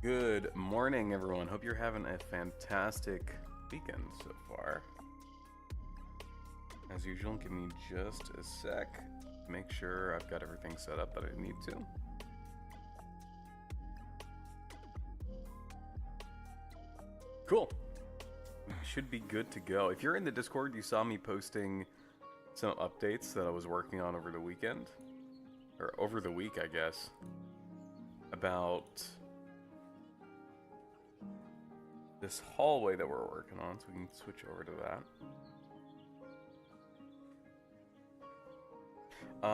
Good morning, everyone. Hope you're having a fantastic weekend so far. As usual, give me just a sec to make sure I've got everything set up that I need to. Cool. We should be good to go. If you're in the Discord, you saw me posting some updates that I was working on over the weekend. Or over the week, I guess. About this hallway that we're working on, so we can switch over to that.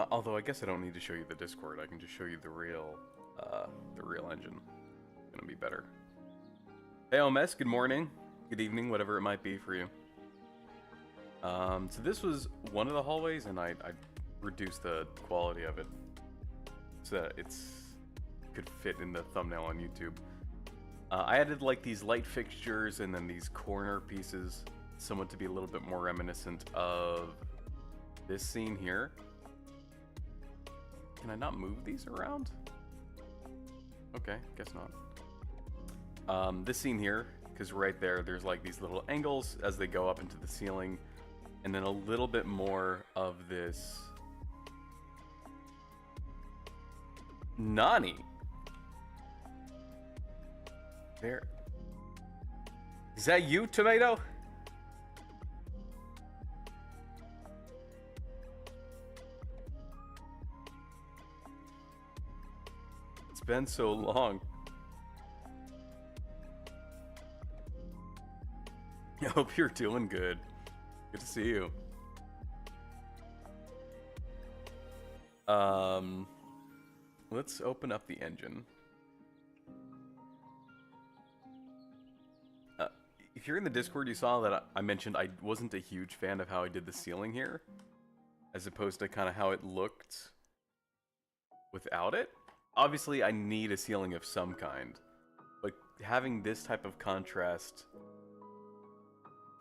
Although I guess I don't need to show you the Discord. I can just show you the real engine. It's gonna be better. Hey, OMS. Good morning, good evening, whatever it might be for you. So this was one of the hallways, and I reduced the quality of it so that could fit in the thumbnail on YouTube. I added like these light fixtures and then these corner pieces, somewhat to be a little bit more reminiscent of this scene here. Can I not move these around? Okay, guess not. This scene here, because right there's like these little angles as they go up into the ceiling, and then a little bit more of this. Nani? There. Is that you, Tomato? It's been so long. I hope you're doing good. Good to see you. Let's open up the engine. If you're in the Discord, you saw that I mentioned I wasn't a huge fan of how I did the ceiling here, as opposed to kind of how it looked without it. Obviously, I need a ceiling of some kind, but having this type of contrast,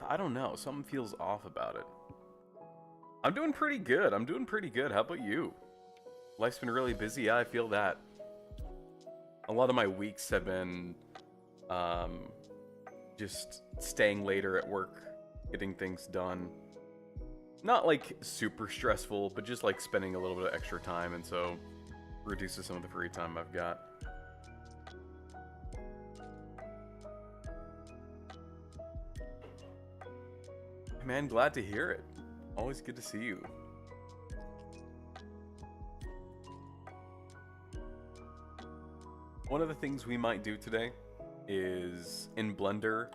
I don't know, something feels off about it. I'm doing pretty good. How about you? Life's been really busy. Yeah, I feel that. A lot of my weeks have been just staying later at work, getting things done. Not like super stressful, but just like spending a little bit of extra time, and so reduces some of the free time I've got. Man, glad to hear it. Always good to see you. One of the things we might do today is in Blender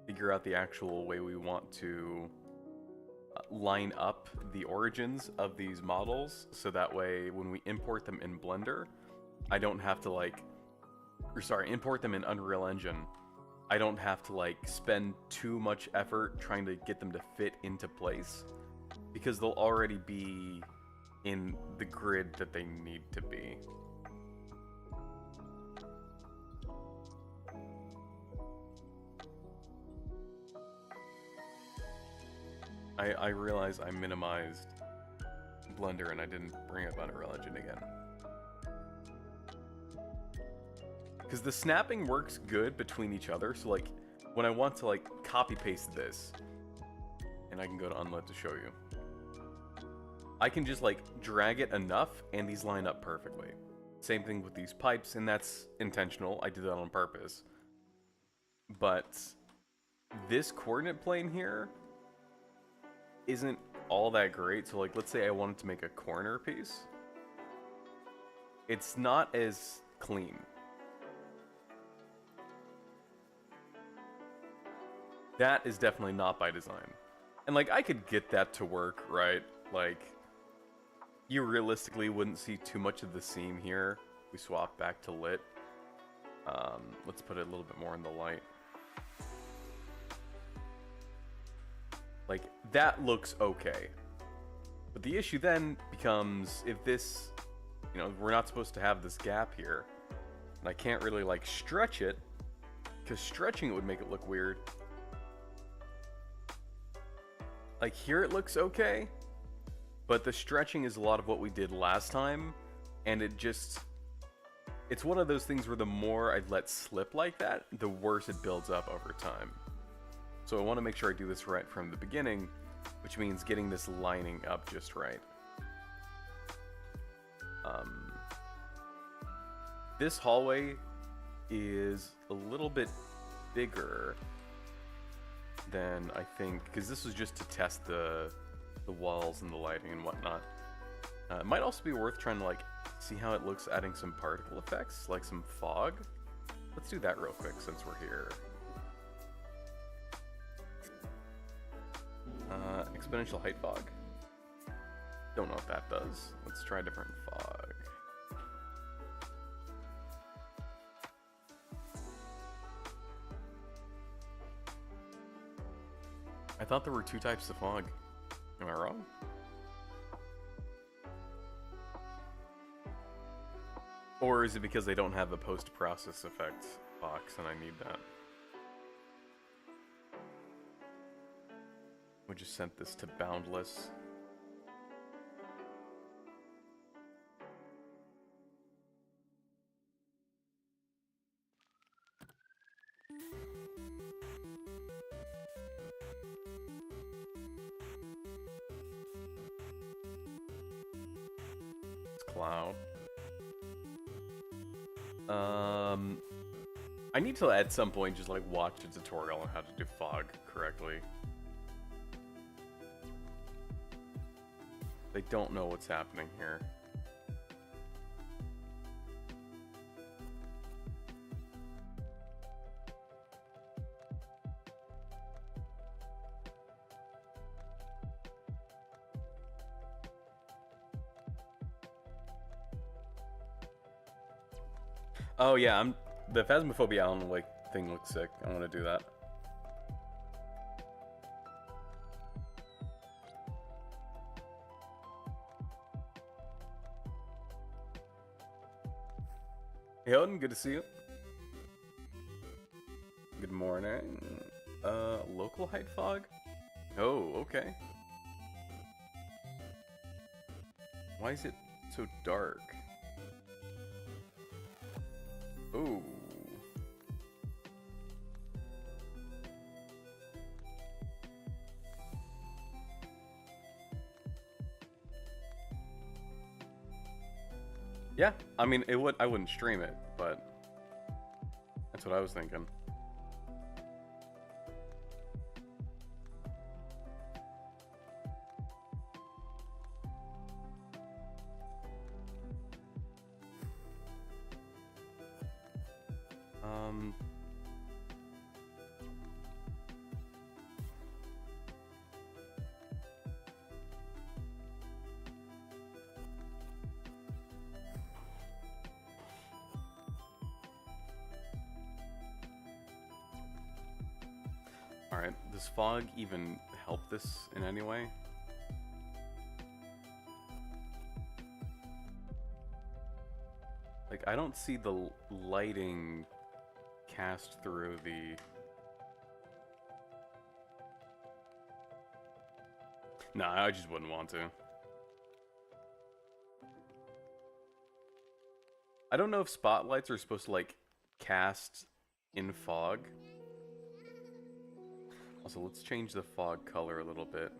figure out the actual way we want to line up the origins of these models, so that way when we import them in Blender, I don't have to import them in Unreal Engine, I don't have to like spend too much effort trying to get them to fit into place, because they'll already be in the grid that they need to be. I realize I minimized Blender and I didn't bring up Unreal Engine again. Because the snapping works good between each other, so like, when I want to like copy paste this, and I can go to Unlet to show you, I can just like drag it enough and these line up perfectly. Same thing with these pipes, and that's intentional, I did that on purpose. But this coordinate plane here isn't all that great, so like, let's say I wanted to make a corner piece. It's not as clean. That is definitely not by design. And like, I could get that to work, right? Like, you realistically wouldn't see too much of the seam here. We swap back to lit. Let's put it a little bit more in the light. Like, that looks okay. But the issue then becomes, if this, we're not supposed to have this gap here, and I can't really like stretch it, because stretching it would make it look weird. Like, here it looks okay, but the stretching is a lot of what we did last time, and it just, It's one of those things where the more I let slip like that, the worse it builds up over time. So I want to make sure I do this right from the beginning, which means getting this lining up just right. This hallway is a little bit bigger than I think, because this was just to test the walls and the lighting and whatnot. It might also be worth trying to like see how it looks adding some particle effects, like some fog. Let's do that real quick since we're here. Exponential height fog. Don't know what that does. Let's try a different fog. I thought there were 2 types of fog. Am I wrong? Or is it because they don't have a post-process effect box and I need that? We just sent this to Boundless. It's Cloud. I need to at some point just like watch a tutorial on how to do fog correctly. They don't know what's happening here. Oh yeah, the Phasmophobia Island like thing looks sick. I want to do that. Hey Odin, good to see you. Good morning. Local height fog? Oh, okay. Why is it so dark? Ooh. Yeah, I mean, I wouldn't stream it, but that's what I was thinking. Alright, does fog even help this in any way? Like, I don't see the lighting cast through the... Nah, I just wouldn't want to. I don't know if spotlights are supposed to, like, cast in fog. Also, let's change the fog color a little bit.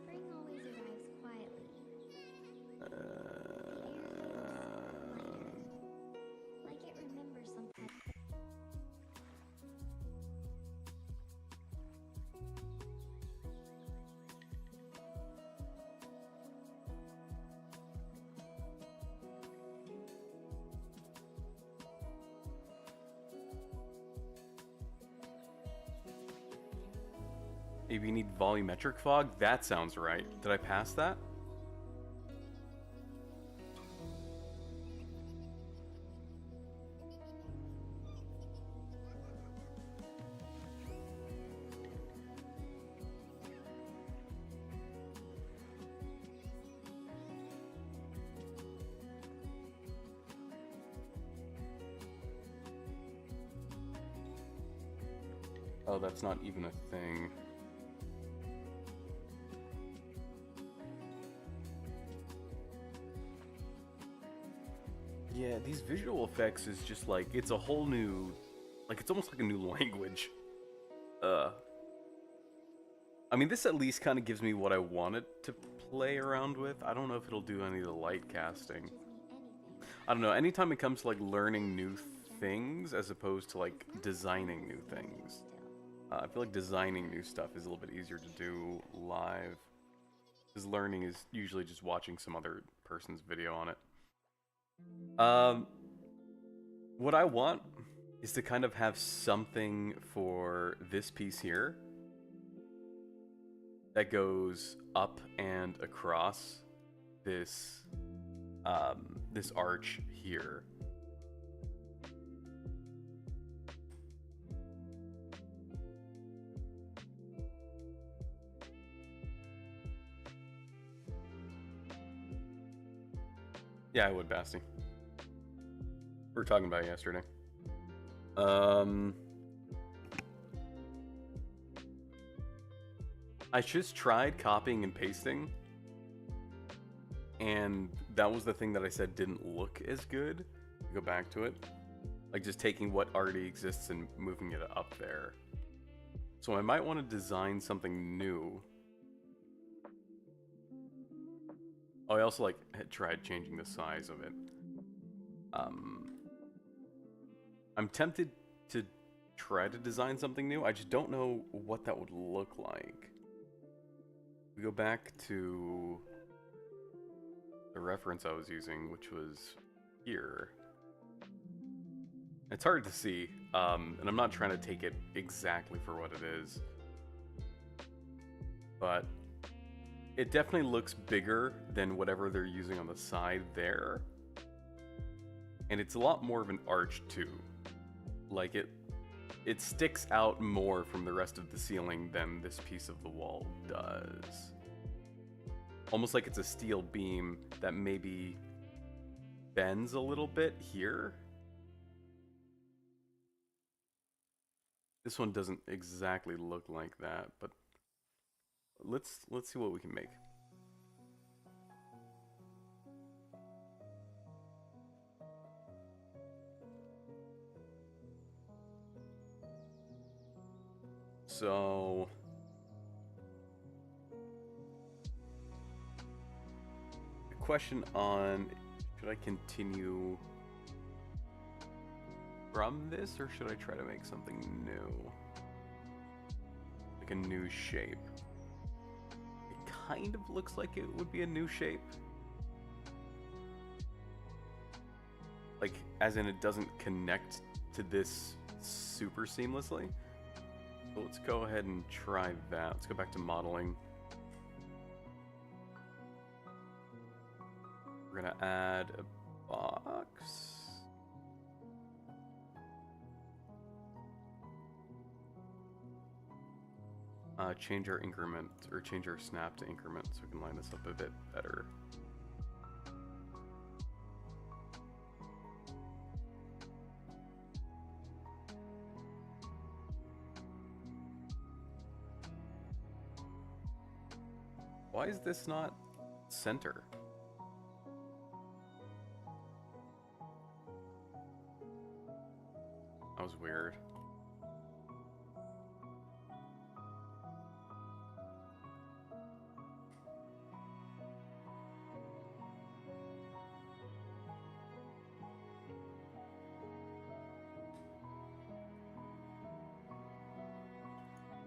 Spring always arrives quietly. Like it remembers something. Maybe you need volumetric fog? That sounds right. Did I pass that? Oh, that's not even a thing. Yeah, these visual effects is just like, it's a whole new, like, it's almost like a new language. Uh, I mean, this at least kind of gives me what I wanted to play around with. I don't know if it'll do any of the light casting. Teaches me anything. I don't know, anytime it comes to like learning new things as opposed to like designing new things. Still. I feel like designing new stuff is a little bit easier to do live. Because learning is usually just watching some other person's video on it. What I want is to kind of have something for this piece here that goes up and across this this arch here. Yeah, I would, Basti. We were talking about it yesterday. I just tried copying and pasting, and that was the thing that I said didn't look as good. Go back to it. Like just taking what already exists and moving it up there. So I might want to design something new. Oh, I also had tried changing the size of it. I'm tempted to try to design something new. I just don't know what that would look like. We go back to the reference I was using, which was here. It's hard to see, and I'm not trying to take it exactly for what it is, but it definitely looks bigger than whatever they're using on the side there, and it's a lot more of an arch too. Like it sticks out more from the rest of the ceiling than this piece of the wall does. Almost like it's a steel beam that maybe bends a little bit here. This one doesn't exactly look like that, but let's see what we can make. So the question on should I continue from this or should I try to make something new? Like a new shape. It kind of looks like it would be a new shape. Like, as in it doesn't connect to this super seamlessly. So let's go ahead and try that. Let's go back to modeling. We're gonna add a box. Change our increment, or change our snap to increment so we can line this up a bit better. Why is this not center? That was weird.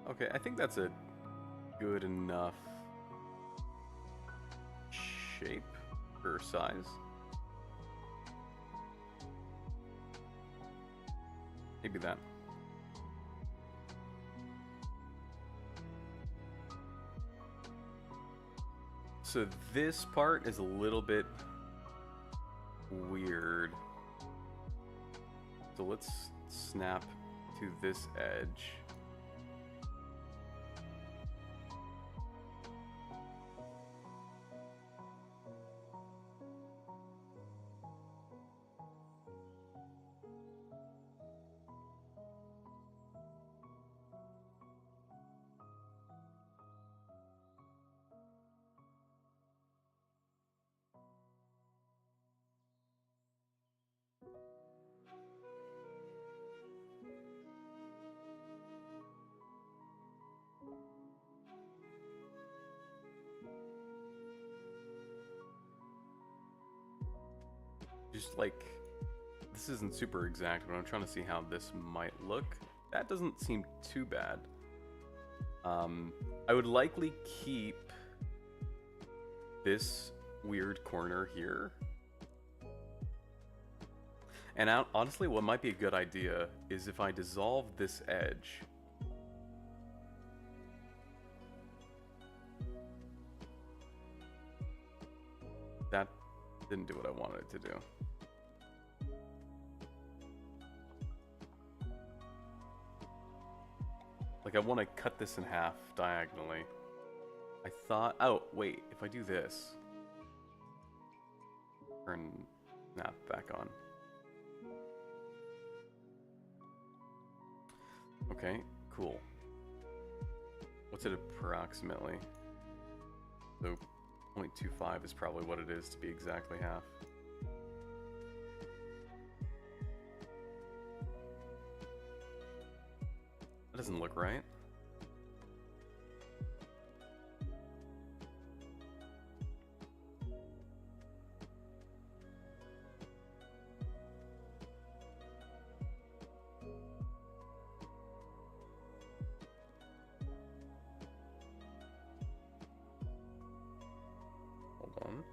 Okay, I think that's a good enough shape or size. Maybe that. So this part is a little bit weird. So let's snap to this edge. just like, this isn't super exact, but I'm trying to see how this might look. That doesn't seem too bad. I would likely keep this weird corner here. And honestly, what might be a good idea is if I dissolve this edge. That didn't do what I wanted it to do. Like, I want to cut this in half diagonally. I thought, oh, wait, if I do this. Turn that back on. Okay, cool. What's it approximately? So 0.25 is probably what it is to be exactly half. That doesn't look right. Hold on.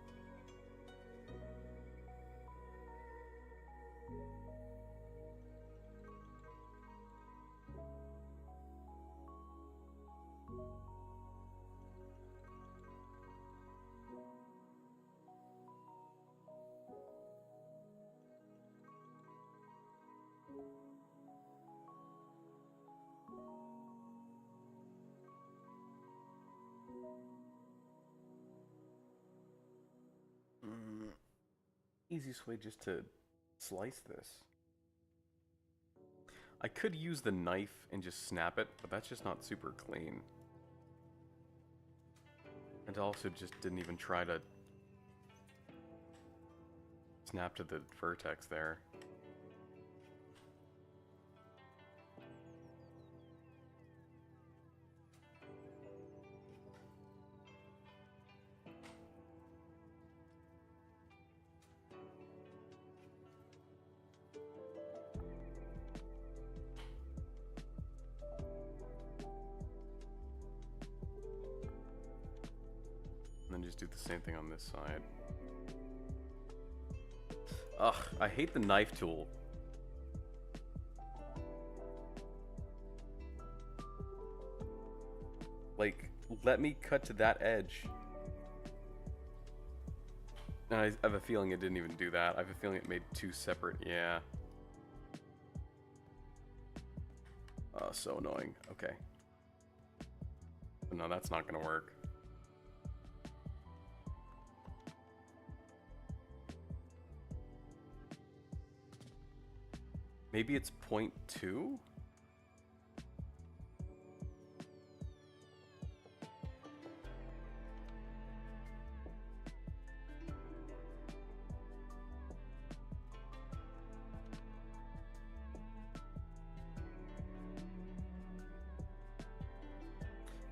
Easiest way just to slice this. I could use the knife and just snap it, but that's just not super clean. And also just didn't even try to snap to the vertex there. And then just do the same thing on this side. Ugh, I hate the knife tool. Like, let me cut to that edge. And I have a feeling it didn't even do that. I have a feeling it made two separate, yeah. Oh, so annoying. Okay. But no, that's not gonna work. Maybe it's 0.2?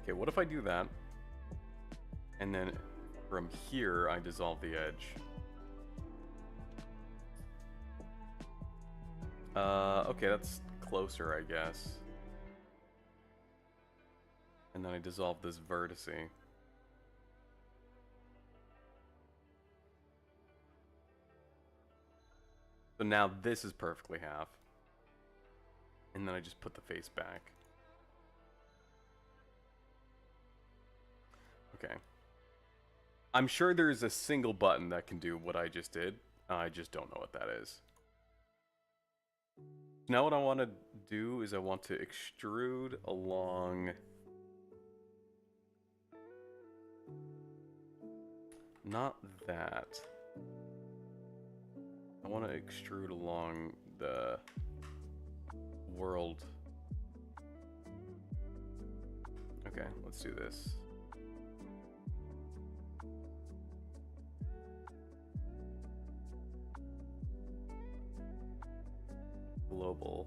Okay, what if I do that? And then from here, I dissolve the edge. Okay, that's closer, I guess. And then I dissolve this vertice. So now this is perfectly half. And then I just put the face back. Okay. I'm sure there's a single button that can do what I just did. I just don't know what that is. Now what I want to do is I want to extrude along... Not that. I want to extrude along the world. Okay, let's do this. Global.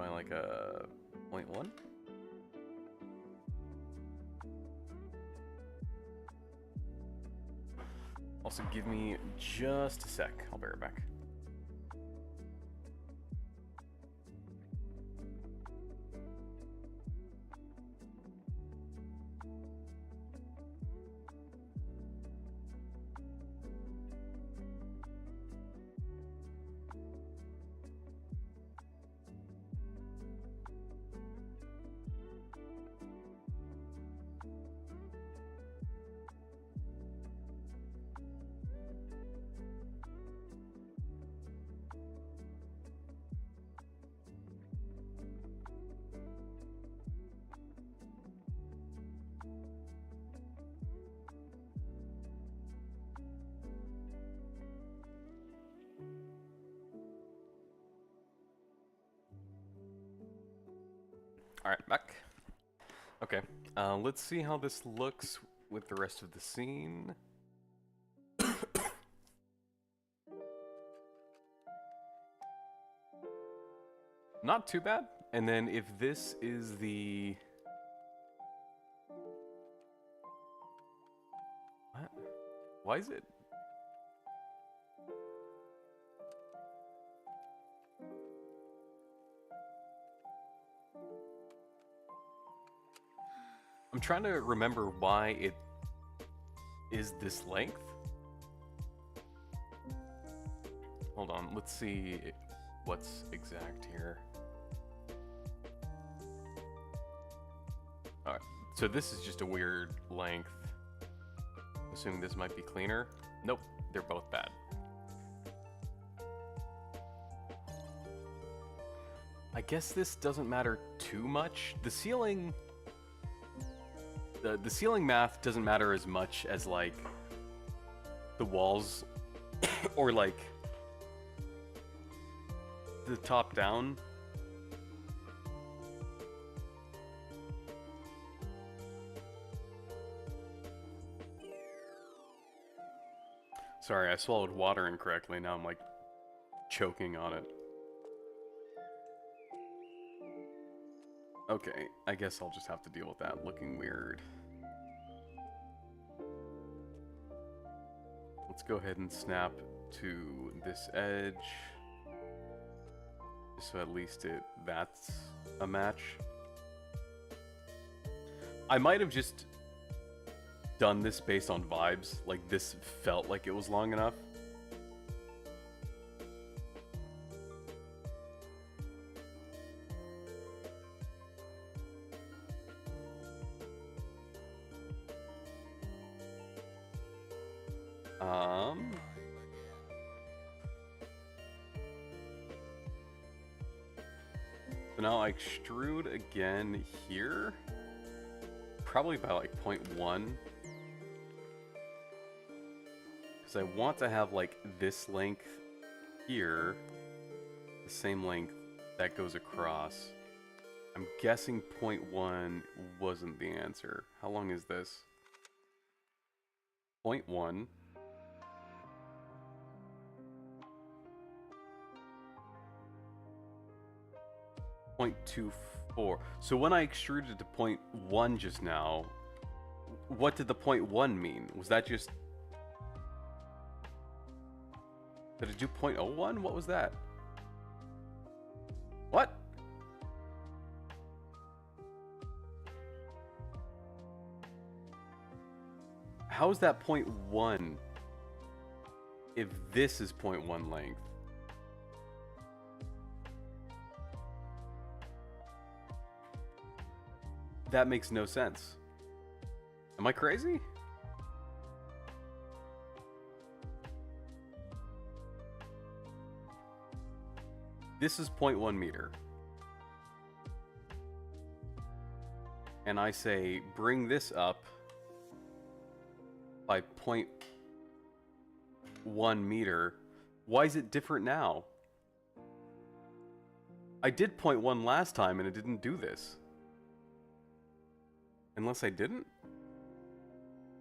by like a 0.1. Also, give me just a sec. I'll be right back. Alright, back. Okay, let's see how this looks with the rest of the scene. Not too bad. And then if this is the... What? Why is it... I'm trying to remember why it is this length. Hold on, let's see what's exact here. Alright, so this is just a weird length. Assuming this might be cleaner. Nope, they're both bad. I guess this doesn't matter too much. The ceiling... The ceiling math doesn't matter as much as, like, the walls, or, like, the top down. Sorry, I swallowed water incorrectly, now I'm, like, choking on it. Okay, I guess I'll just have to deal with that looking weird. Let's go ahead and snap to this edge. Just so at least that's a match. I might have just done this based on vibes. Like, this felt like it was long enough. So now I extrude again here, probably by like 0.1, because I want to have like this length here, the same length that goes across. I'm guessing 0.1 wasn't the answer. How long is this? 0.1. .24. So when I extruded to 0.1 just now, what did the 0.1 mean? Was that just... Did it do 0.01? What was that? What? How is that 0.1 if this is 0.1 length? That makes no sense. Am I crazy? This is 0.1 meter. And I say, bring this up by 0.1 meter. Why is it different now? I did 0.1 last time and it didn't do this. Unless I didn't?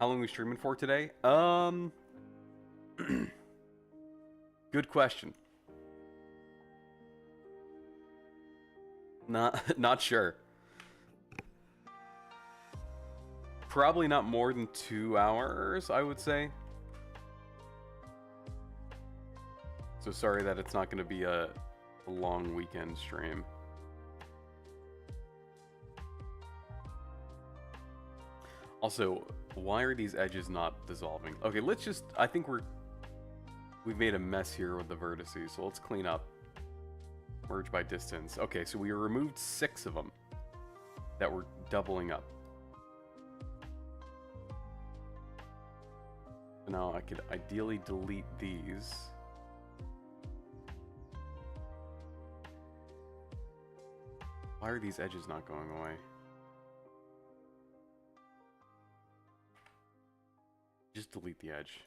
How long are we streaming for today? Good question. Not sure. Probably not more than 2 hours, I would say. So sorry that it's not going to be a long weekend stream. Also, why are these edges not dissolving? Okay, let's just... I think we've made a mess here with the vertices, so let's clean up. Merge by distance. Okay, so we removed 6 of them that were doubling up. Now I could ideally delete these. Why are these edges not going away? Just delete the edge.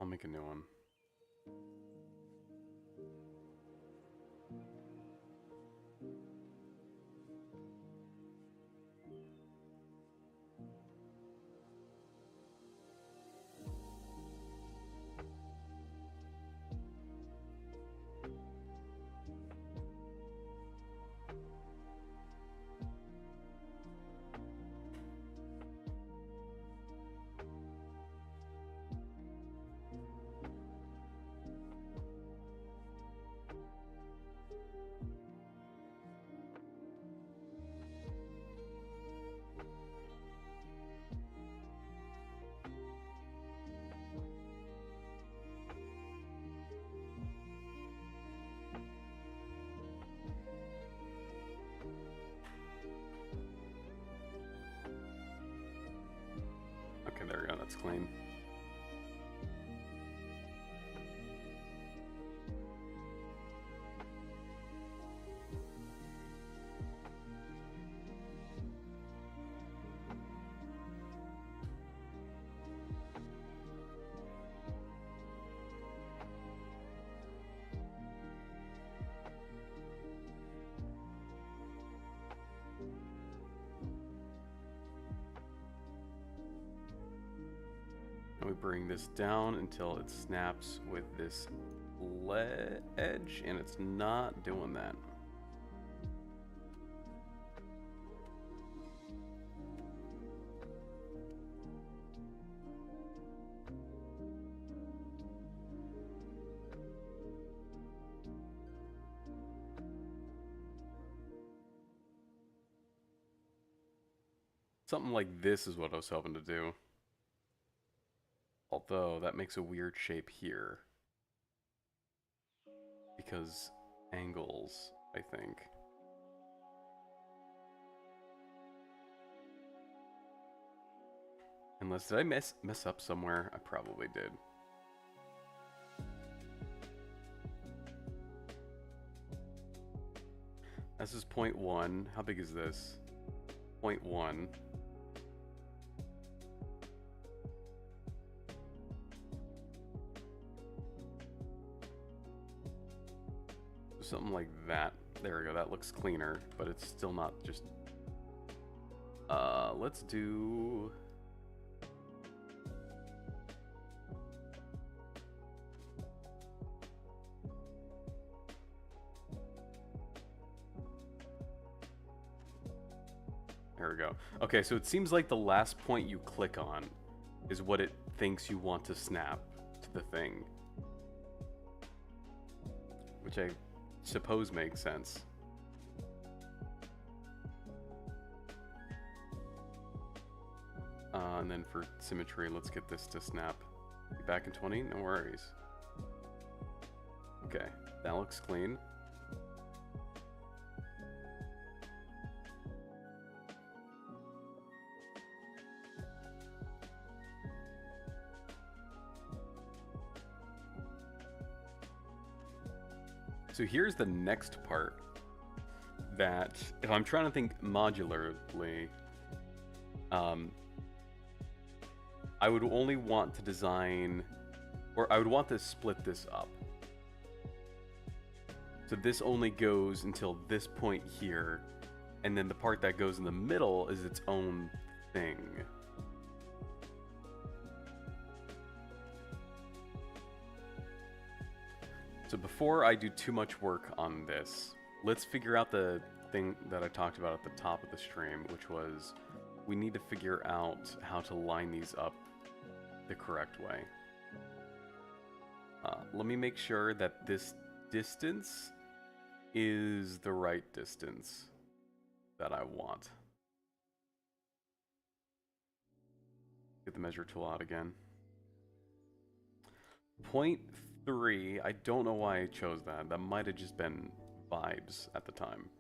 I'll make a new one. Okay, there we go, that's clean. We bring this down until it snaps with this edge, and it's not doing that. Something like this is what I was hoping to do. Although, that makes a weird shape here. Because angles, I think. Unless, did I mess up somewhere? I probably did. This is 0.1. How big is this? 0.1. Something like that. There we go, that looks cleaner, but it's still not just... let's do... There we go. Okay, so it seems like the last point you click on is what it thinks you want to snap to the thing. Which I suppose makes sense. And then for symmetry, let's get this to snap. Be back in 20? No worries. Okay, that looks clean. So here's the next part that, if I'm trying to think modularly, I would only want to design, or I would want to split this up. So this only goes until this point here, and then the part that goes in the middle is its own thing. So before I do too much work on this, let's figure out the thing that I talked about at the top of the stream, which was we need to figure out how to line these up the correct way. Let me make sure that this distance is the right distance that I want. Get the measure tool out again. 0.3, I don't know why I chose that. That might have just been vibes at the time.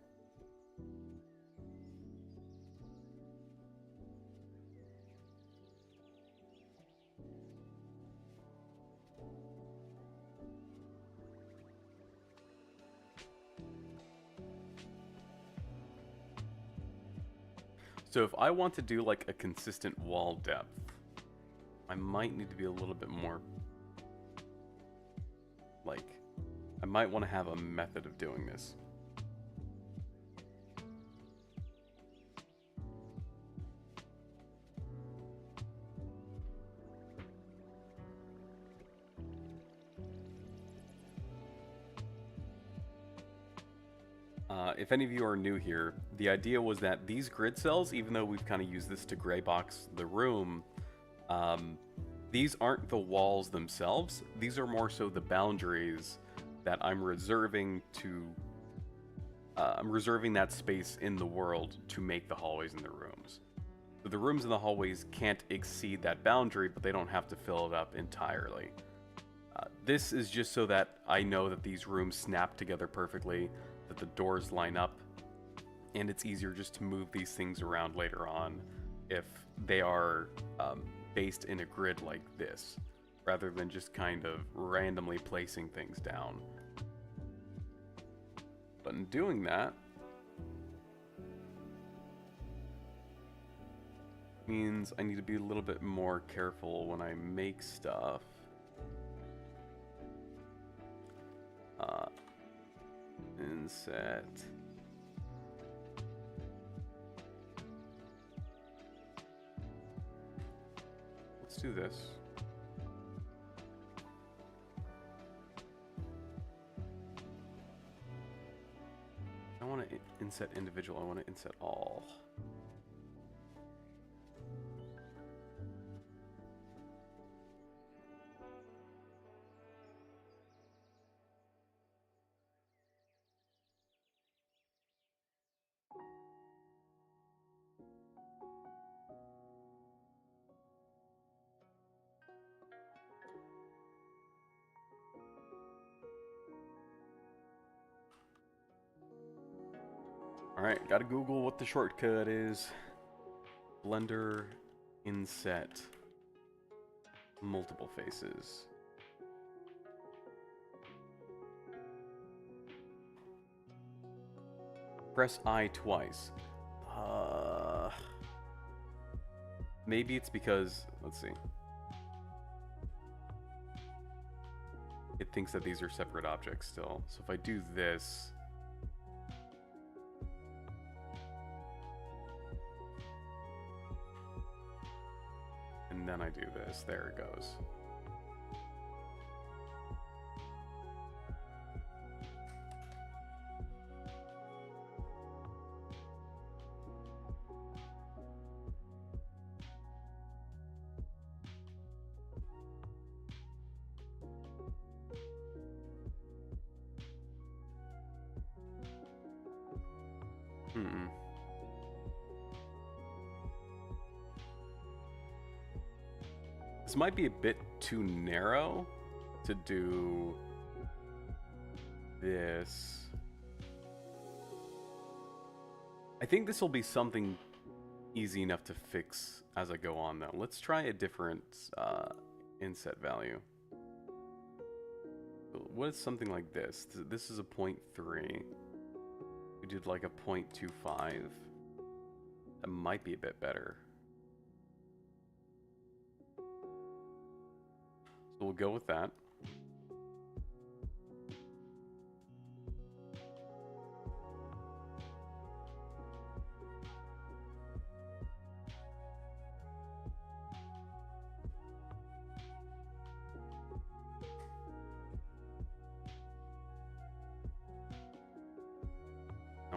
So if I want to do like a consistent wall depth, I might need to be a little bit more, like, I might want to have a method of doing this. If any of you are new here, the idea was that these grid cells, even though we've kind of used this to gray box the room, these aren't the walls themselves. These are more so the boundaries that I'm reserving to... I'm reserving that space in the world to make the hallways and the rooms. So the rooms and the hallways can't exceed that boundary, but they don't have to fill it up entirely. This is just so that I know that these rooms snap together perfectly, that the doors line up, and it's easier just to move these things around later on if they are based in a grid like this, rather than just kind of randomly placing things down. But in doing that, means I need to be a little bit more careful when I make stuff. Inset. Let's do this. I don't want to inset individual, I want to inset all. Alright, gotta Google what the shortcut is. Blender inset multiple faces. Press I twice. Maybe it's because, let's see. It thinks that these are separate objects still. So if I do this, and then I do this, there it goes. This might be a bit too narrow to do this. I think this will be something easy enough to fix as I go on though. Let's try a different inset value. What is something like this? This is a 0.3. We did like a 0.25. That might be a bit better. So we'll go with that.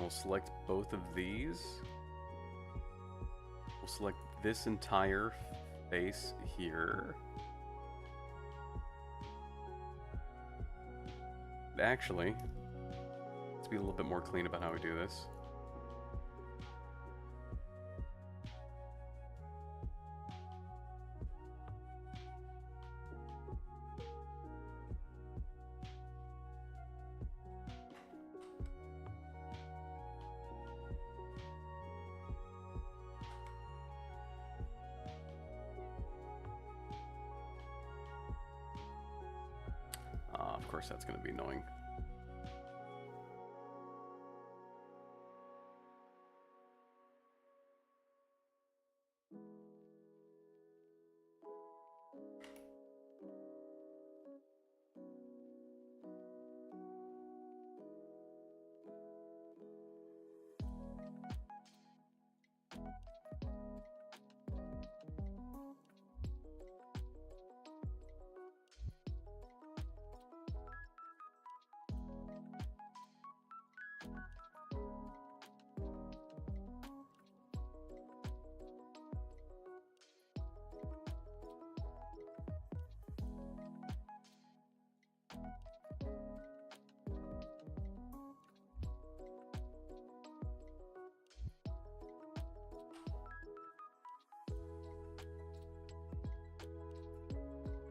And we'll select both of these. We'll select this entire face here. Actually, let's be a little bit more clean about how we do this. Of course, that's going to be annoying.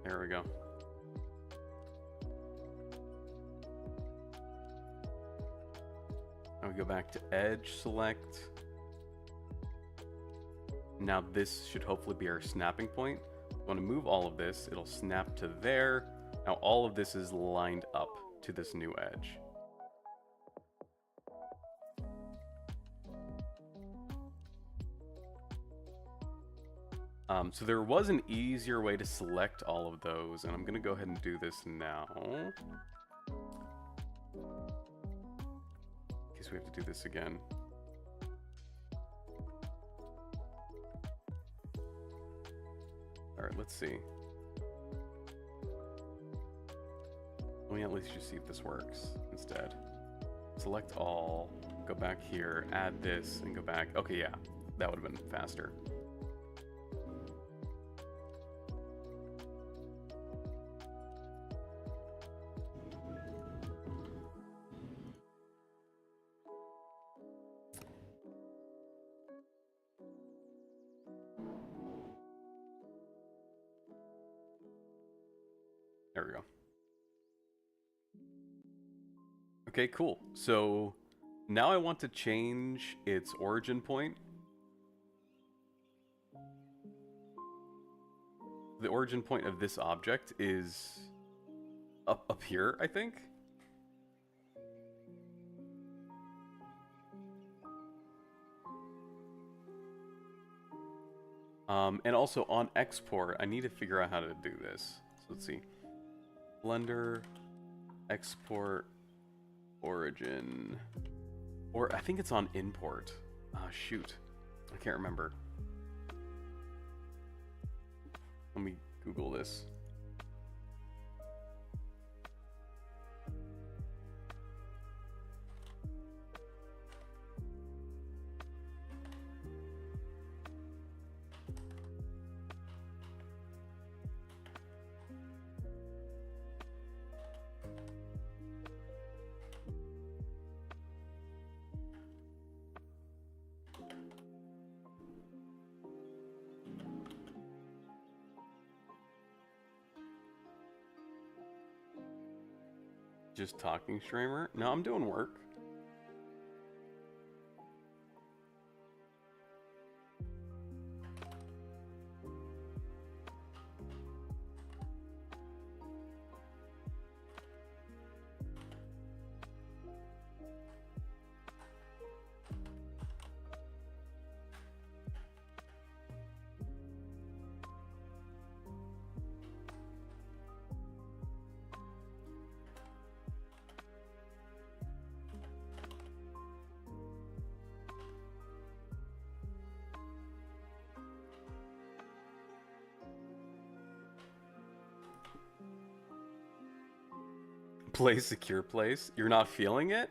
There we go. Now we go back to edge select. Now this should hopefully be our snapping point. We want to move all of this. It'll snap to there. Now all of this is lined up to this new edge. So there was an easier way to select all of those, and I'm going to go ahead and do this now. In case we have to do this again. Alright, let's see. Let me at least just see if this works instead. Select all, go back here, add this, and go back. Okay, yeah, that would have been faster. There we go. Okay, cool. So now I want to change its origin point. The origin point of this object is up here, I think. And also on export, I need to figure out how to do this. So let's see. Blender, export, origin, or I think it's on import. Shoot, I can't remember. Let me Google this. Just talking streamer? No, I'm doing work. Play secure place? You're not feeling it?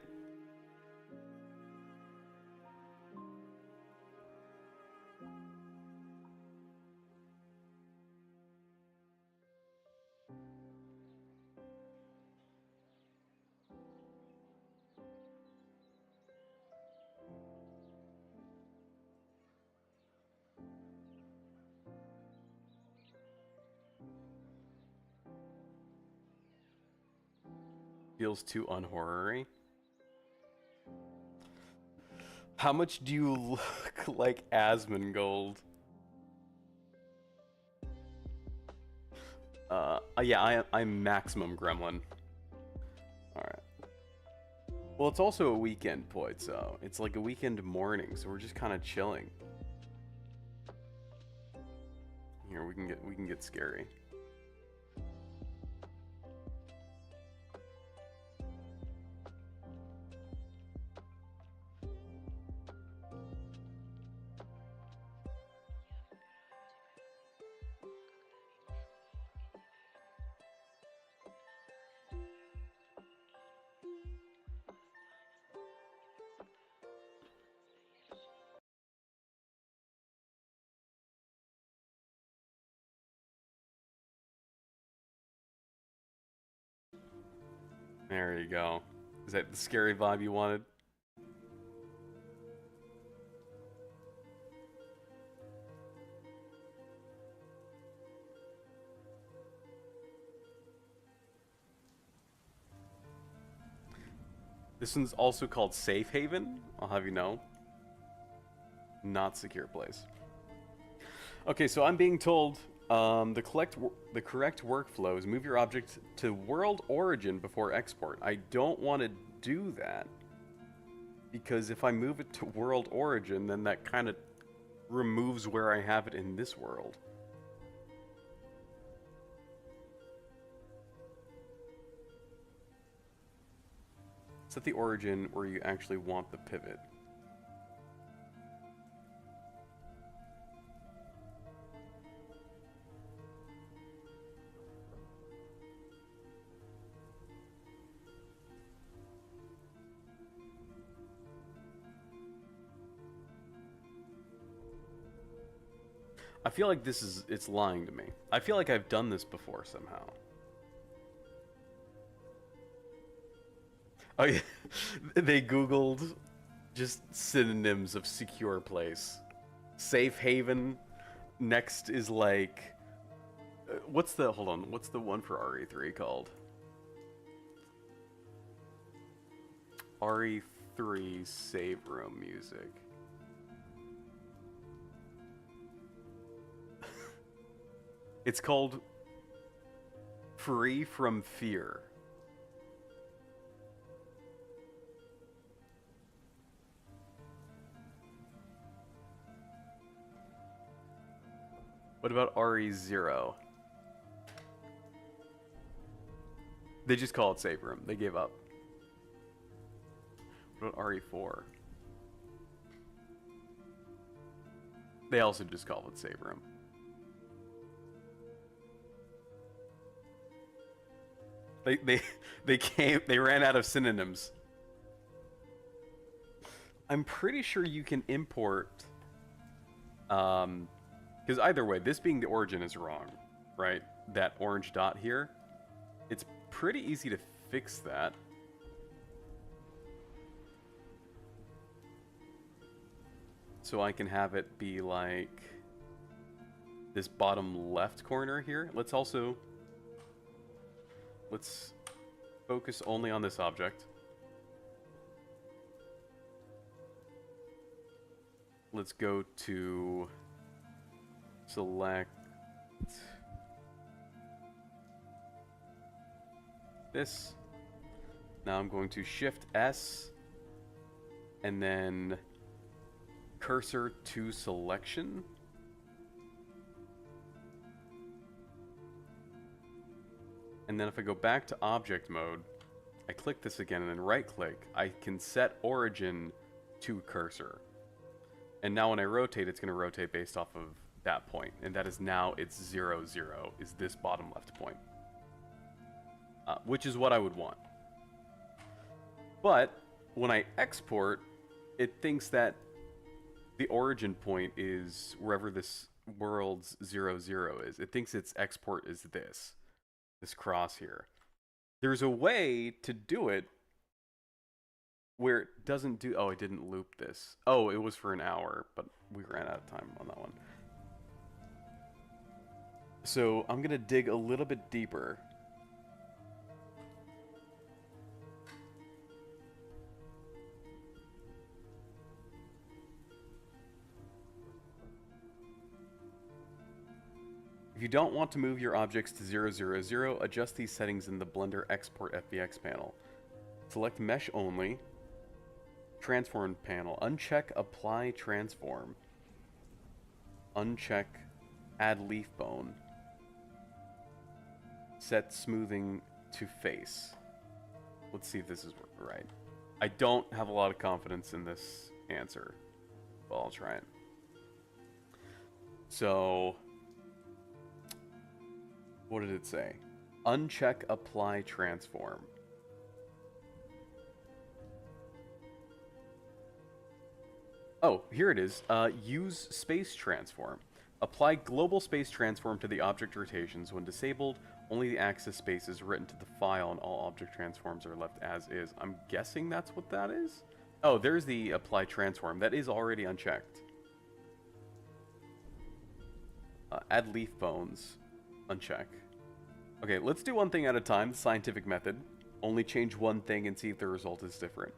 Feels too unhorror-y. How much do you look like Asmongold? Yeah, I'm maximum gremlin. Alright. Well, it's also a weekend, Poit, so it's like a weekend morning, so we're just kind of chilling. Here, we can get scary. There you go. Is that the scary vibe you wanted? This one's also called Safe Haven, I'll have you know. Not secure place. Okay, so I'm being told the correct workflow is move your object to world origin before export. I don't want to do that, because if I move it to world origin, then that kind of removes where I have it in this world. Set the origin where you actually want the pivot. I feel like it's lying to me. I feel like I've done this before somehow. Oh yeah, they Googled just synonyms of secure place. Safe haven. Next is like, what's the one for RE3 called? RE3 save room music. It's called Free from Fear. What about RE0? They just call it save room. They gave up. What about RE4? They also just call it save room. They ran out of synonyms. I'm pretty sure you can import, because either way, this being the origin is wrong, right? That orange dot here, it's pretty easy to fix that. So I can have it be like this bottom left corner here. Let's focus only on this object. Let's go to select this. Now I'm going to Shift S and then cursor to selection. And then if I go back to object mode, I click this again and then right click, I can set origin to cursor. And now when I rotate, it's going to rotate based off of that point. And that is now it's 0, 0, is this bottom left point. Which is what I would want. But when I export, it thinks that the origin point is wherever this world's 0, 0 is. It thinks its export is this cross here. There's a way to do it where it doesn't do... Oh, it didn't loop this. Oh, it was for an hour, but we ran out of time on that one. So I'm going to dig a little bit deeper. If you don't want to move your objects to 0, 0, 0, adjust these settings in the Blender Export FBX panel. Select Mesh Only. Transform panel. Uncheck Apply Transform. Uncheck Add Leaf Bone. Set Smoothing to Face. Let's see if this is right. I don't have a lot of confidence in this answer. Well, I'll try it. So, what did it say? Uncheck Apply Transform. Oh, here it is. Use Space Transform. Apply Global Space Transform to the object rotations. When disabled, only the axis space is written to the file and all object transforms are left as is. I'm guessing that's what that is? Oh, there's the Apply Transform. That is already unchecked. Add leaf bones. Uncheck. Okay, let's do one thing at a time. The scientific method. Only change one thing and see if the result is different.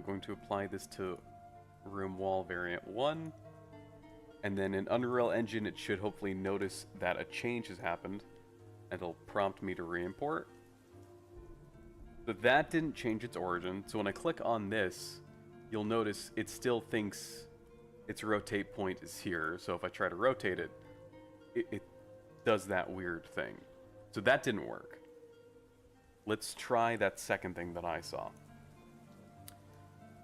Going to apply this to room wall variant 1. And then in Unreal Engine, it should hopefully notice that a change has happened. And it'll prompt me to re-import. But that didn't change its origin. So when I click on this, you'll notice it still thinks its rotate point is here. So if I try to rotate it, it does that weird thing. So that didn't work. Let's try that second thing that I saw.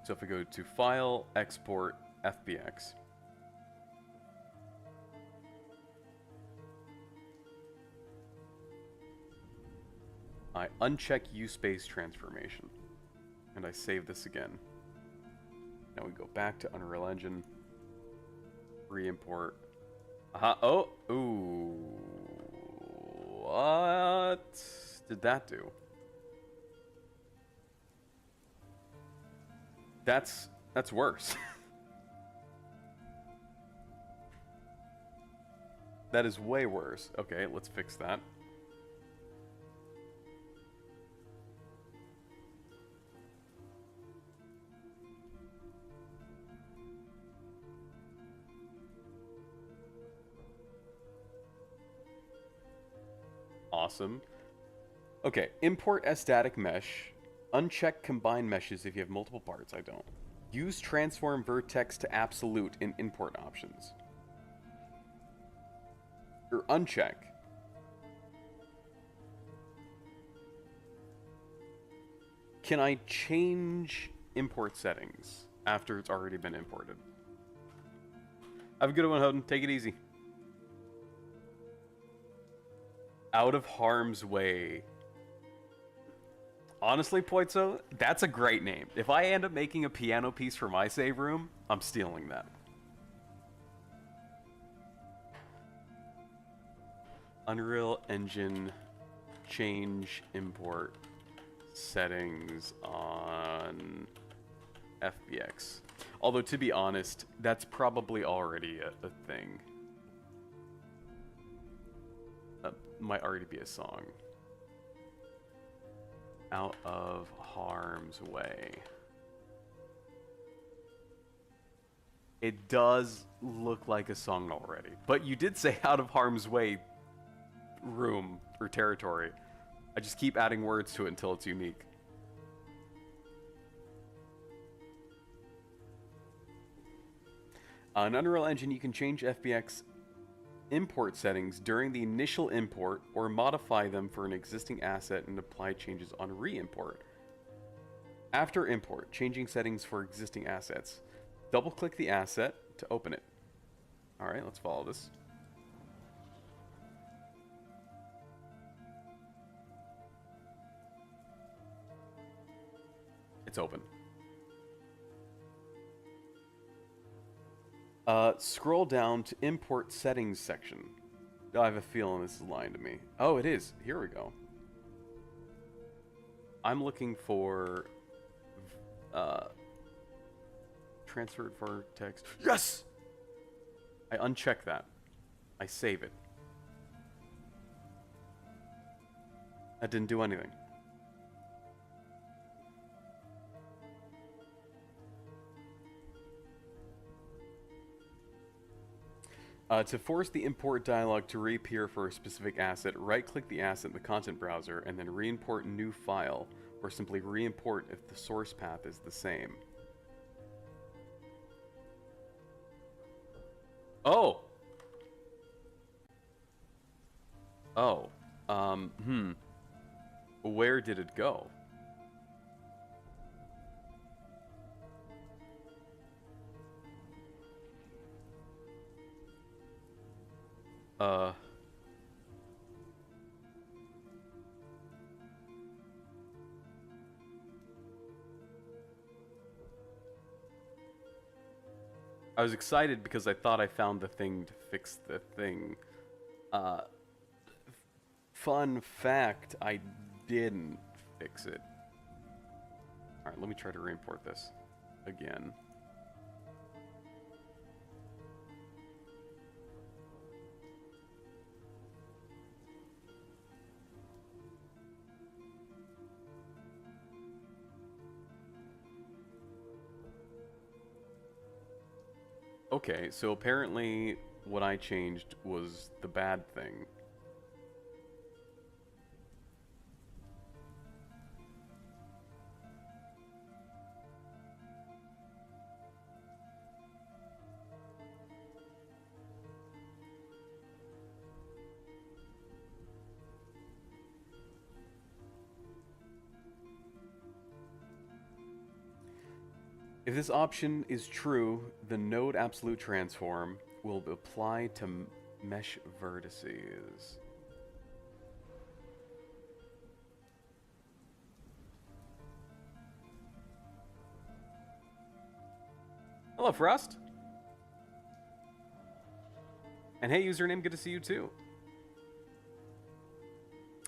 So if I go to File, Export, FBX. I uncheck U-Space Transformation. And I save this again. Now we go back to Unreal Engine. Re-import. Aha, oh, ooh. What did that do? That's worse. That is way worse. Okay, let's fix that. Awesome. Okay, import as static mesh. Uncheck combine meshes if you have multiple parts. I don't. Use transform vertex to absolute in import options. Or uncheck. Can I change import settings after it's already been imported? Have a good one, Hoden. Take it easy. Out of harm's way. Honestly, Poitso, that's a great name. If I end up making a piano piece for my save room, I'm stealing that. Unreal Engine change import settings on FBX. Although, to be honest, that's probably already a thing. That might already be a song. Out of harm's way. It does look like a song already. But you did say out of harm's way room or territory. I just keep adding words to it until it's unique. In Unreal Engine, you can change FBX import settings during the initial import or modify them for an existing asset and apply changes on re-import. After import, changing settings for existing assets. Double-click the asset to open it. Alright, let's follow this. It's open. Scroll down to import settings section. I have a feeling this is lying to me. Oh, it is. Here we go. I'm looking for transferred for text. Yes! I uncheck that. I save it. That didn't do anything. To force the import dialog to reappear for a specific asset, right-click the asset in the content browser and then re-import new file, or simply re-import if the source path is the same. Oh! Oh. Where did it go? I was excited because I thought I found the thing to fix the thing. Fun fact, I didn't fix it. Alright, let me try to re-import this again. Okay, so apparently what I changed was the bad thing. If this option is true, the node absolute transform will apply to mesh vertices. Hello, Frost. And hey, username, good to see you too.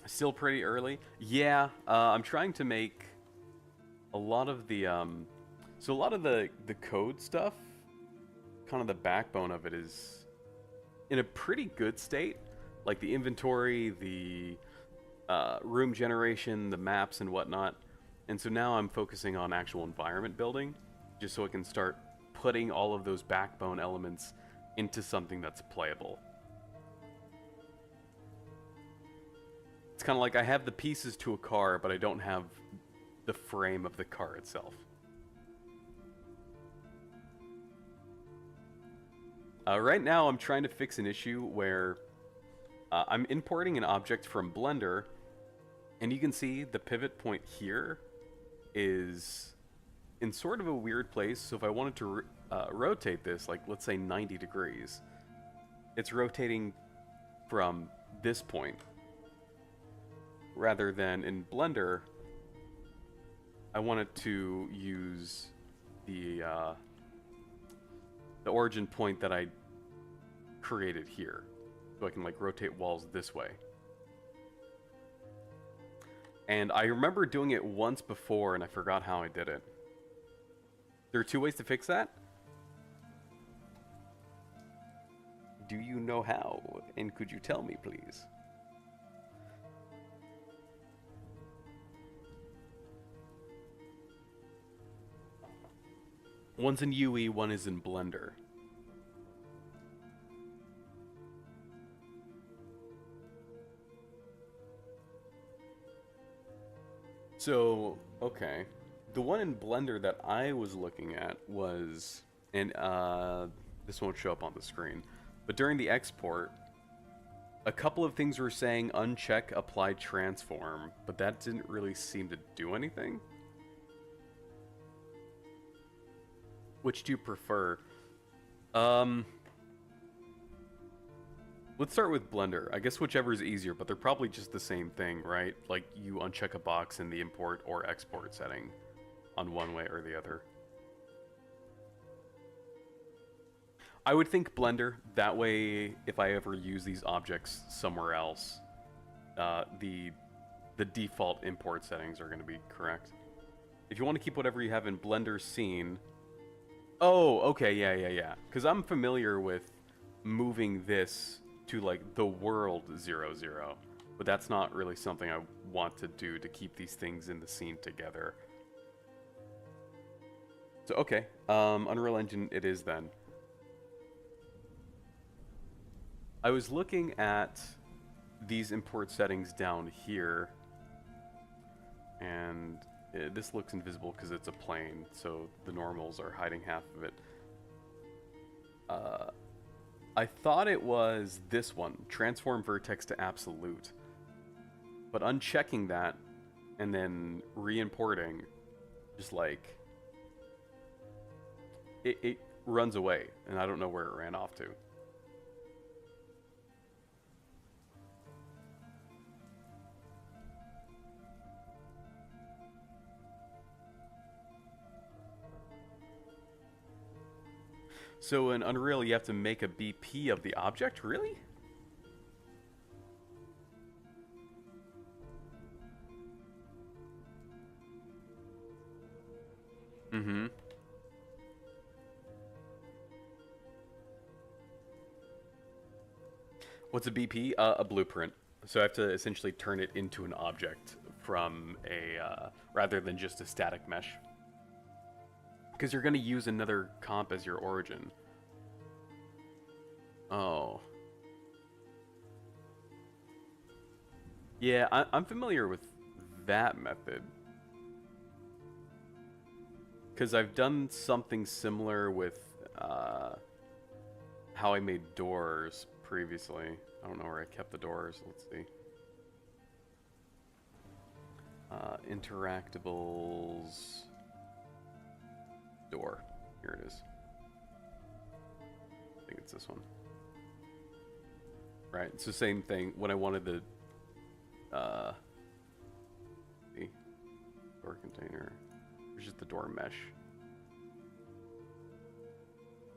Still pretty early. Yeah, I'm trying to make a lot of the so a lot of the code stuff, kind of the backbone of it is in a pretty good state. Like the inventory, the room generation, the maps and whatnot. And so now I'm focusing on actual environment building, just so I can start putting all of those backbone elements into something that's playable. It's kind of like I have the pieces to a car, but I don't have the frame of the car itself. Right now, I'm trying to fix an issue where I'm importing an object from Blender, and you can see the pivot point here is in sort of a weird place. So if I wanted to rotate this, like let's say 90 degrees, it's rotating from this point, rather than in Blender, I wanted to use the origin point that I created here, so I can like rotate walls this way. And I remember doing it once before and I forgot how I did it. There are two ways to fix that. Do you know how? And could you tell me, please? One's in UE, one is in Blender. So, okay. The one in Blender that I was looking at was, and this won't show up on the screen, but during the export, a couple of things were saying uncheck apply transform, but that didn't really seem to do anything. Which do you prefer? Let's start with Blender. I guess whichever is easier, but they're probably just the same thing, right? Like you uncheck a box in the import or export setting on one way or the other. I would think Blender. That way, if I ever use these objects somewhere else, the default import settings are going to be correct. If you want to keep whatever you have in Blender scene... Oh, okay, yeah. Because I'm familiar with moving this to, like, the world 00. But that's not really something I want to do to keep these things in the scene together. So, okay, Unreal Engine it is then. I was looking at these import settings down here, and this looks invisible because it's a plane, so the normals are hiding half of it. I thought it was this one, transform vertex to absolute. But unchecking that and then re-importing, just like, it runs away, and I don't know where it ran off to. So in Unreal, you have to make a BP of the object? Really? Mm-hmm. What's a BP? A blueprint. So I have to essentially turn it into an object from a, rather than just a static mesh. Because you're going to use another comp as your origin. Oh. Yeah, I'm familiar with that method. Because I've done something similar with how I made doors previously. I don't know where I kept the doors. Let's see. Interactables door. Here it is. I think it's this one. Right, it's the same thing. When I wanted the door container, there's just the door mesh.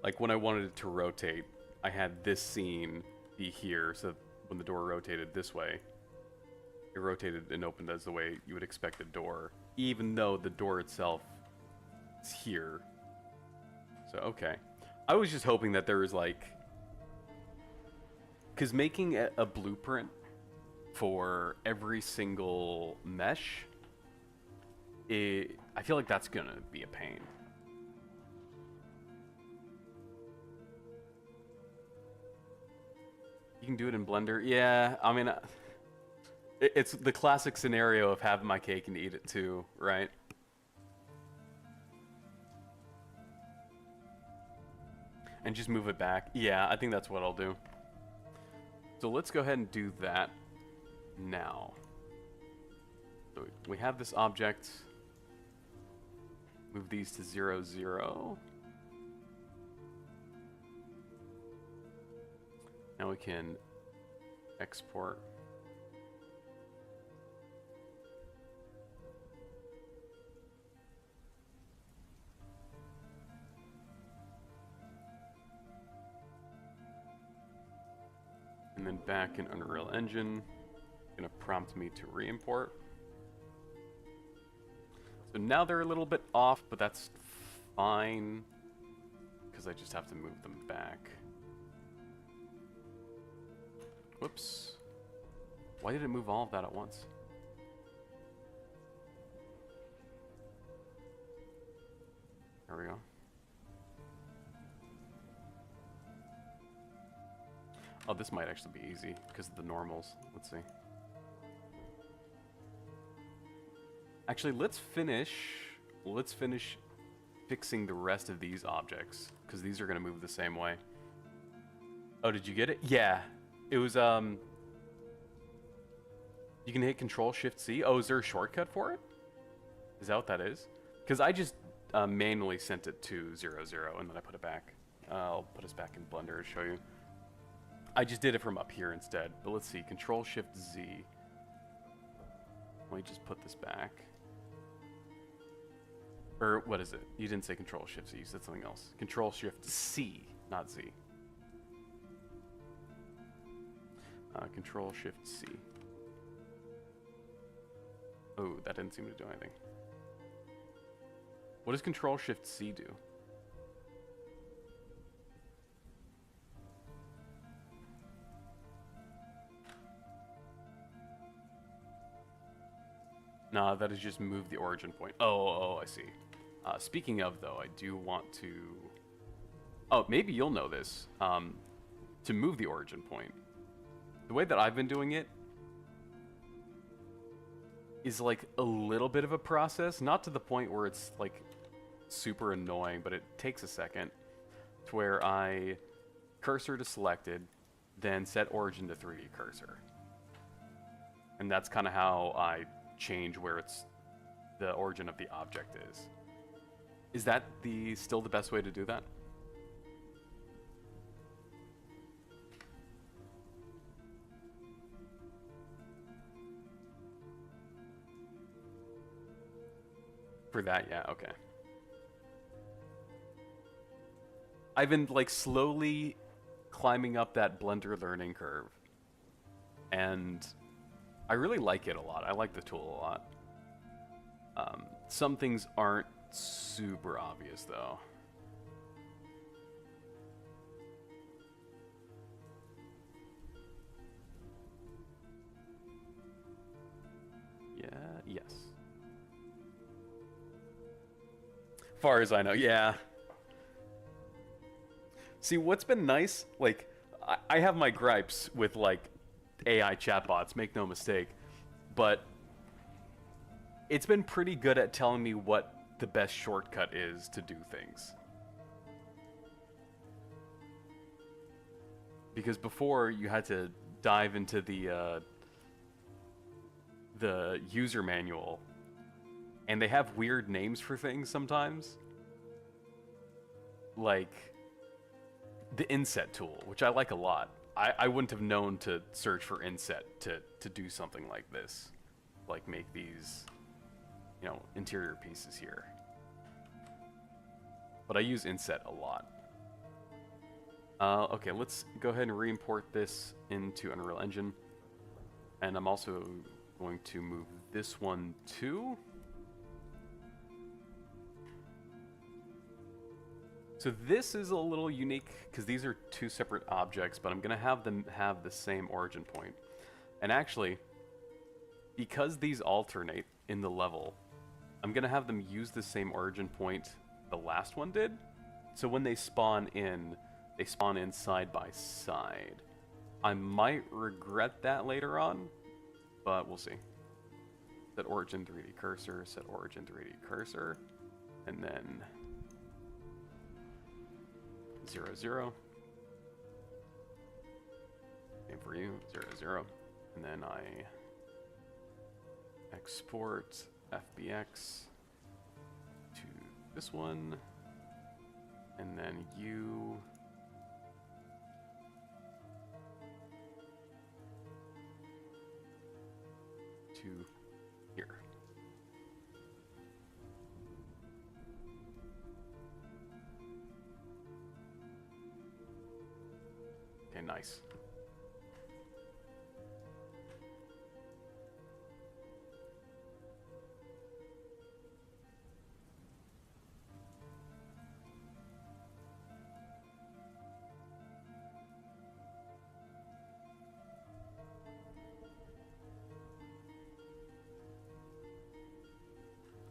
Like when I wanted it to rotate, I had this scene be here, so when the door rotated this way, it rotated and opened as the way you would expect a door, even though the door itself is here. So, okay. I was just hoping that there was like... Because making a blueprint for every single mesh, I feel like that's going to be a pain. You can do it in Blender? Yeah, I mean, it's the classic scenario of having my cake and eat it too, right? And just move it back. Yeah, I think that's what I'll do. So let's go ahead and do that now. So we have this object. Move these to 0, 0. Now we can export. And then back in Unreal Engine, it's gonna prompt me to re-import. So now they're a little bit off, but that's fine, because I just have to move them back. Whoops. Why did it move all of that at once? There we go. Oh, this might actually be easy because of the normals. Let's see. Actually, let's finish fixing the rest of these objects, because these are going to move the same way. Oh, did you get it? Yeah. It was, you can hit Control-Shift-C. Oh, is there a shortcut for it? Is that what that is? Because I just manually sent it to 0, 0, and then I put it back. I'll put us back in Blender to show you. I just did it from up here instead. But let's see, Control-Shift-Z. Let me just put this back. Or what is it? You didn't say Control-Shift-Z, you said something else. Control-Shift-C, not Z. Control-Shift-C. Oh, that didn't seem to do anything. What does Control-Shift-C do? Nah, that is just move the origin point. Oh, I see. Speaking of, though, I do want to... Oh, maybe you'll know this. To move the origin point, the way that I've been doing it is like a little bit of a process, not to the point where it's like super annoying, but it takes a second, to where I cursor to selected, then set origin to 3D cursor. And that's kind of how I change where it's the origin of the object is. Is that still the best way to do that? For that, yeah, okay. I've been like slowly climbing up that Blender learning curve, and I really like it a lot. I like the tool a lot. Some things aren't super obvious though. Yeah, yes. Far as I know, yeah. See, what's been nice, like, I have my gripes with, like, AI chatbots, make no mistake, but it's been pretty good at telling me what the best shortcut is to do things. Because before, you had to dive into the user manual, and they have weird names for things sometimes. Like the inset tool, which I like a lot. I wouldn't have known to search for inset to do something like this. Like make these, you know, interior pieces here. But I use inset a lot. Okay, let's go ahead and re-import this into Unreal Engine. And I'm also going to move this one too. So this is a little unique because these are two separate objects, but I'm going to have them have the same origin point. And actually, because these alternate in the level, I'm going to have them use the same origin point the last one did. So when they spawn in side by side. I might regret that later on, but we'll see. Set origin 3D cursor, set origin 3D cursor, and then 0, 0. Same for you, 0, 0. And then I export FBX to this one, and then you to here. Okay, nice.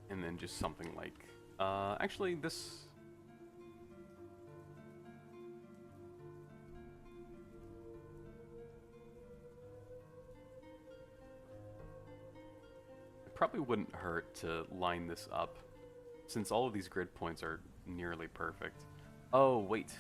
And then just something like, actually this, it probably wouldn't hurt to line this up, since all of these grid points are nearly perfect. Oh, wait.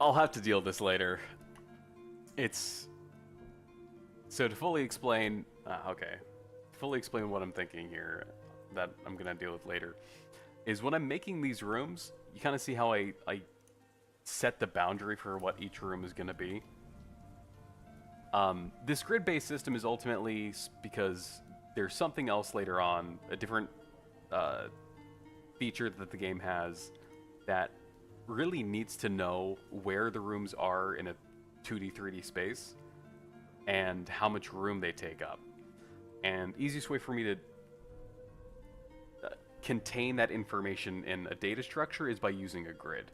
I'll have to deal with this later. It's... So to fully explain... okay. Fully explain what I'm thinking here, that I'm gonna deal with later, is when I'm making these rooms, you kind of see how I set the boundary for what each room is gonna be. This grid-based system is ultimately because there's something else later on, a different feature that the game has that really needs to know where the rooms are in a 2D, 3D space and how much room they take up. And easiest way for me to contain that information in a data structure is by using a grid.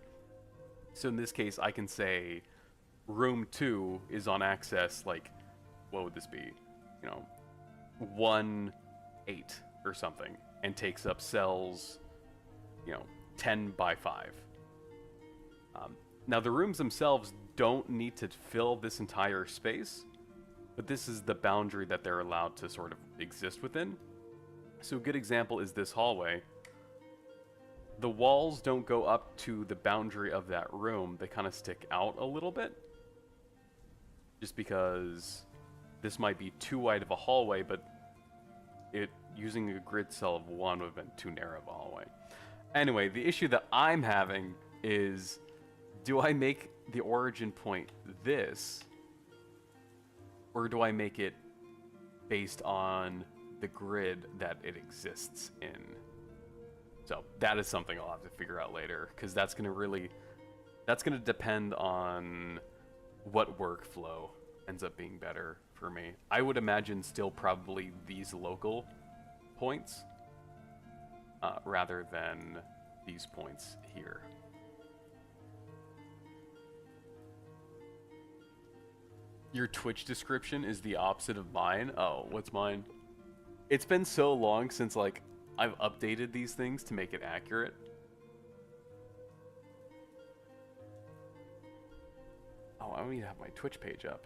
So in this case, I can say room 2 is on access, like, what would this be? 1, 8 or something, and takes up cells, 10 by 5. Now the rooms themselves don't need to fill this entire space, but this is the boundary that they're allowed to sort of exist within. So a good example is this hallway. The walls don't go up to the boundary of that room, they kind of stick out a little bit. Just because this might be too wide of a hallway, but using a grid cell of 1 would have been too narrow of a hallway. Anyway, the issue that I'm having is, do I make the origin point this, or do I make it based on the grid that it exists in? So that is something I'll have to figure out later, because that's going to depend on what workflow ends up being better for me. I would imagine still probably these local points rather than these points here. Your Twitch description is the opposite of mine? Oh, what's mine? It's been so long since, like, I've updated these things to make it accurate. Oh, I don't even have my Twitch page up.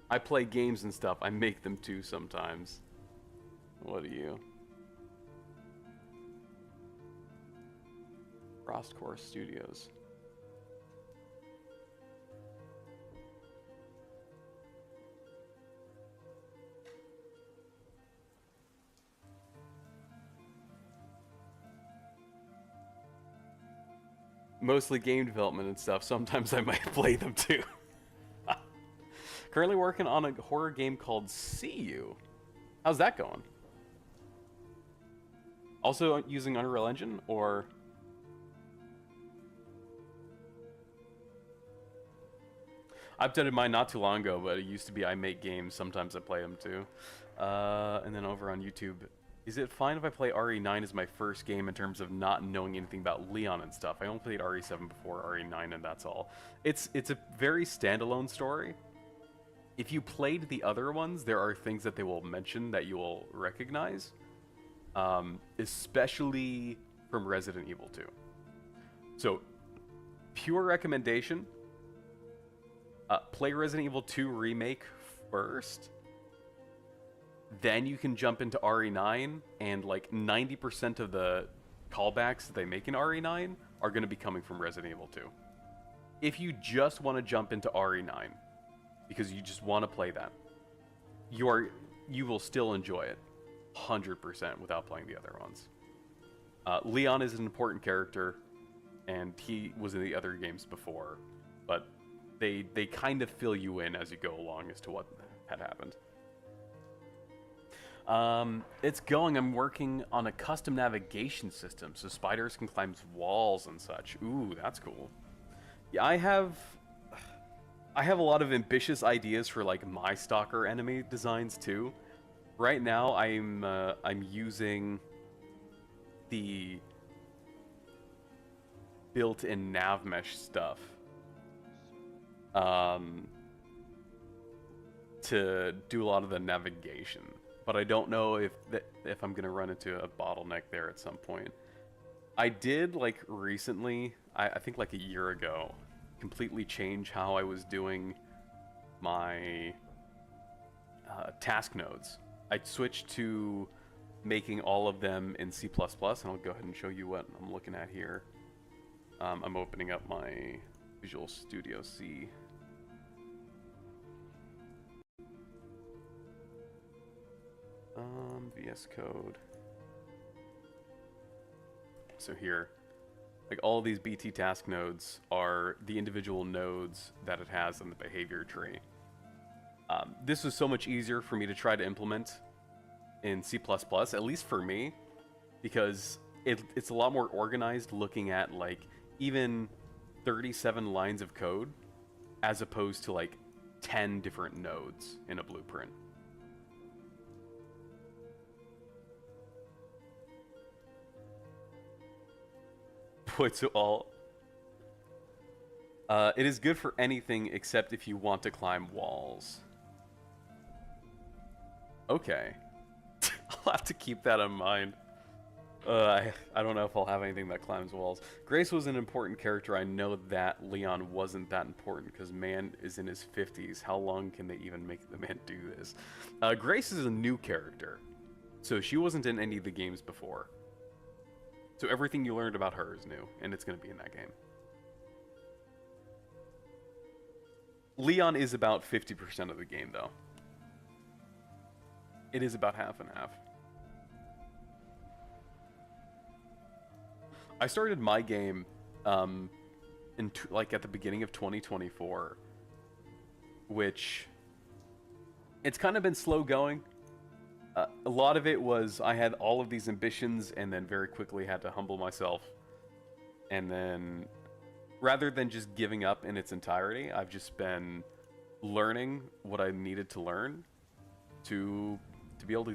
I play games and stuff. I make them too sometimes. What are you? Frostcore Studios. Mostly game development and stuff. Sometimes I might play them too. Currently working on a horror game called See You. How's that going? Also using Unreal Engine, or... I updated mine not too long ago, but it used to be I make games. Sometimes I play them too. And then over on YouTube, is it fine if I play RE9 as my first game in terms of not knowing anything about Leon and stuff? I only played RE7 before RE9, and that's all. It's a very standalone story. If you played the other ones, there are things that they will mention that you will recognize, especially from Resident Evil 2. So, pure recommendation, play Resident Evil 2 Remake first, then you can jump into RE9, and like 90% of the callbacks that they make in RE9 are going to be coming from Resident Evil 2. If you just want to jump into RE9, because you just want to play that, you will still enjoy it 100% without playing the other ones. Leon is an important character, and he was in the other games before, but they kind of fill you in as you go along as to what had happened. It's going. I'm working on a custom navigation system so spiders can climb walls and such. Ooh, that's cool. Yeah, I have a lot of ambitious ideas for like my stalker enemy designs too. Right now, I'm using the built-in nav mesh stuff to do a lot of the navigation, but I don't know if I'm gonna run into a bottleneck there at some point. I did, like, recently, I think like a year ago, completely change how I was doing my task nodes. I switched to making all of them in C++, and I'll go ahead and show you what I'm looking at here. I'm opening up my Visual Studio C. VS Code. So here, like, all these BT task nodes are the individual nodes that it has in the behavior tree. This was so much easier for me to try to implement in C++, at least for me, because it's a lot more organized looking at like even 37 lines of code as opposed to like 10 different nodes in a blueprint. Puts all. It is good for anything except if you want to climb walls. Okay. I'll have to keep that in mind. I don't know if I'll have anything that climbs walls. Grace was an important character. I know that Leon wasn't that important because man is in his 50s. How long can they even make the man do this? Grace is a new character. So she wasn't in any of the games before. So everything you learned about her is new, and it's going to be in that game. Leon is about 50% of the game, though. It is about half and half. I started my game like at the beginning of 2024, which it's kind of been slow going. A lot of it was I had all of these ambitions and then very quickly had to humble myself. And then rather than just giving up in its entirety, I've just been learning what I needed to learn to be able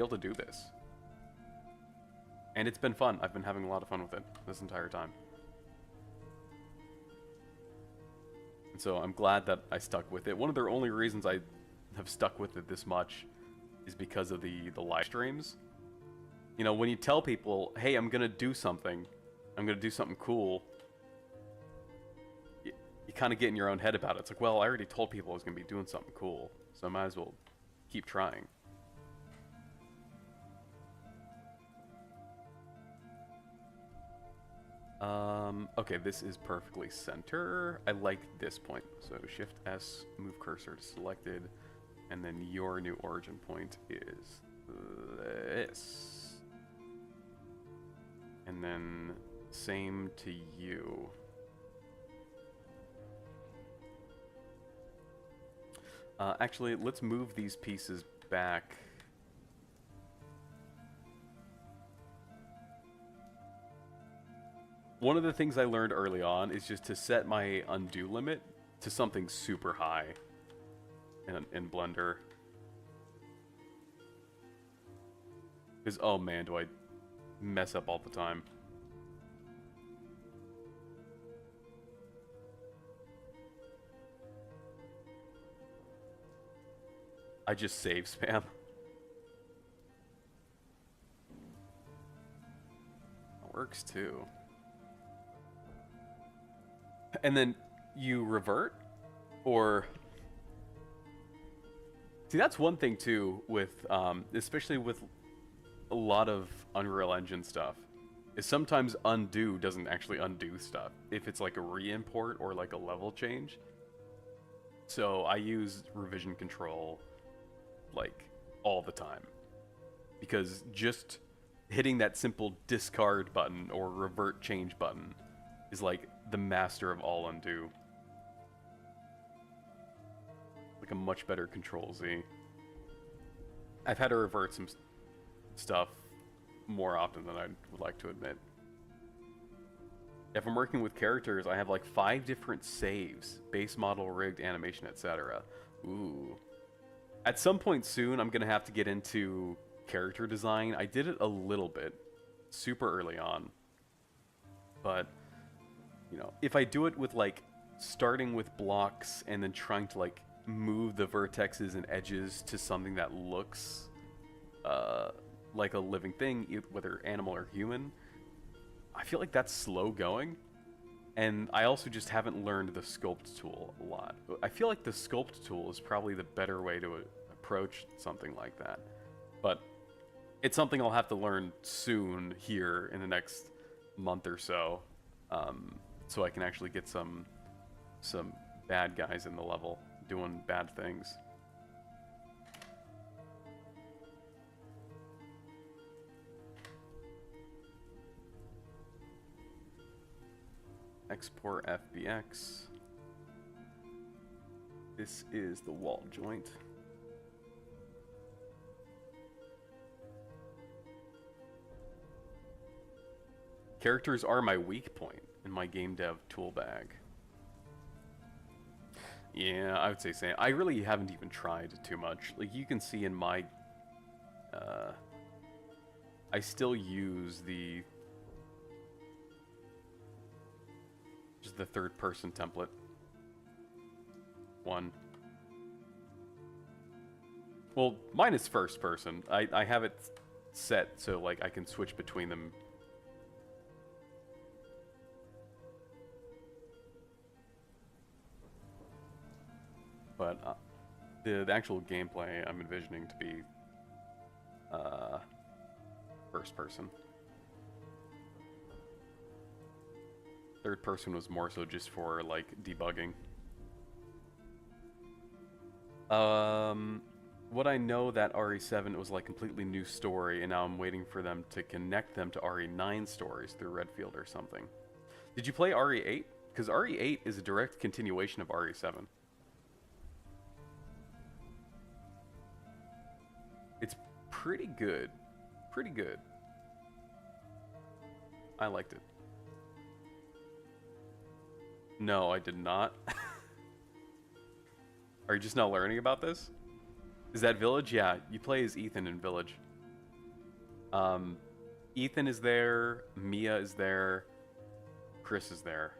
to do this. And it's been fun. I've been having a lot of fun with it this entire time. And so I'm glad that I stuck with it. One of the only reasons I have stuck with it this much is because of the live streams. You know, when you tell people, hey, I'm going to do something cool, you kind of get in your own head about it. It's like, well, I already told people I was going to be doing something cool, so I might as well keep trying. Okay, this is perfectly center. I like this point. So Shift S, move cursor to selected, and then your new origin point is this. And then same to you. Actually, let's move these pieces back. One of the things I learned early on is just to set my undo limit to something super high in Blender. Because, oh man, do I mess up all the time. I just save spam. That works too. And then you revert? Or... See, that's one thing too with, especially with a lot of Unreal Engine stuff, is sometimes undo doesn't actually undo stuff if it's like a re-import or like a level change. So I use revision control like all the time, because just hitting that simple discard button or revert change button is like the master of all undo. Like a much better Control Z. I've had to revert some stuff more often than I would like to admit. If I'm working with characters, I have like 5 different saves: base model, rigged, animation, etc. Ooh. At some point soon, I'm gonna have to get into character design. I did it a little bit, super early on. But, you know, if I do it with like starting with blocks and then trying to like move the vertexes and edges to something that looks like a living thing, whether animal or human, I feel like that's slow going. And I also just haven't learned the sculpt tool a lot. I feel like the sculpt tool is probably the better way to approach something like that. But it's something I'll have to learn soon here in the next month or so, so I can actually get some bad guys in the level doing bad things. Export FBX. This is the wall joint. Characters are my weak point in my game dev tool bag. Yeah, I would say same. I really haven't even tried too much. Like, you can see in my... I still use just the third person template. One. Well, mine is first person. I have it set so, like, I can switch between them. But the actual gameplay I'm envisioning to be first person. Third person was more so just for, like, debugging. What I know that RE7 was like completely new story, and now I'm waiting for them to connect them to RE9 stories through Redfield or something. Did you play RE8? Because RE8 is a direct continuation of RE7. It's pretty good. Pretty good. I liked it. No, I did not. Are you just not learning about this? Is that Village? Yeah, you play as Ethan in Village. Ethan is there, Mia is there, Chris is there.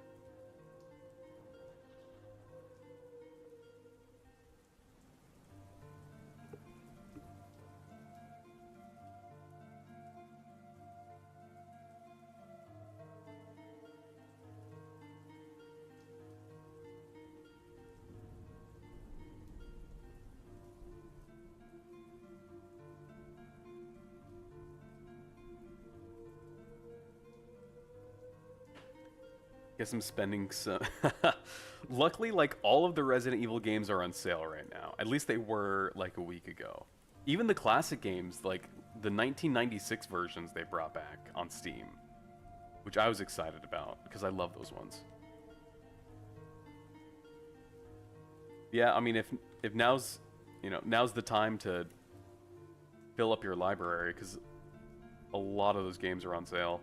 Guess I'm spending some... Luckily, like, all of the Resident Evil games are on sale right now. At least they were, like, a week ago. Even the classic games, like, the 1996 versions they brought back on Steam. Which I was excited about, because I love those ones. Yeah, I mean, if now's... You know, now's the time to fill up your library, because a lot of those games are on sale.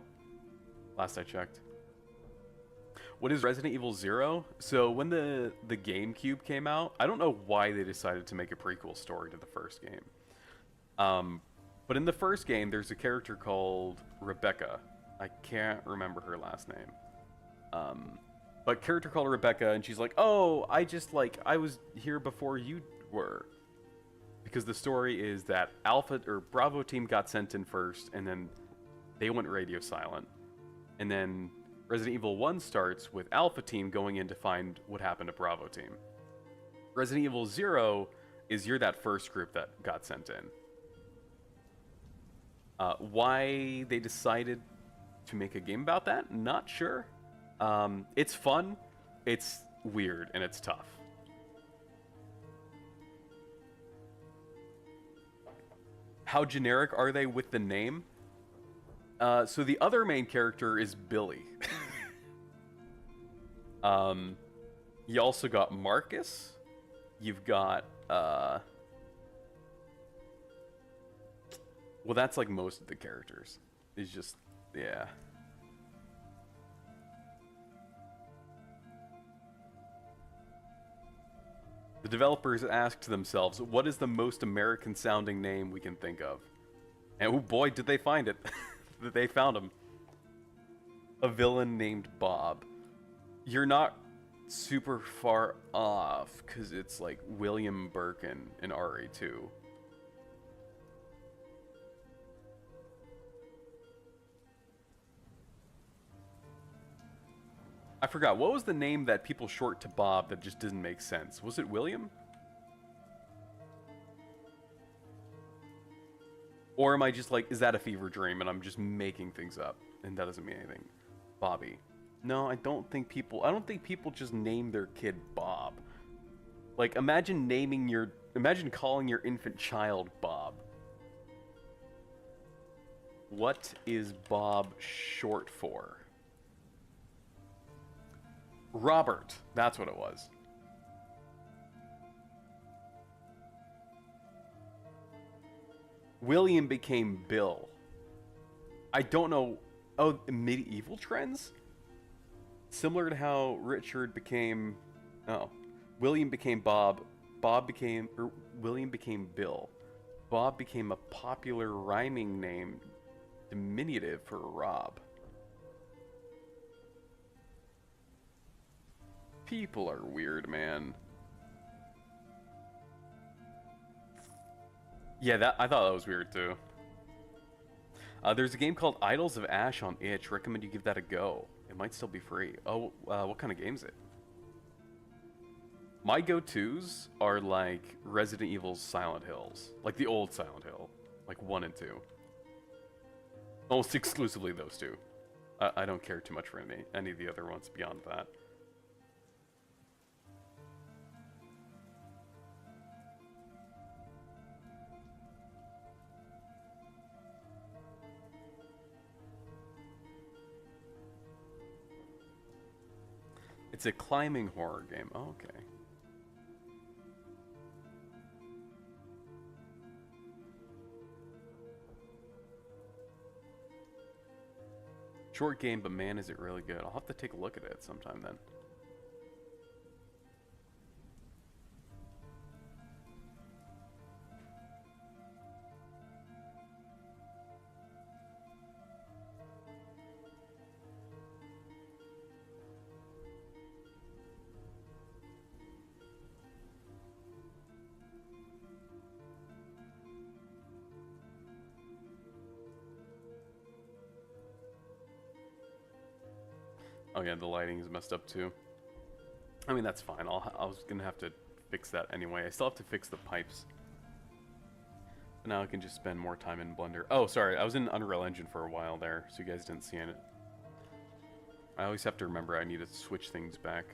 Last I checked. What is Resident Evil 0? So when the GameCube came out, I don't know why they decided to make a prequel story to the first game. But in the first game, there's a character called Rebecca. I can't remember her last name. But character called Rebecca, and she's like, oh, I was here before you were. Because the story is that Bravo team got sent in first, and then they went radio silent. And then Resident Evil 1 starts with Alpha Team going in to find what happened to Bravo Team. Resident Evil 0 is you're that first group that got sent in. Why they decided to make a game about that? Not sure. It's fun, it's weird, and it's tough. How generic are they with the name? So the other main character is Billy. You also got Marcus. You've got, well, that's like most of the characters. It's just, yeah. The developers asked themselves, what is the most American sounding name we can think of? And oh boy, did they find it. They found him. A villain named Bob. You're not super far off, because it's like William Birkin in RE2. I forgot, what was the name that people short to Bob that just didn't make sense? Was it William? Or am I just like, is that a fever dream and I'm just making things up and that doesn't mean anything? Bobby. No, I don't think people just name their kid Bob. Like, imagine calling your infant child Bob. What is Bob short for? Robert. That's what it was. William became Bill. I don't know. Oh, medieval trends? Similar to how Richard became... Oh. William became Bob. William became Bill. Bob became a popular rhyming name, diminutive for Rob. People are weird, man. Yeah, I thought that was weird too. There's a game called Idols of Ash on itch. Recommend you give that a go. It might still be free. Oh, what kind of game is it? My go-tos are like Resident Evil's Silent Hills. Like the old Silent Hill. Like 1 and 2. Almost exclusively those two. I don't care too much for any of the other ones beyond that. It's a climbing horror game. Oh, okay. Short game, but man, is it really good. I'll have to take a look at it sometime then. Oh yeah, the lighting is messed up too. I mean, that's fine. I was gonna have to fix that anyway. I still have to fix the pipes. But now I can just spend more time in Blender. Oh, sorry. I was in Unreal Engine for a while there, so you guys didn't see it. I always have to remember I need to switch things back.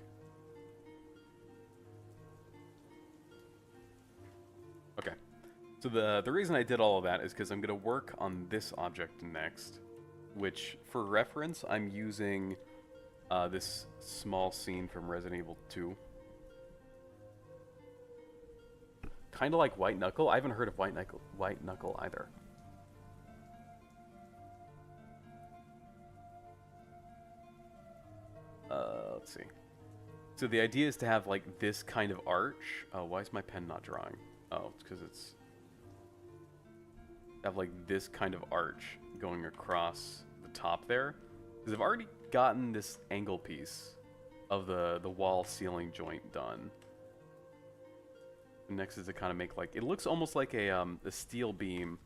Okay. So the reason I did all of that is because I'm going to work on this object next, which, for reference, I'm using this small scene from Resident Evil 2. Kind of like White Knuckle. I haven't heard of White Knuckle either. Let's see. So the idea is to have like this kind of arch. Oh, why is my pen not drawing? Oh, it's because it's have like this kind of arch going across the top there. Because I've already gotten this angle piece of the wall ceiling joint done. And next is to kind of make like, it looks almost like a steel beam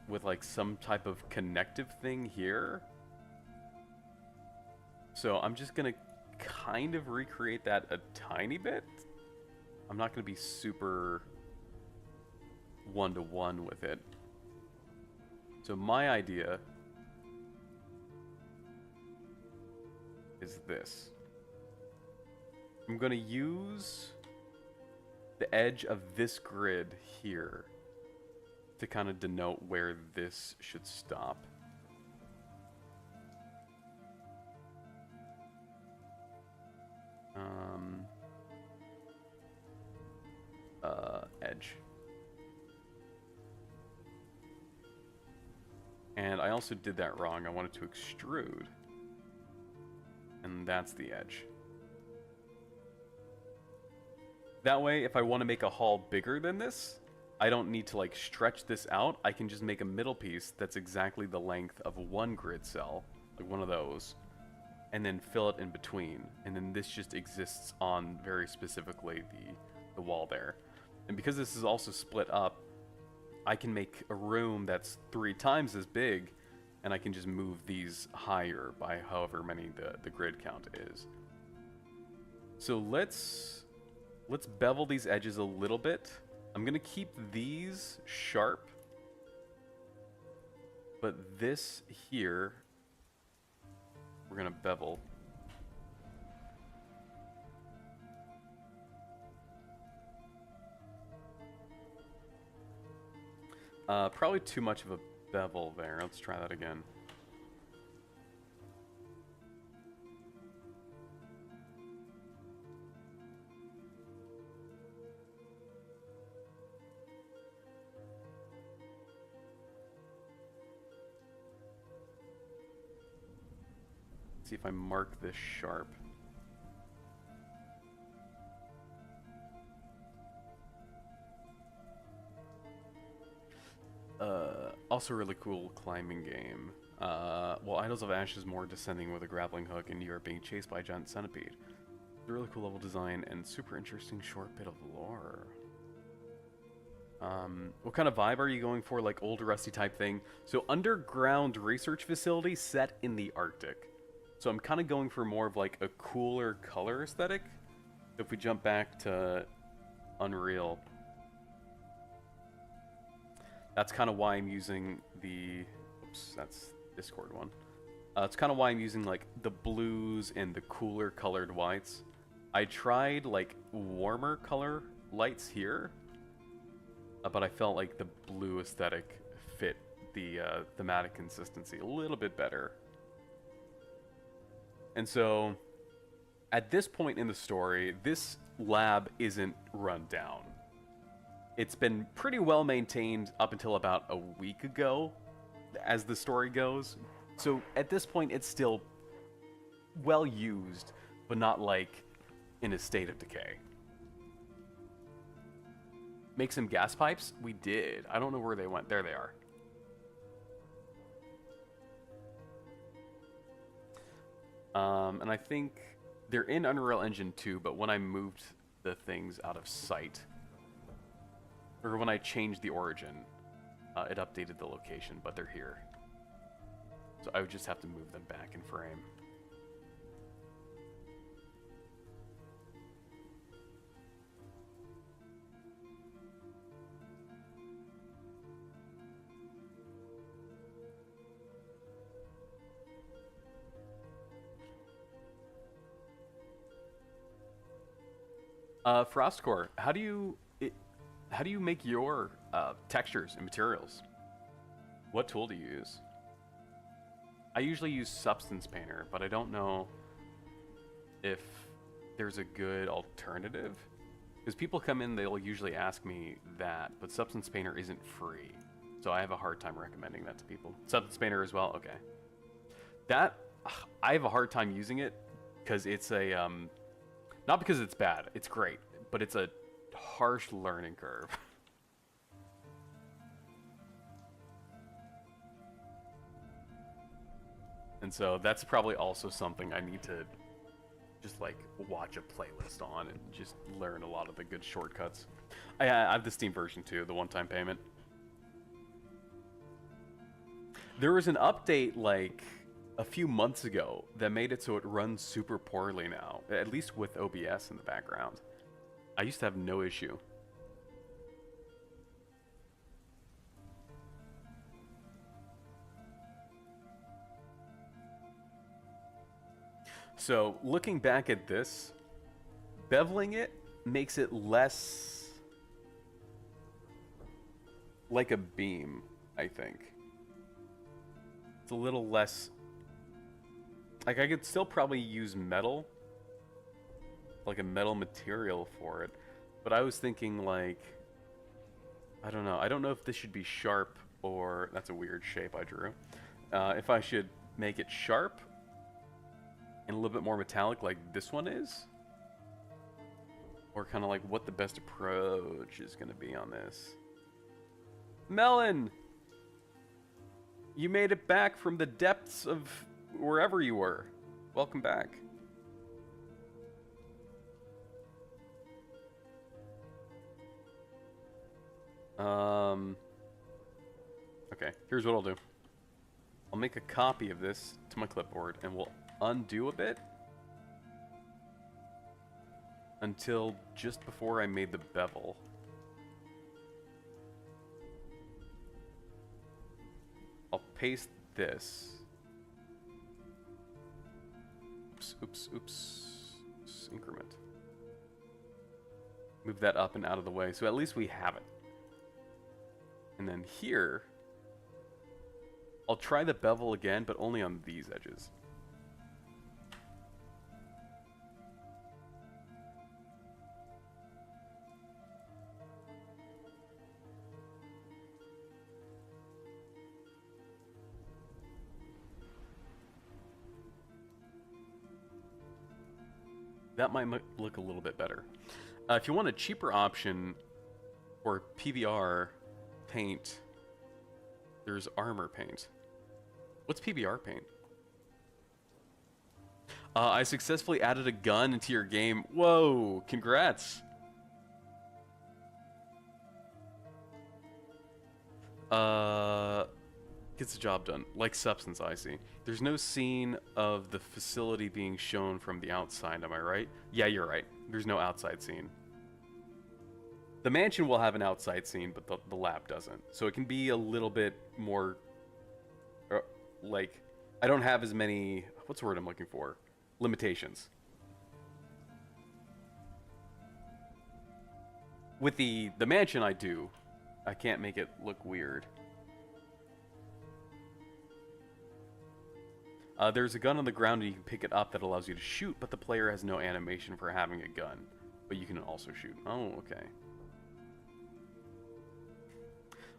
with like some type of connective thing here. So I'm just gonna kind of recreate that a tiny bit. I'm not gonna be super one-to-one with it. So my idea is this. I'm gonna use the edge of this grid here to kind of denote where this should stop. Edge. And I also did that wrong. I wanted to extrude. And that's the edge. That way, if I want to make a hall bigger than this, I don't need to like stretch this out. I can just make a middle piece that's exactly the length of one grid cell, like one of those, and then fill it in between. And then this just exists on very specifically the wall there. And because this is also split up, I can make a room that's 3 times as big, and I can just move these higher by however many the grid count is. So let's bevel these edges a little bit. I'm gonna keep these sharp, but this here, we're gonna bevel. Probably too much of a bevel there. Let's try that again. see if I mark this sharp. Also really cool climbing game. Well, Idols of Ash is more descending with a grappling hook and you are being chased by a giant centipede. It's a really cool level design and super interesting short bit of lore. What kind of vibe are you going for? Like old rusty type thing? So underground research facility set in the Arctic. So I'm kind of going for more of like a cooler color aesthetic. If we jump back to Unreal, that's kind of why I'm using the, oops, that's Discord one. It's kind of why I'm using like the blues and the cooler colored whites. I tried like warmer color lights here, but I felt like the blue aesthetic fit the thematic consistency a little bit better. And so, at this point in the story, this lab isn't run down. It's been pretty well maintained up until about a week ago, as the story goes. So, at this point, it's still well used, but not like in a state of decay. Make some gas pipes? We did. I don't know where they went. There they are. And I think they're in Unreal Engine 2, but when I moved the things out of sight, or when I changed the origin, it updated the location, but they're here. So I would just have to move them back in frame. Frostcore, how do you make your textures and materials? What tool do you use? I usually use Substance Painter, but I don't know if there's a good alternative. Because people come in, they'll usually ask me that, but Substance Painter isn't free. So I have a hard time recommending that to people. Substance Painter as well? Okay. That, I have a hard time using it because it's a, not because it's bad, it's great, but it's a harsh learning curve. And so that's probably also something I need to just like watch a playlist on and just learn a lot of the good shortcuts. I have the Steam version too, the one-time payment. There was an update like a few months ago that made it so it runs super poorly now, at least with OBS in the background. I used to have no issue. So, looking back at this, beveling it makes it less like a beam, I think. It's a little less... Like, I could still probably use metal, like a metal material for it, but I was thinking, like, I don't know. I don't know if this should be sharp or... That's a weird shape I drew. If I should make it sharp and a little bit more metallic like this one is, or kind of like what the best approach is going to be on this. Melon! You made it back from the depths of wherever you were. Welcome back. Okay, here's what I'll do. I'll make a copy of this to my clipboard and we'll undo a bit until just before I made the bevel. I'll paste this. Oops. Increment. Move that up and out of the way, so at least we have it. And then here, I'll try the bevel again, but only on these edges. That might look a little bit better. If you want a cheaper option for PBR paint, there's armor paint. What's PBR paint? I successfully added a gun into your game. Whoa, congrats. Gets the job done. Like Substance, I see. There's no scene of the facility being shown from the outside, am I right? Yeah, you're right. There's no outside scene. The mansion will have an outside scene, but the lab doesn't. So it can be a little bit more... like, I don't have as many... What's the word I'm looking for? Limitations. With the mansion, I do. I can't make it look weird. There's a gun on the ground and you can pick it up that allows you to shoot, but the player has no animation for having a gun. But you can also shoot. Oh, okay.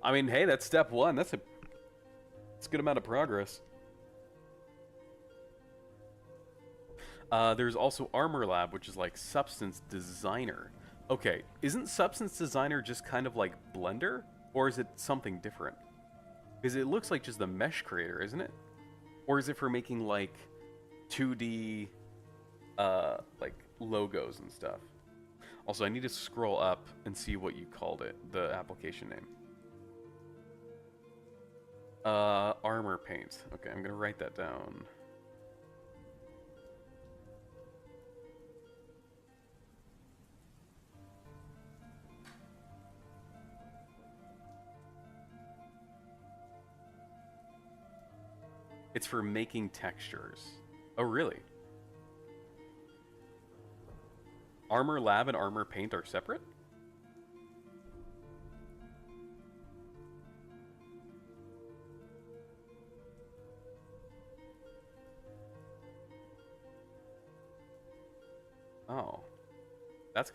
I mean, hey, that's step one. That's a good amount of progress. There's also Armor Lab, which is like Substance Designer. Okay, isn't Substance Designer just kind of like Blender? Or is it something different? Because it looks like just the mesh creator, isn't it? Or is it for making like 2D like logos and stuff? Also, I need to scroll up and see what you called it, the application name. Armor Paint. Okay, I'm gonna write that down. It's for making textures. Oh, really? Armor Lab and Armor Paint are separate? Oh. That's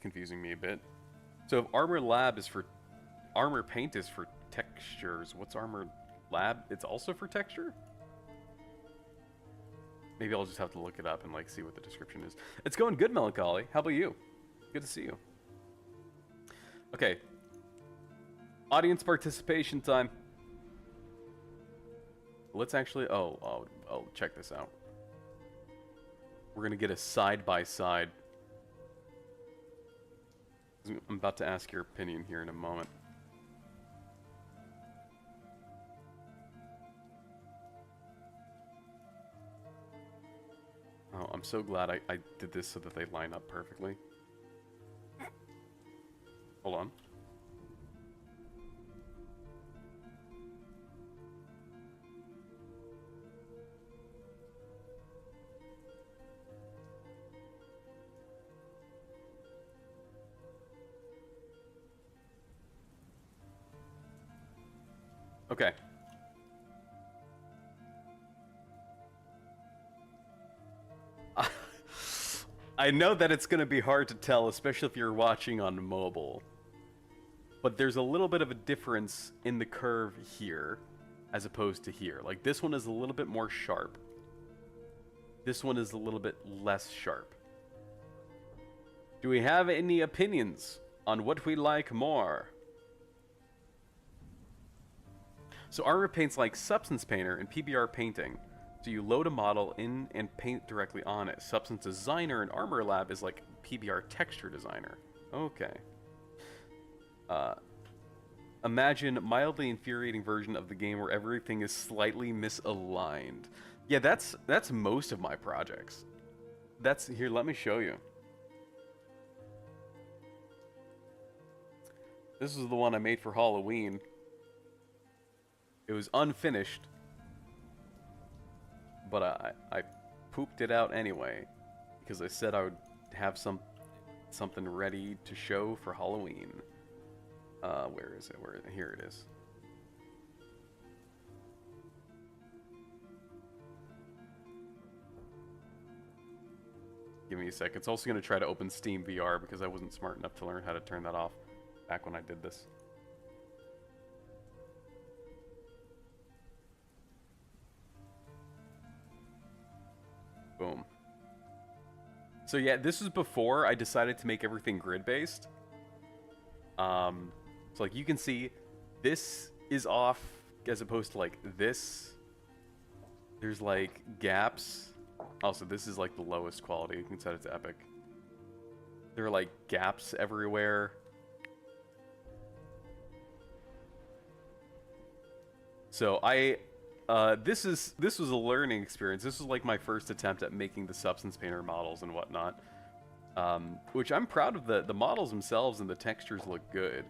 confusing me a bit. So if Armor Lab is for... Armor Paint is for textures, what's Armor Lab? It's also for texture? Maybe I'll just have to look it up and like see what the description is. It's going good, Melancholy. How about you? Good to see you. Okay. Audience participation time. Let's actually... Oh, check this out. We're going to get a side-by-side. I'm about to ask your opinion here in a moment. Oh, I'm so glad I did this so that they line up perfectly. Hold on. Okay. I know that it's going to be hard to tell, especially if you're watching on mobile. But there's a little bit of a difference in the curve here as opposed to here. Like, this one is a little bit more sharp. This one is a little bit less sharp. Do we have any opinions on what we like more? So Armor Paint's like Substance Painter and PBR Painting. So you load a model in and paint directly on it. Substance Designer and Armor Lab is like PBR Texture Designer. Okay. Imagine a mildly infuriating version of the game where everything is slightly misaligned. Yeah, that's most of my projects. Here, let me show you. This is the one I made for Halloween. It was unfinished, but I pooped it out anyway because I said I would have something ready to show for Halloween. Where is it? Here it is. Give me a sec. It's also going to try to open Steam VR because I wasn't smart enough to learn how to turn that off back when I did this. Boom. So yeah, this was before I decided to make everything grid-based. So like you can see, this is off as opposed to like this. There's like gaps. Also, this is like the lowest quality. You can set it to epic. There are like gaps everywhere. So this was a learning experience. This was like my first attempt at making the Substance Painter models and whatnot. Which I'm proud of. The models themselves and the textures look good.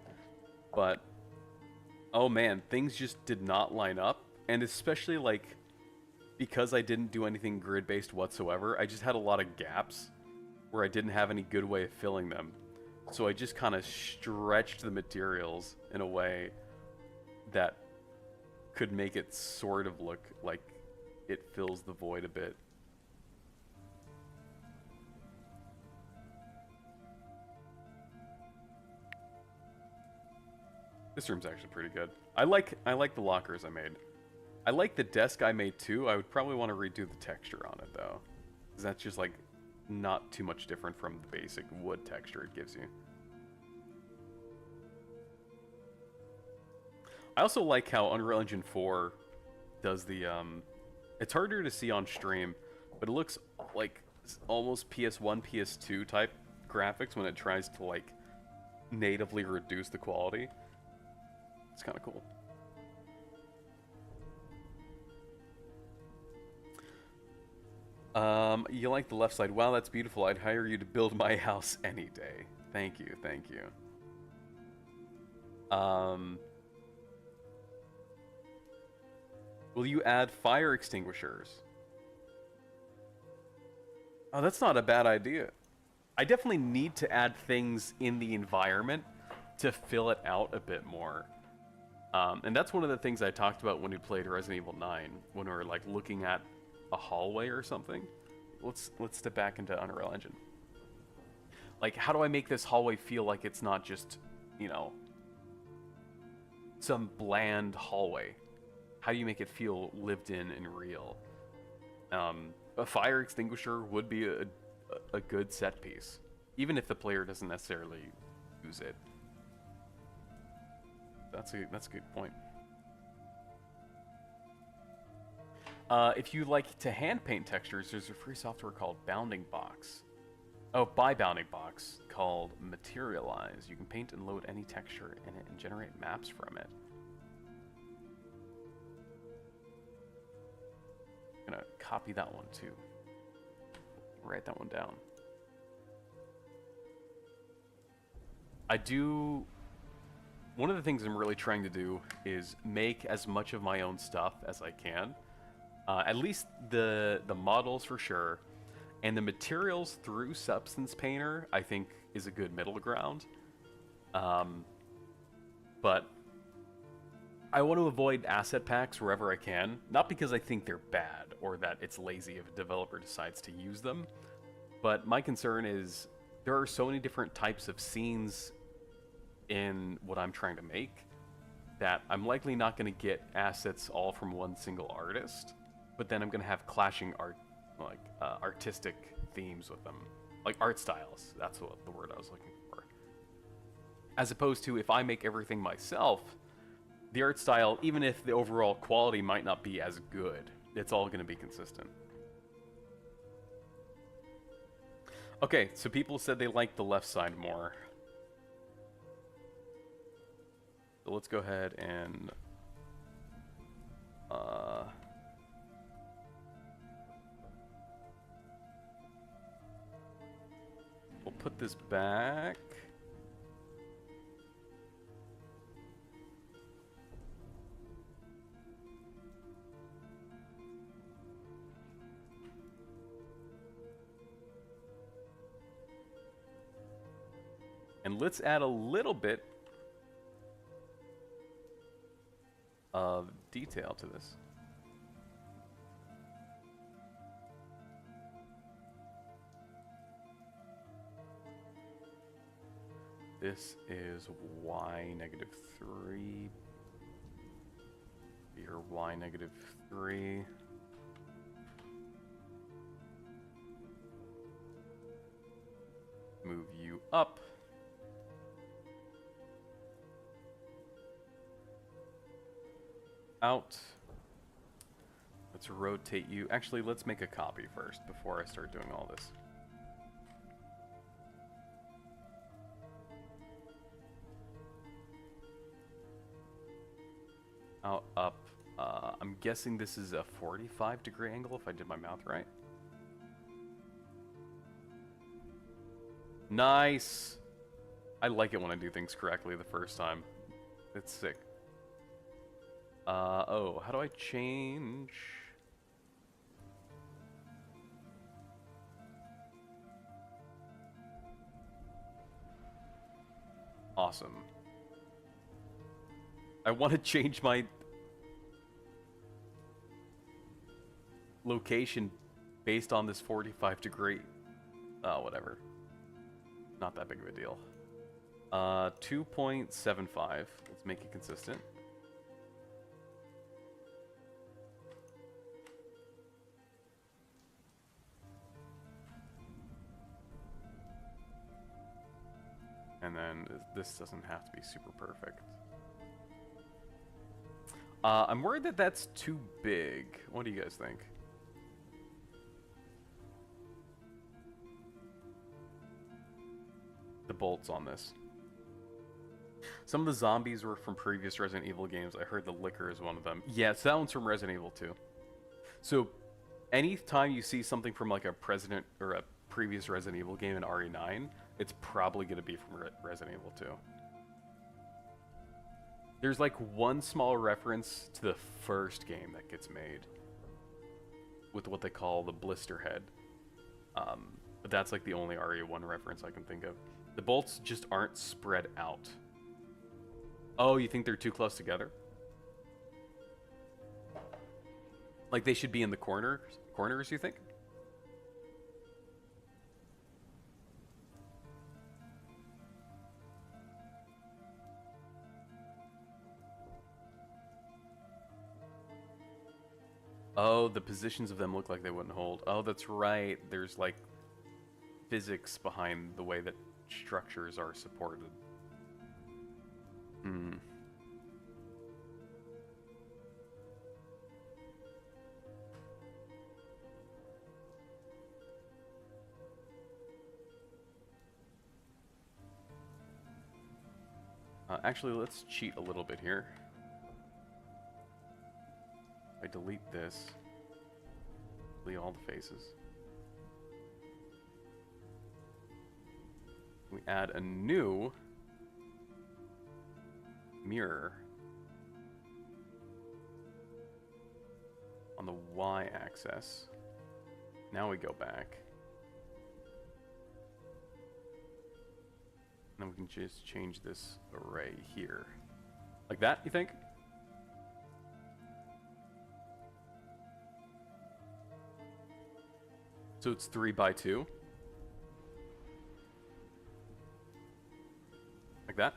But, oh man, things just did not line up. And especially like, because I didn't do anything grid-based whatsoever, I just had a lot of gaps where I didn't have any good way of filling them. So I just kind of stretched the materials in a way that could make it sort of look like it fills the void a bit. This room's actually pretty good. I like the lockers I made. I like the desk I made too. I would probably want to redo the texture on it though, because that's just like not too much different from the basic wood texture it gives you. I also like how Unreal Engine 4 does the, it's harder to see on stream, but it looks like almost PS1, PS2 type graphics when it tries to like natively reduce the quality. It's kind of cool. You like the left side. Wow, that's beautiful. I'd hire you to build my house any day. Thank you, thank you. Will you add fire extinguishers? Oh, that's not a bad idea. I definitely need to add things in the environment to fill it out a bit more. And that's one of the things I talked about when we played Resident Evil 9, when we were like looking at a hallway or something. Let's step back into Unreal Engine. Like, how do I make this hallway feel like it's not just, you know, some bland hallway? How do you make it feel lived in and real? A fire extinguisher would be a good set piece, even if the player doesn't necessarily use it. That's a good point. If you like to hand paint textures, there's a free software called Bounding Box. Oh, by Bounding Box, called Materialize. You can paint and load any texture in it and generate maps from it. I'm gonna copy that one too. Write that one down. One of the things I'm really trying to do is make as much of my own stuff as I can. At least the models for sure. And the materials through Substance Painter, I think, is a good middle ground. But I want to avoid asset packs wherever I can. Not because I think they're bad or that it's lazy if a developer decides to use them. But my concern is there are so many different types of scenes in what I'm trying to make that I'm likely not going to get assets all from one single artist. But then I'm going to have clashing artistic themes with them. Like art styles. That's what the word I was looking for. As opposed to if I make everything myself, the art style, even if the overall quality might not be as good, it's all going to be consistent. Okay, so people said they liked the left side more. So let's go ahead and we'll put this back. And let's add a little bit of detail to this. This is y negative 3. Here, y negative 3. you up. Out. Let's rotate you. Actually, let's make a copy first before I start doing all this. Out, up. I'm guessing this is a 45-degree angle if I did my math right. Nice! I like it when I do things correctly the first time. It's sick. Oh, how do I change? Awesome. I want to change my location based on this 45-degree. Oh, whatever. Not that big of a deal. 2.75. Let's make it consistent. And then this doesn't have to be super perfect. I'm worried that that's too big. What do you guys think? The bolts on this. Some of the zombies were from previous Resident Evil games. I heard the liquor is one of them. Yes, that one's from Resident Evil 2. So, anytime you see something from like a previous Resident Evil game in RE9, it's probably going to be from Resident Evil 2. There's like one small reference to the first game that gets made with what they call the blister head. But that's like the only RE1 reference I can think of. The bolts just aren't spread out. Oh, you think they're too close together? Like they should be in the corners, you think? Oh, the positions of them look like they wouldn't hold. Oh, that's right. There's like physics behind the way that structures are supported. Hmm. Actually, let's cheat a little bit here. I delete this. Delete all the faces. We add a new mirror on the y-axis. Now we go back. And then we can just change this array here. Like that, you think? So it's 3 by 2. Like that.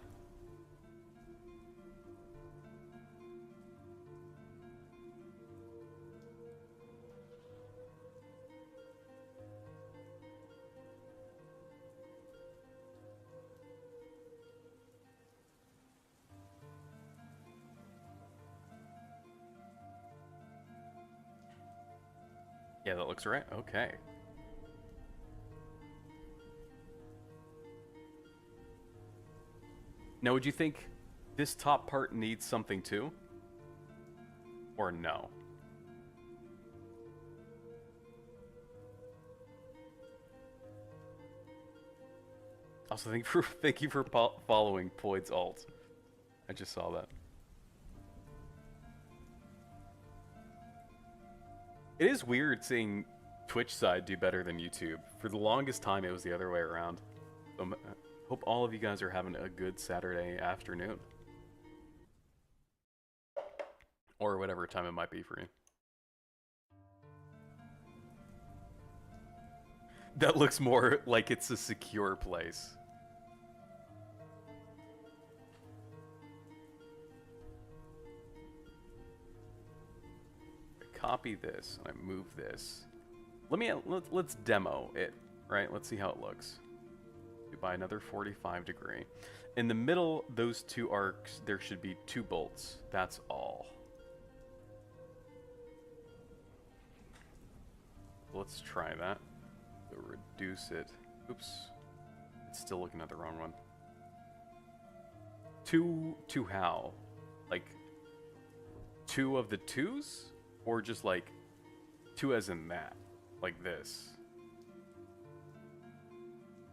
Yeah, that looks right. Okay. Now, would you think this top part needs something too? Or no? Also, thank you for following Poid's alt. I just saw that. It is weird seeing Twitch side do better than YouTube. For the longest time, it was the other way around. Hope all of you guys are having a good Saturday afternoon. Or whatever time it might be for you. That looks more like it's a secure place. I copy this and I move this. Let's demo it, right? Let's see how it looks. by another 45 degree. In the middle, those two arcs, there should be 2 bolts. That's all. Let's try that. So reduce it. Oops. It's still looking at the wrong one. Two how? Like 2 of the 2s? Or just like 2 as in that? Like this?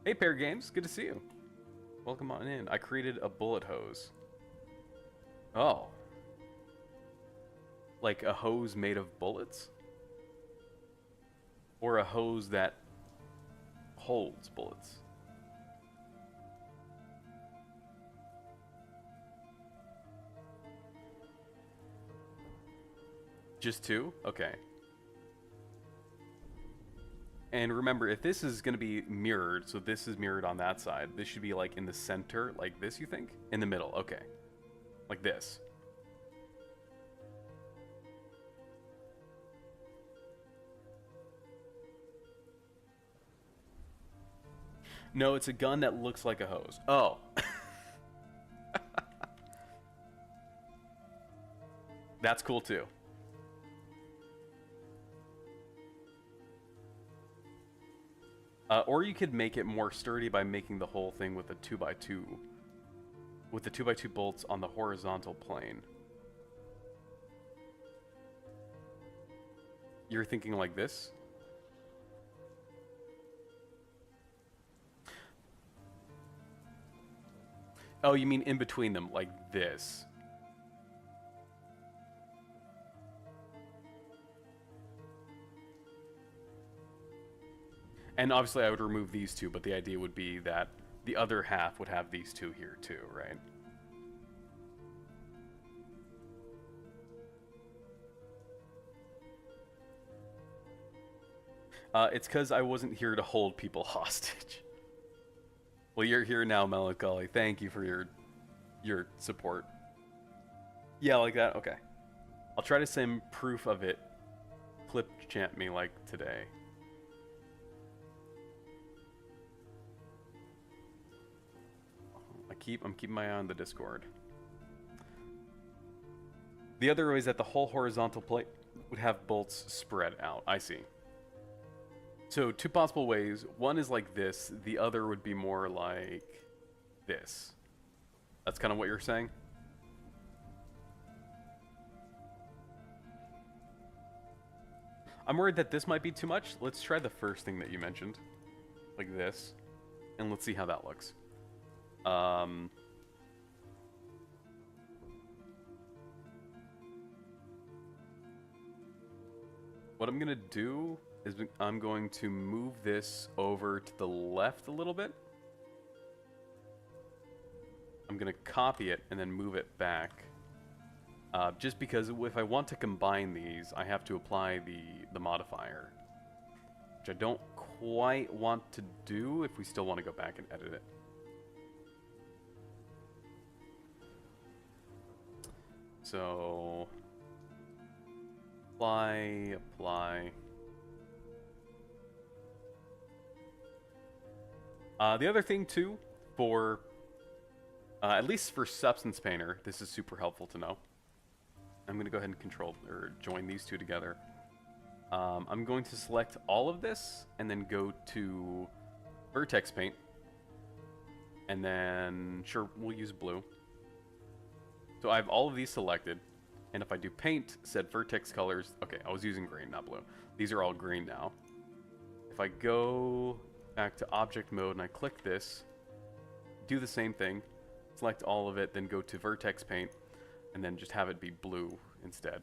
Hey Pair Games, good to see you. Welcome on in. I created a bullet hose. Oh. Like a hose made of bullets? Or a hose that holds bullets? Just 2? Okay. And remember, if this is going to be mirrored, so this is mirrored on that side, this should be like in the center, like this, you think? In the middle, okay. Like this. No, it's a gun that looks like a hose. Oh. That's cool too. Or you could make it more sturdy by making the whole thing with a 2x2. With the 2x2 bolts on the horizontal plane. You're thinking like this? Oh, you mean in between them, like this. And obviously I would remove these 2, but the idea would be that the other half would have these 2 here too, right? It's because I wasn't here to hold people hostage. Well, you're here now, Melancholy. Thank you for your support. Yeah, like that? Okay. I'll try to send proof of it. Clip chant me like today. I'm keeping my eye on the Discord. The other way is that the whole horizontal plate would have bolts spread out. I see. So 2 possible ways. One is like this. The other would be more like this. That's kind of what you're saying? I'm worried that this might be too much. Let's try the first thing that you mentioned. Like this. And let's see how that looks. What I'm gonna do is I'm going to move this over to the left a little bit. I'm gonna copy it and then move it back. Just because if I want to combine these, I have to apply the modifier. Which I don't quite want to do if we still want to go back and edit it. So, apply. The other thing too, for, at least for Substance Painter, this is super helpful to know. I'm going to go ahead and control, or join these 2 together. I'm going to select all of this, and then go to Vertex Paint. And then, sure, we'll use blue. So I have all of these selected, and if I do paint, set vertex colors, okay, I was using green, not blue. These are all green now. If I go back to object mode and I click this, do the same thing, select all of it, then go to vertex paint, and then just have it be blue instead.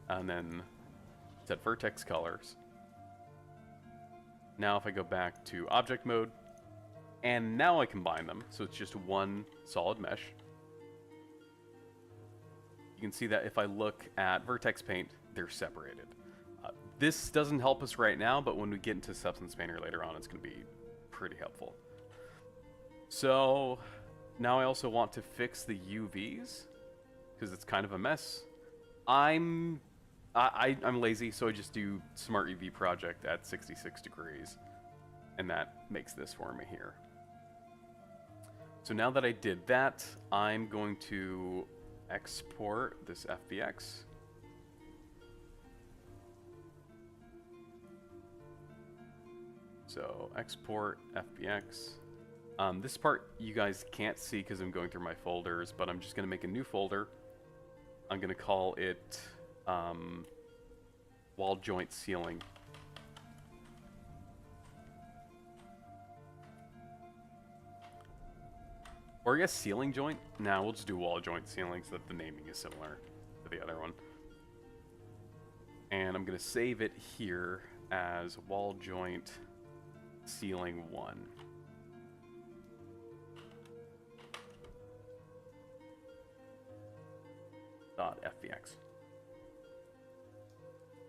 And then set vertex colors. Now if I go back to object mode, and now I combine them, so it's just one solid mesh. You can see that if I look at Vertex Paint, they're separated. This doesn't help us right now, but when we get into Substance Painter later on, it's going to be pretty helpful. So now I also want to fix the UVs, because it's kind of a mess. I'm lazy, so I just do Smart UV Project at 66 degrees, and that makes this for me here. So now that I did that, I'm going to export this FBX. So export FBX. This part you guys can't see because I'm going through my folders, but I'm just going to make a new folder. I'm going to call it wall joint ceiling. Or I guess ceiling joint? Nah, we'll just do wall joint ceiling so that the naming is similar to the other one. And I'm going to save it here as wall joint ceiling 1. .fbx.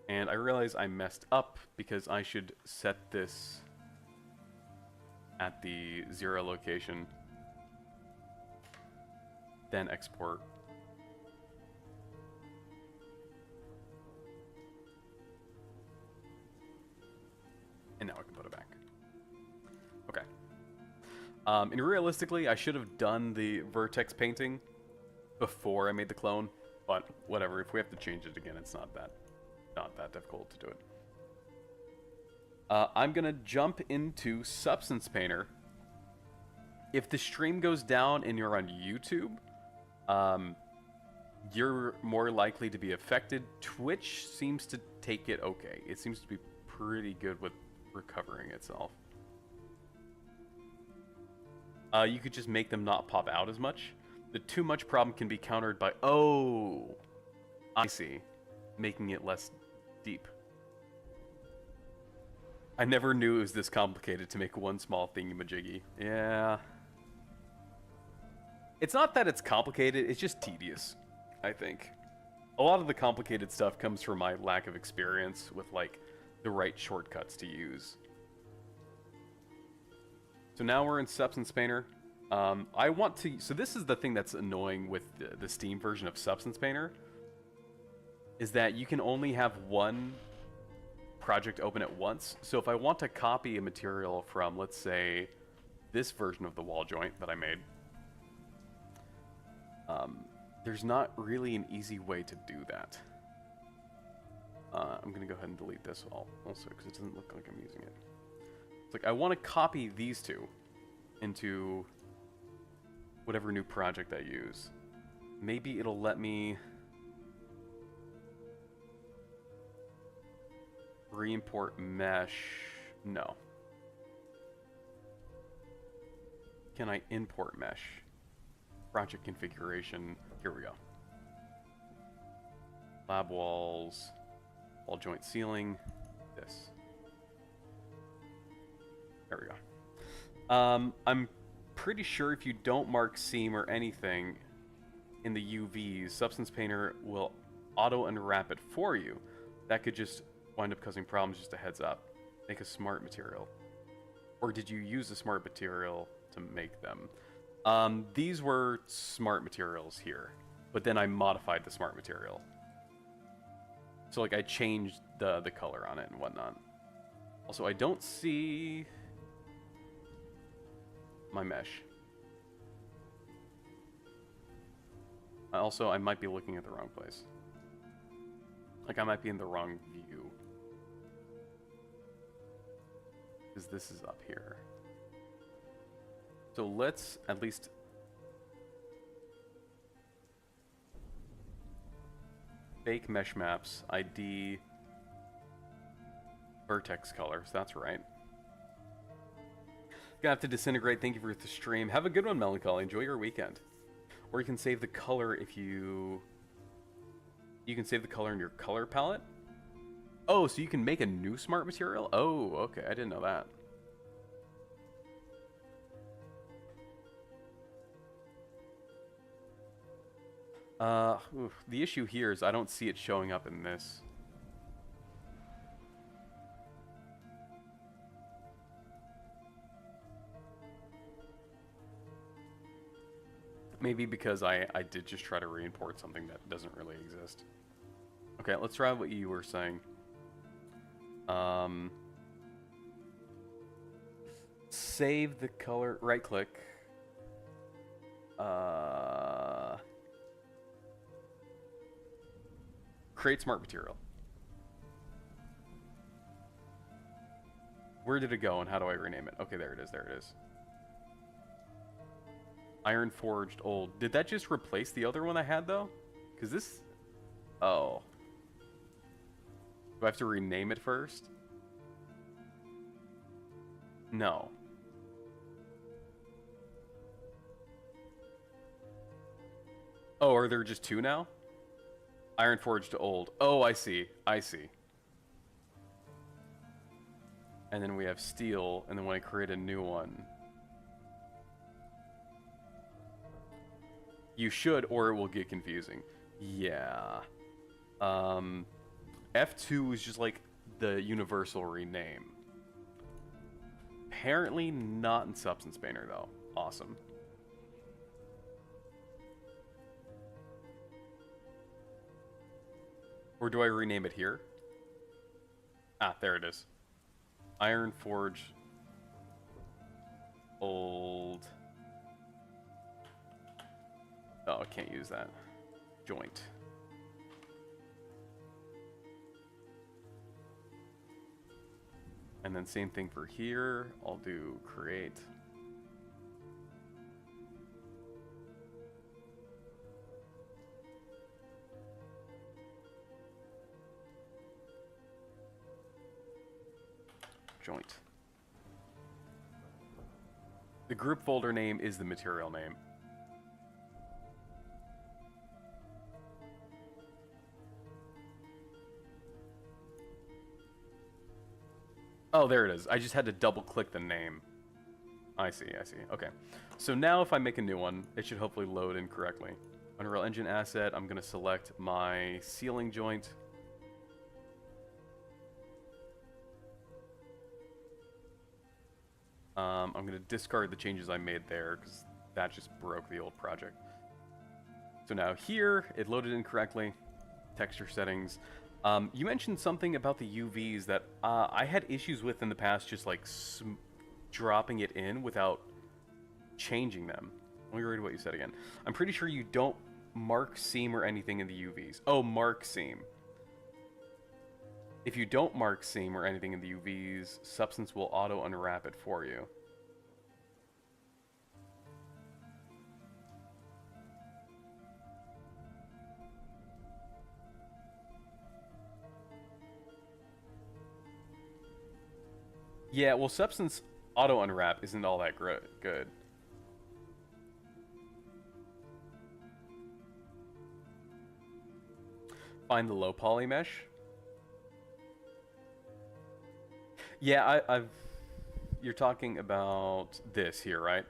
And I realize I messed up because I should set this at the 0 location, then export. And now I can put it back. Okay. And realistically, I should have done the vertex painting before I made the clone, but whatever. If we have to change it again, it's not that difficult to do it. I'm gonna jump into Substance Painter. If the stream goes down and you're on YouTube, you're more likely to be affected. Twitch seems to take it okay. It seems to be pretty good with recovering itself. You could just make them not pop out as much. The too much problem can be countered by, oh, I see, making it less deep. I never knew it was this complicated to make one small thingamajiggy. Yeah. It's not that it's complicated, it's just tedious, I think. A lot of the complicated stuff comes from my lack of experience with, like, the right shortcuts to use. So now we're in Substance Painter. I want to... So this is the thing that's annoying with the Steam version of Substance Painter, is that you can only have one project open at once. So if I want to copy a material from, let's say, this version of the wall joint that I made, there's not really an easy way to do that. I'm going to go ahead and delete this also because it doesn't look like I'm using it. It's like I want to copy these two into whatever new project I use. Maybe it'll let me re-import mesh. No. Can I import mesh? Project configuration. Here we go. Lab walls. Wall joint ceiling. This. There we go. I'm pretty sure if you don't mark seam or anything in the UVs, Substance Painter will auto unwrap it for you. That could just wind up causing problems. Just a heads up. Make a smart material. Or did you use a smart material to make them? These were smart materials here, but then I modified the smart material. So like I changed the color on it and whatnot. Also, I don't see my mesh. Also, I might be looking at the wrong place. Like I might be in the wrong view. Because this is up here. So let's at least fake mesh maps, ID vertex colors, that's right. Gonna have to disintegrate. Thank you for the stream. Have a good one, Melancholy. Enjoy your weekend. Or you can save the color if you can save the color in your color palette. Oh, so you can make a new smart material? Oh, okay. I didn't know that. The issue here is I don't see it showing up in this. Maybe because I did just try to re-import something that doesn't really exist. Okay, let's try what you were saying. Save the color, right click, Create smart material. Where did it go and how do I rename it? Okay, there it is, there it is. Iron Forged Old. Did that just replace the other one I had, though? Because this... Oh. Do I have to rename it first? No. Oh, are there just two now? Iron Forged Old. Oh, I see. I see. And then we have steel, and then when I create a new one... You should, or it will get confusing. Yeah. F2 is just like the universal rename. Apparently not in Substance Painter, though. Awesome. Or do I rename it here? Ah, there it is. Iron Forge Old... Oh, I can't use that. Joint. And then same thing for here. I'll do create. Joint. The group folder name is the material name. Oh, there it is. I just had to double click the name. I see, I see. Okay. So now if I make a new one, it should hopefully load in correctly. Unreal Engine asset, I'm going to select my ceiling joint. I'm going to discard the changes I made there because that just broke the old project. So now here, it loaded in correctly. Texture settings. You mentioned something about the UVs that I had issues with in the past, just like dropping it in without changing them. Let me read what you said again. I'm pretty sure you don't mark seam or anything in the UVs. Oh, mark seam. If you don't mark seam or anything in the UVs, Substance will auto unwrap it for you. Yeah, well, Substance auto unwrap isn't all that good. Find the low poly mesh. Yeah, you're talking about this here, right?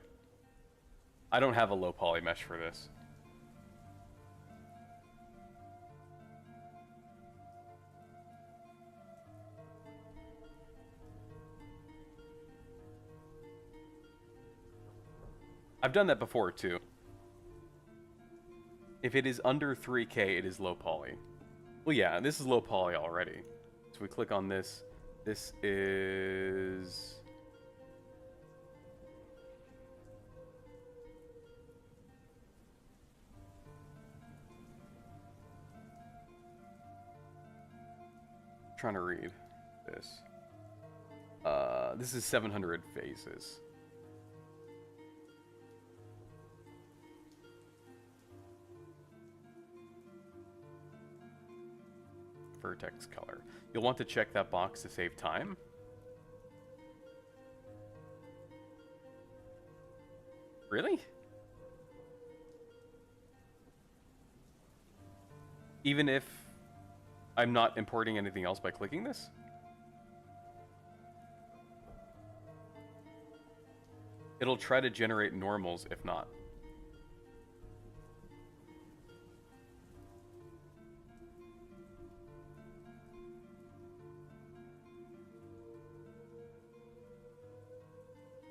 I don't have a low poly mesh for this. I've done that before, too. If it is under 3K, it is low poly. Well, yeah, this is low poly already. So we click on this. This is... trying to read this. This is 700 phases. Vertex color. You'll want to check that box to save time. Really? Even if I'm not importing anything else by clicking this? It'll try to generate normals if not.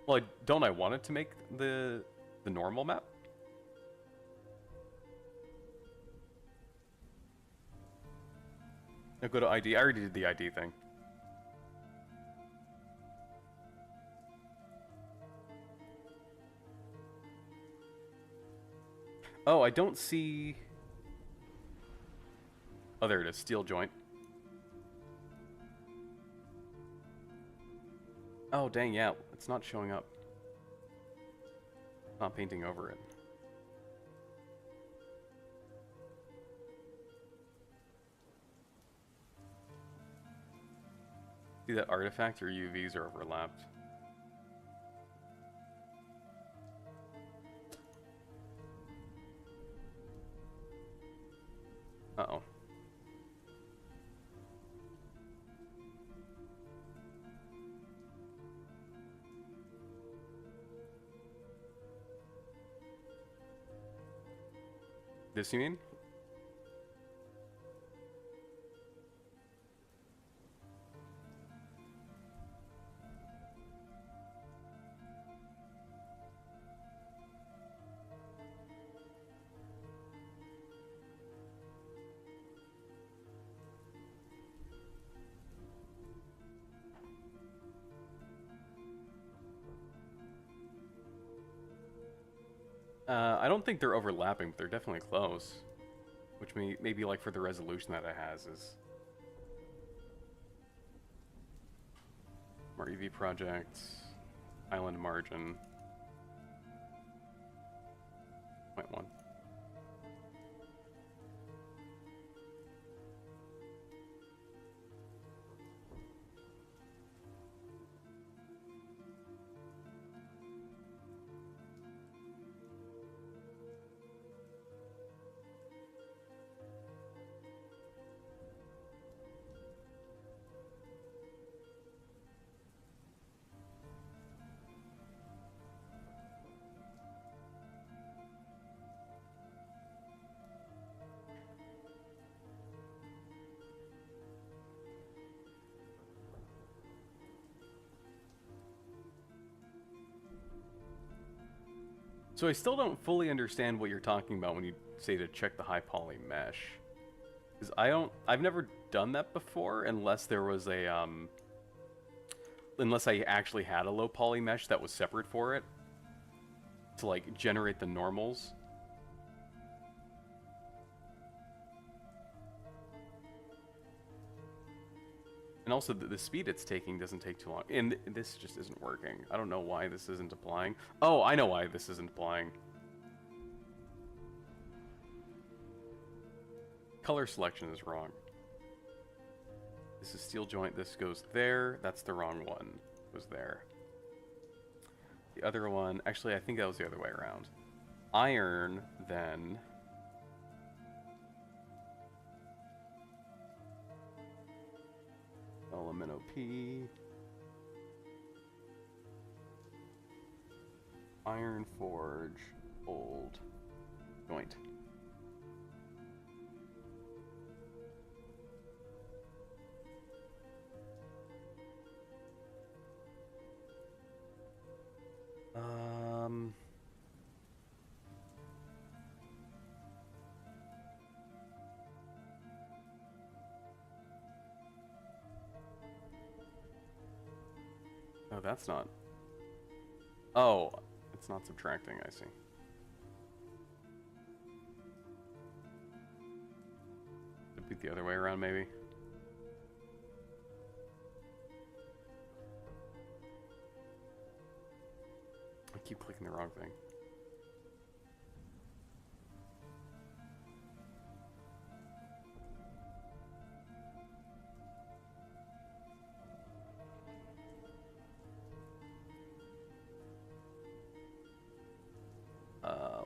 Well, don't I want it to make the normal map? Now go to ID. I already did the ID thing. Oh, I don't see... Oh, there it is. Steel joint. Oh, dang, yeah. It's not showing up. Not painting over it. See that artifact? Your UVs are overlapped. Uh-oh. This you mean? I don't think they're overlapping, but they're definitely close. Which maybe like for the resolution that it has is... More EV projects, island margin, 0.1. So I still don't fully understand what you're talking about when you say to check the high poly mesh. Because I've never done that before unless there was a, unless I actually had a low poly mesh that was separate for it. To like generate the normals. And also, the speed it's taking doesn't take too long. And this just isn't working. I don't know why this isn't applying. Oh, I know why this isn't applying. Color selection is wrong. This is steel joint. This goes there. That's the wrong one. It was there. The other one... Actually, I think that was the other way around. Iron, then... Element OP. Iron Forge. Old. Joint. Oh, that's not... Oh, it's not subtracting, I see. It'd be the other way around, maybe. I keep clicking the wrong thing.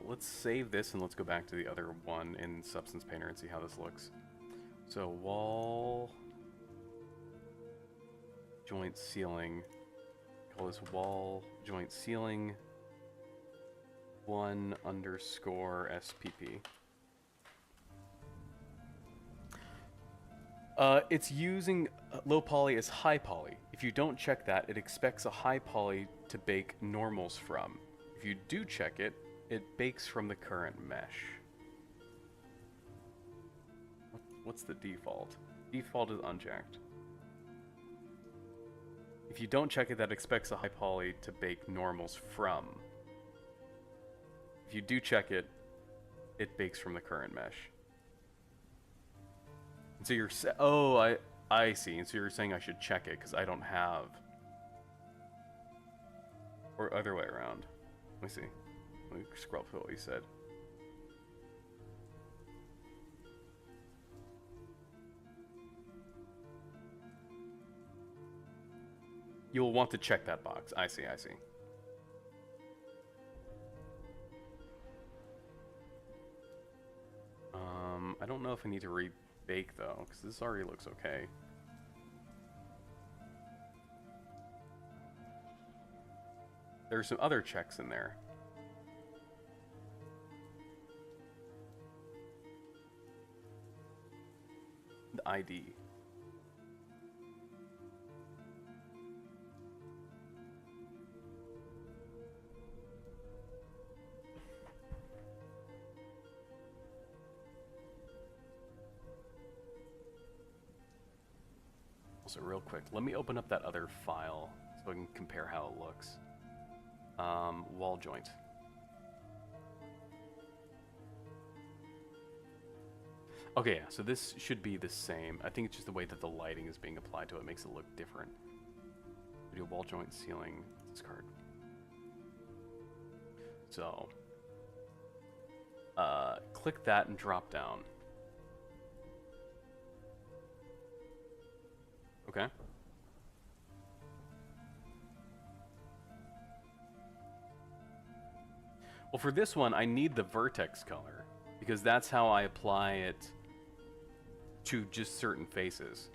Let's save this and let's go back to the other one in Substance Painter and see how this looks. So wall, joint ceiling, call this wall, joint ceiling, 1 underscore SPP. It's using low poly as high poly. If you don't check that, it expects a high poly to bake normals from. If you do check it, it bakes from the current mesh. What's the default? Default is unchecked. If you don't check it, that expects a high poly to bake normals from. If you do check it, it bakes from the current mesh. And so you're oh, I see. And so you're saying I should check it because I don't have, or other way around. Let me see. Let me scroll through what you said. You'll want to check that box. I see, I see. I don't know if I need to rebake though, because this already looks okay. There's some other checks in there. The ID. Also, real quick, let me open up that other file so I can compare how it looks. Wall joint. Okay, yeah, so this should be the same. I think it's just the way that the lighting is being applied to it makes it look different. We do wall joint, ceiling, discard. So, click that and drop down. Okay. Well, for this one, I need the vertex color because that's how I apply it to just certain faces.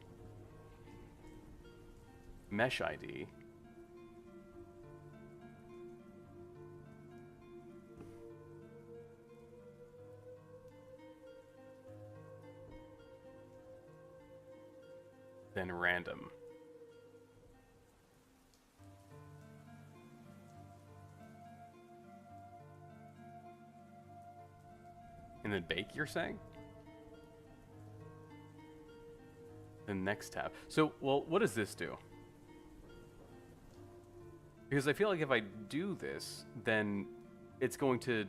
Mesh ID. Then random. And then bake, you're saying? The next tab. So, well, what does this do? Because I feel like if I do this, then it's going to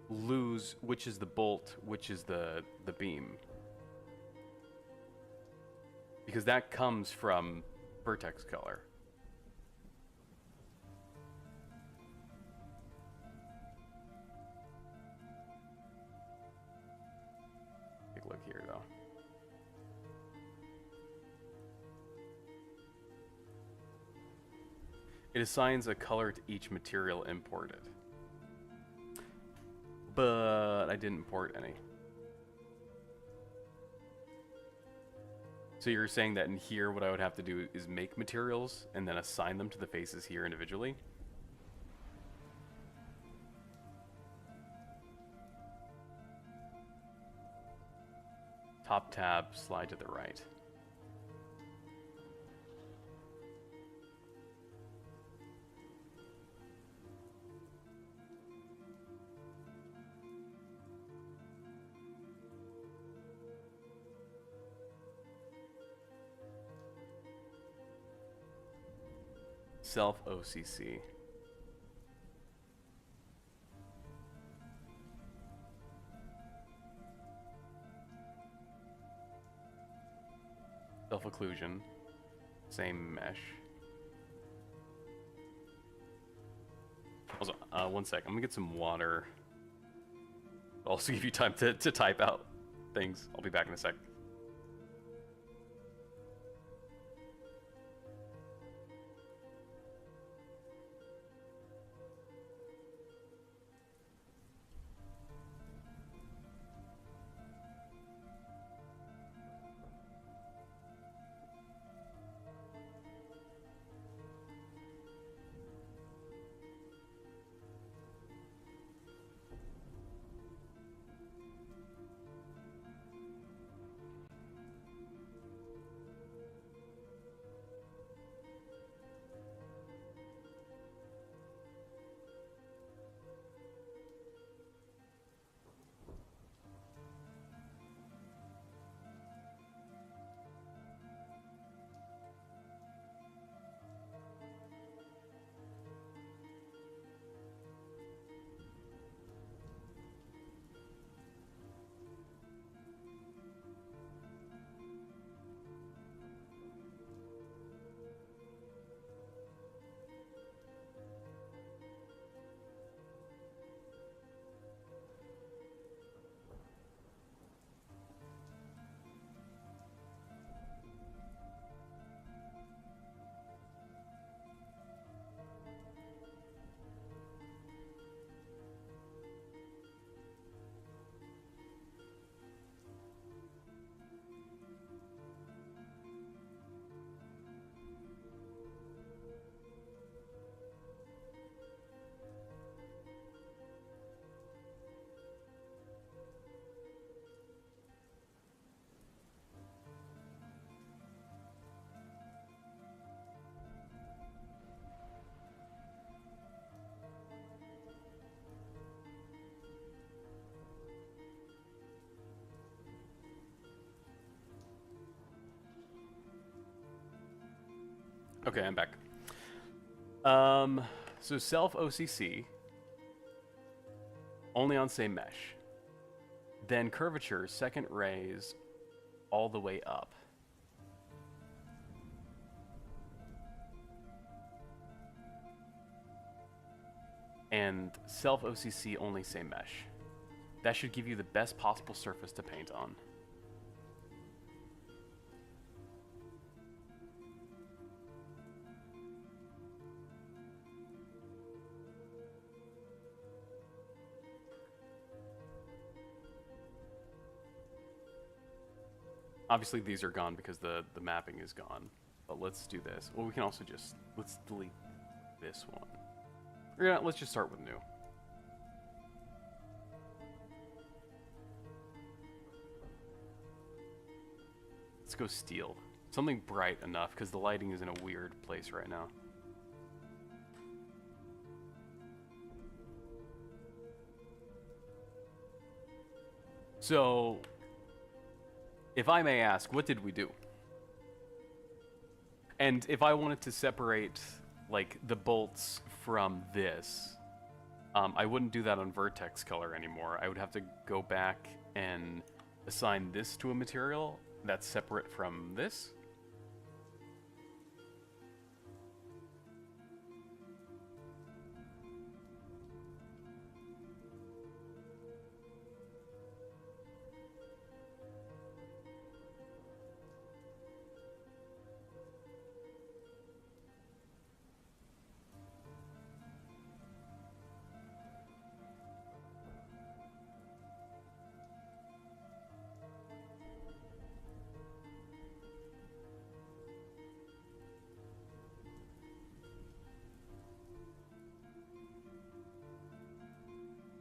lose which is the bolt, which is the beam. Because that comes from vertex color. Take a look here, though. It assigns a color to each material imported. But I didn't import any. So you're saying that in here, what I would have to do is make materials and then assign them to the faces here individually? Top tab, slide to the right. Self OCC. Self occlusion. Same mesh. Also, one sec. I'm gonna get some water. I'll also give you time to type out things. I'll be back in a sec. Okay, I'm back. So self OCC only on same mesh. Then curvature, second raise, all the way up. And self OCC only same mesh. That should give you the best possible surface to paint on. Obviously these are gone because the mapping is gone. But let's do this. Well, we can also just, let's delete this one. Or yeah, let's just start with new. Let's go steel. Something bright enough because the lighting is in a weird place right now. So, if I may ask, what did we do? And if I wanted to separate, like, the bolts from this, I wouldn't do that on vertex color anymore. I would have to go back and assign this to a material that's separate from this.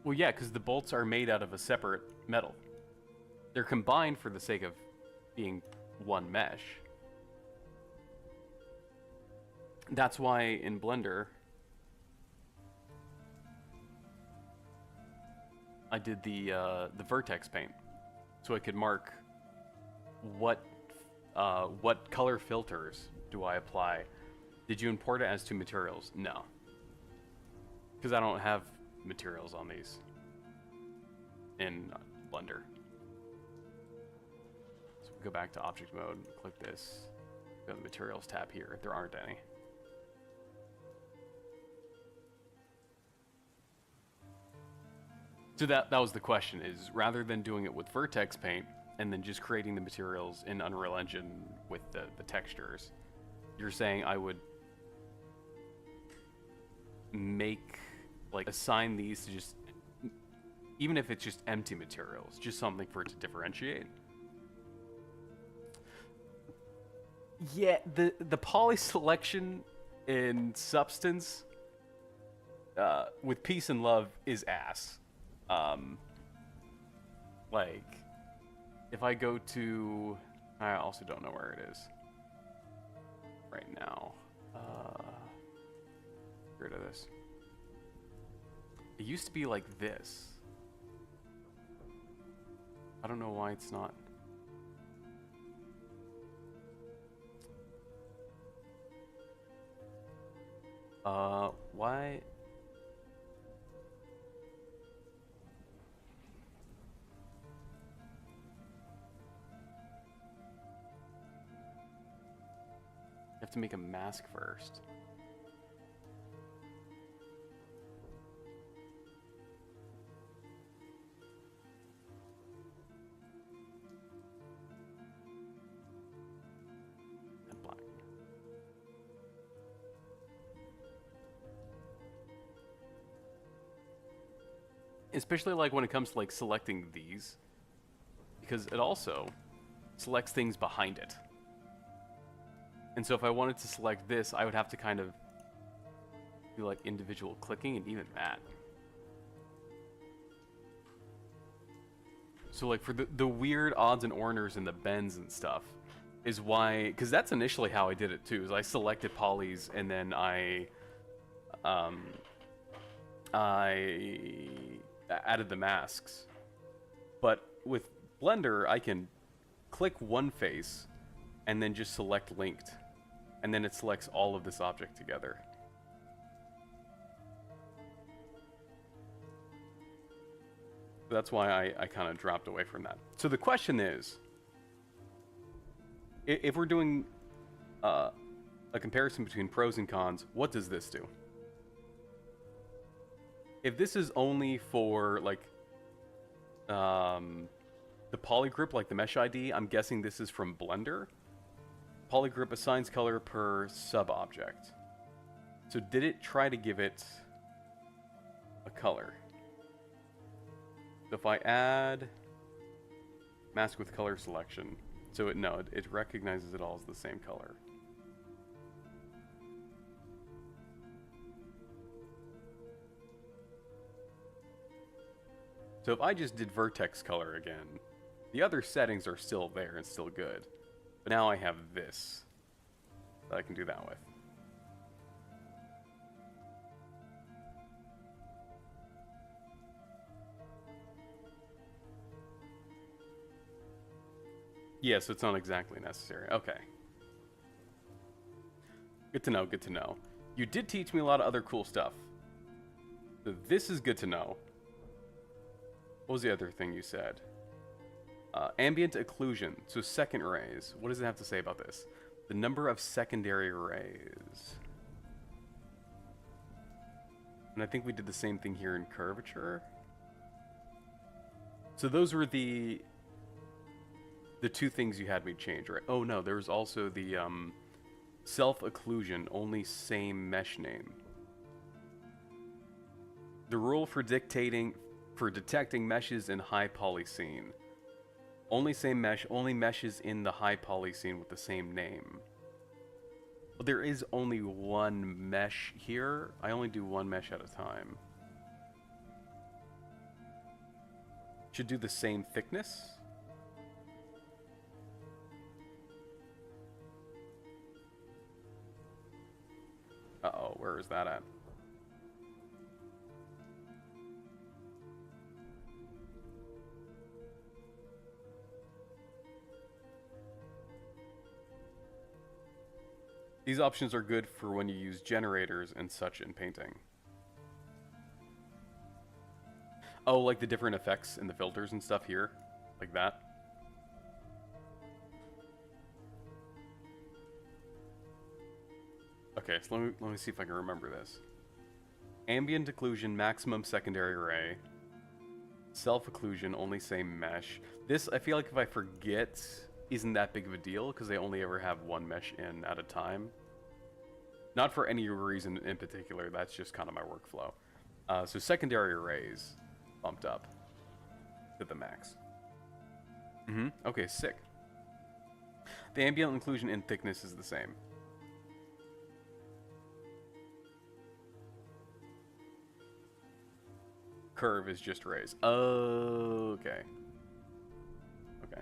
Well, yeah, because the bolts are made out of a separate metal. They're combined for the sake of being one mesh. That's why in Blender, I did the vertex paint, so I could mark what color filters do I apply. Did you import it as to materials? No, because I don't have materials on these in Blender. So we go back to object mode, click this, go to the materials tab here. There aren't any. So that was the question, is rather than doing it with vertex paint and then just creating the materials in Unreal Engine with the textures, you're saying I would make, like, assign these to just, even if it's just empty materials, just something for it to differentiate. Yeah, the poly selection in Substance with Peace and Love is ass. Like, if I go to, I also don't know where it is right now. Get rid of this. It used to be like this. I don't know why it's not. Why? You have to make a mask first. And black. Especially like when it comes to like selecting these, because it also selects things behind it. And so if I wanted to select this, I would have to kind of do like individual clicking, and even that. So like for the weird odds and orners and the bends and stuff is why, because that's initially how I did it too, is I selected polys and then I added the masks. But with Blender, I can click one face and then just select linked. and then it selects all of this object together. That's why I kind of dropped away from that. So the question is, if we're doing a comparison between pros and cons, what does this do? If this is only for, like, the polygroup, like the mesh ID, I'm guessing this is from Blender. Polygroup assigns color per sub-object. So did it try to give it a color? So if I add mask with color selection, so it recognizes it all as the same color. So if I just did vertex color again, the other settings are still there and still good. But now I have this that I can do that with. Yeah, so it's not exactly necessary. Okay. Good to know, good to know. You did teach me a lot of other cool stuff. So this is good to know. What was the other thing you said? Ambient occlusion, so second rays. What does it have to say about this? The number of secondary rays. And I think we did the same thing here in curvature. So those were the two things you had me change, right? Oh no, there was also the self-occlusion, only same mesh name. The rule for detecting meshes in high poly scene. Only same mesh, only meshes in the high poly scene with the same name. But there is only one mesh here. I only do one mesh at a time. Should do the same thickness. Uh-oh, where is that at? These options are good for when you use generators and such in painting. Oh, like the different effects and the filters and stuff here? Like that? Okay, so let me see if I can remember this. Ambient occlusion, maximum secondary ray. Self-occlusion, only same mesh. This, I feel like if I forget, isn't that big of a deal, because they only ever have one mesh in at a time. Not for any reason in particular, that's just kind of my workflow. So secondary arrays bumped up to the max. Okay, sick. The ambient occlusion and thickness is the same. Curve is just rays. Okay. Okay.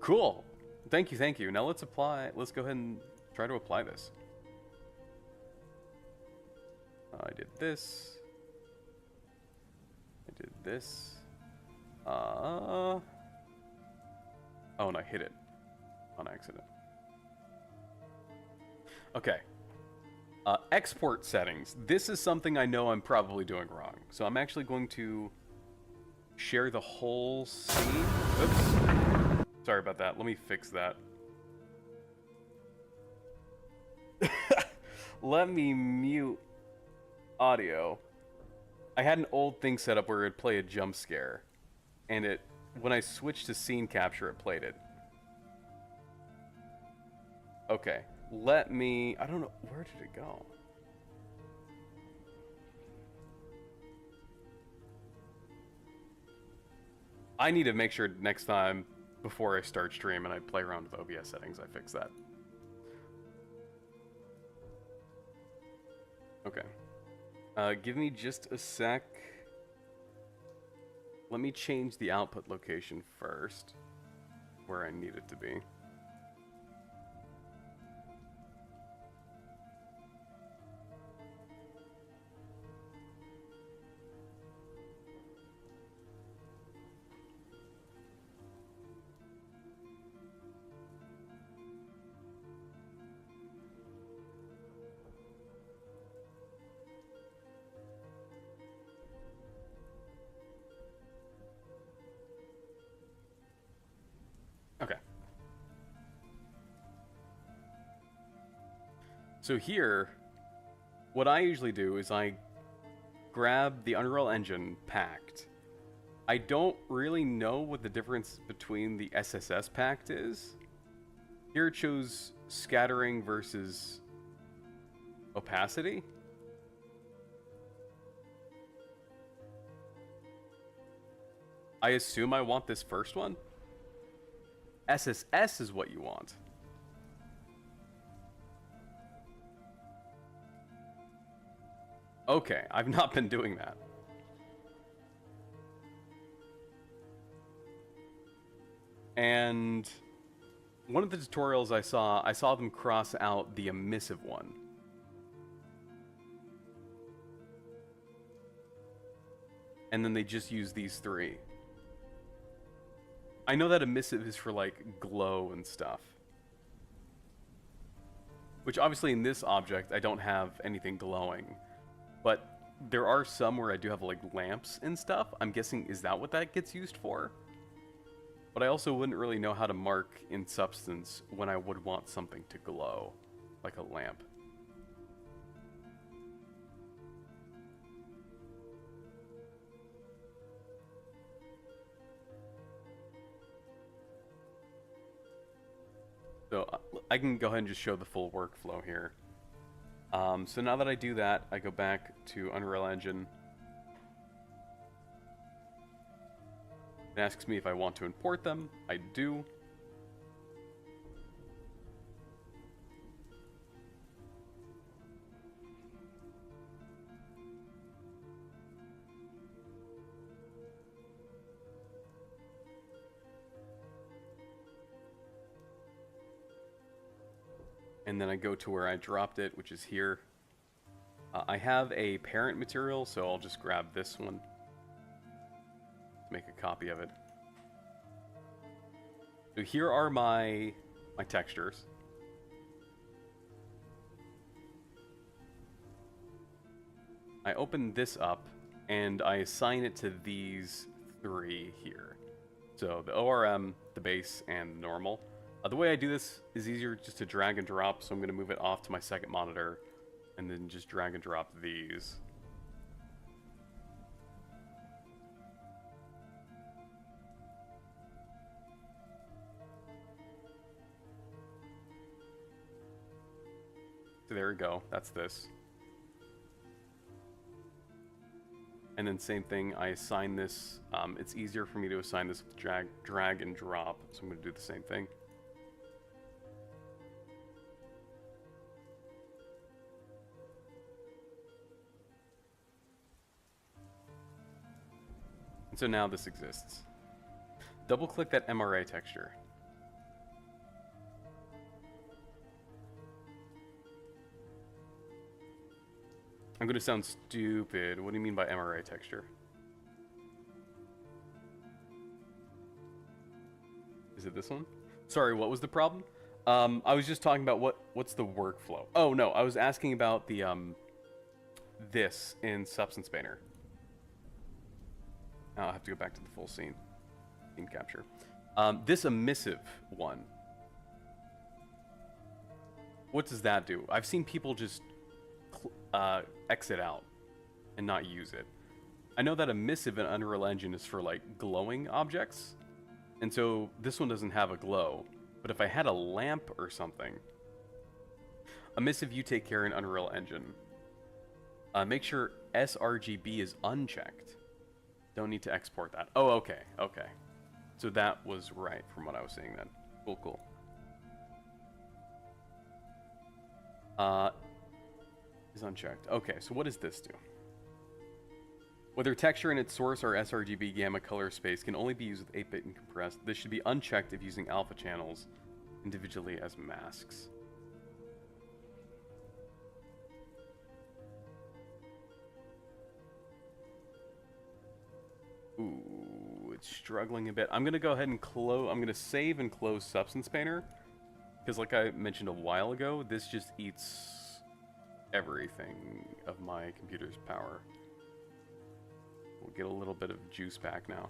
Cool. Thank you, thank you. Now let's go ahead and try to apply this. I did this. I did this. Oh, and I hit it on accident. Okay. Export settings. This is something I know I'm probably doing wrong. So I'm actually going to share the whole scene. Oops. Sorry about that. Let me fix that. Let me mute audio. I had an old thing set up where it would play a jump scare. And when I switched to scene capture, it played it. Okay. I don't know, where did it go? I need to make sure next time, before I start stream and I play around with OBS settings, I fix that. Okay. Give me just a sec. Let me change the output location first, where I need it to be. So here, what I usually do is I grab the Unreal Engine packed. I don't really know what the difference between the SSS packed is. Here it shows scattering versus opacity. I assume I want this first one. SSS is what you want. Okay, I've not been doing that. And one of the tutorials I saw them cross out the emissive one. And then they just use these three. I know that emissive is for like glow and stuff. Which obviously in this object I don't have anything glowing. But there are some where I do have like lamps and stuff. I'm guessing, is that what that gets used for? But I also wouldn't really know how to mark in Substance when I would want something to glow, like a lamp. So I can go ahead and just show the full workflow here. So now that I do that, I go back to Unreal Engine. It asks me if I want to import them. I do. And then I go to where I dropped it, which is here. I have a parent material, so I'll just grab this one to make a copy of it. So here are my textures. I open this up, and I assign it to these three here. So the ORM, the base, and the normal. The way I do this is easier just to drag and drop, so I'm going to move it off to my second monitor, and then just drag and drop these. So there we go, that's this. And then same thing, I assign this, it's easier for me to assign this with drag and drop, so I'm going to do the same thing. So now this exists. Double click that MRA texture. I'm gonna sound stupid. What do you mean by MRA texture? Is it this one? Sorry, what was the problem? I was just talking about what's the workflow. Oh no, I was asking about the this in Substance Painter. I'll have to go back to the full scene capture. This emissive one. What does that do? I've seen people just exit out and not use it. I know that emissive in Unreal Engine is for like glowing objects, and so this one doesn't have a glow. But if I had a lamp or something, emissive you take care in Unreal Engine. Make sure sRGB is unchecked. Don't need to export that. Oh, okay, okay. So that was right from what I was saying then. Cool, cool. Is unchecked. Okay, so what does this do? Whether texture in its source or sRGB gamma color space can only be used with 8-bit and compressed, this should be unchecked if using alpha channels individually as masks. Ooh, it's struggling a bit. I'm gonna go ahead and I'm gonna save and close Substance Painter, because like I mentioned a while ago, this just eats everything of my computer's power. We'll get a little bit of juice back now.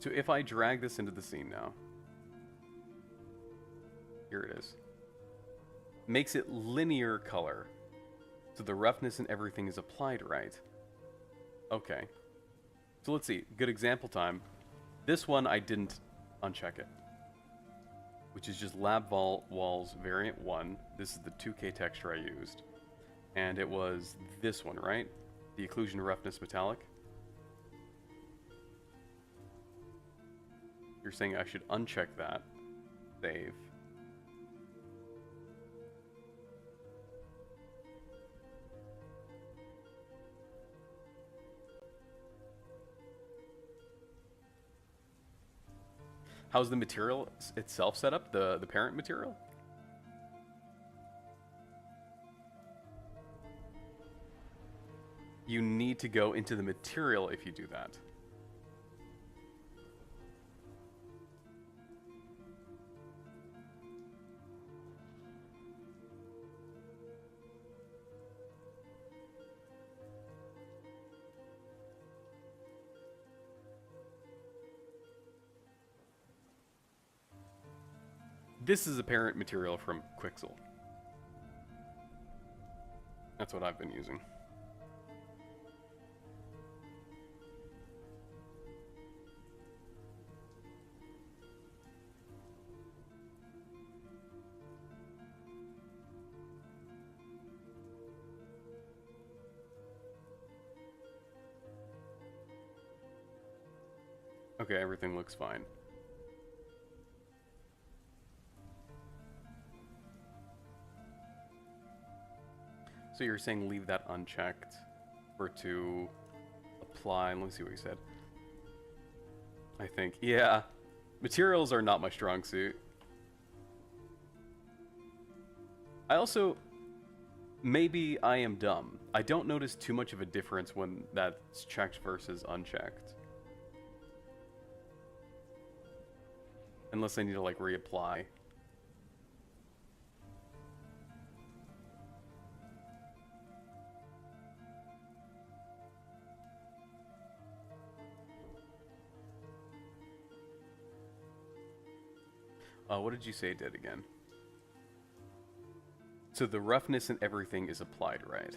So if I drag this into the scene now, Here it is. Makes it linear color. So the roughness and everything is applied right. Okay. So let's see. Good example time. This one I didn't uncheck it. Which is just Lab Walls Variant 1. This is the 2K texture I used. And it was this one, right? The Occlusion Roughness Metallic. You're saying I should uncheck that. Save. How's the material itself set up? The parent material? You need to go into the material if you do that. This is a parent material from Quixel. That's what I've been using. Okay, everything looks fine. So you're saying leave that unchecked for to apply, and let me see what you said. I think, yeah, materials are not my strong suit. I also, maybe I am dumb. I don't notice too much of a difference when that's checked versus unchecked. Unless I need to like reapply. What did you say it did again? So the roughness and everything is applied, right?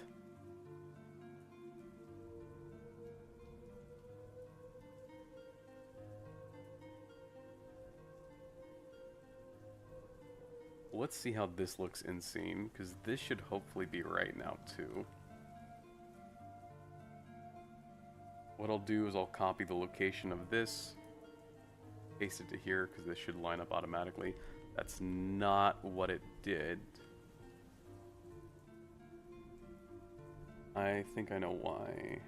Let's see how this looks in scene, because this should hopefully be right now too. What I'll do is I'll copy the location of this, paste it to here, because this should line up automatically. That's not what it did. I think I know why.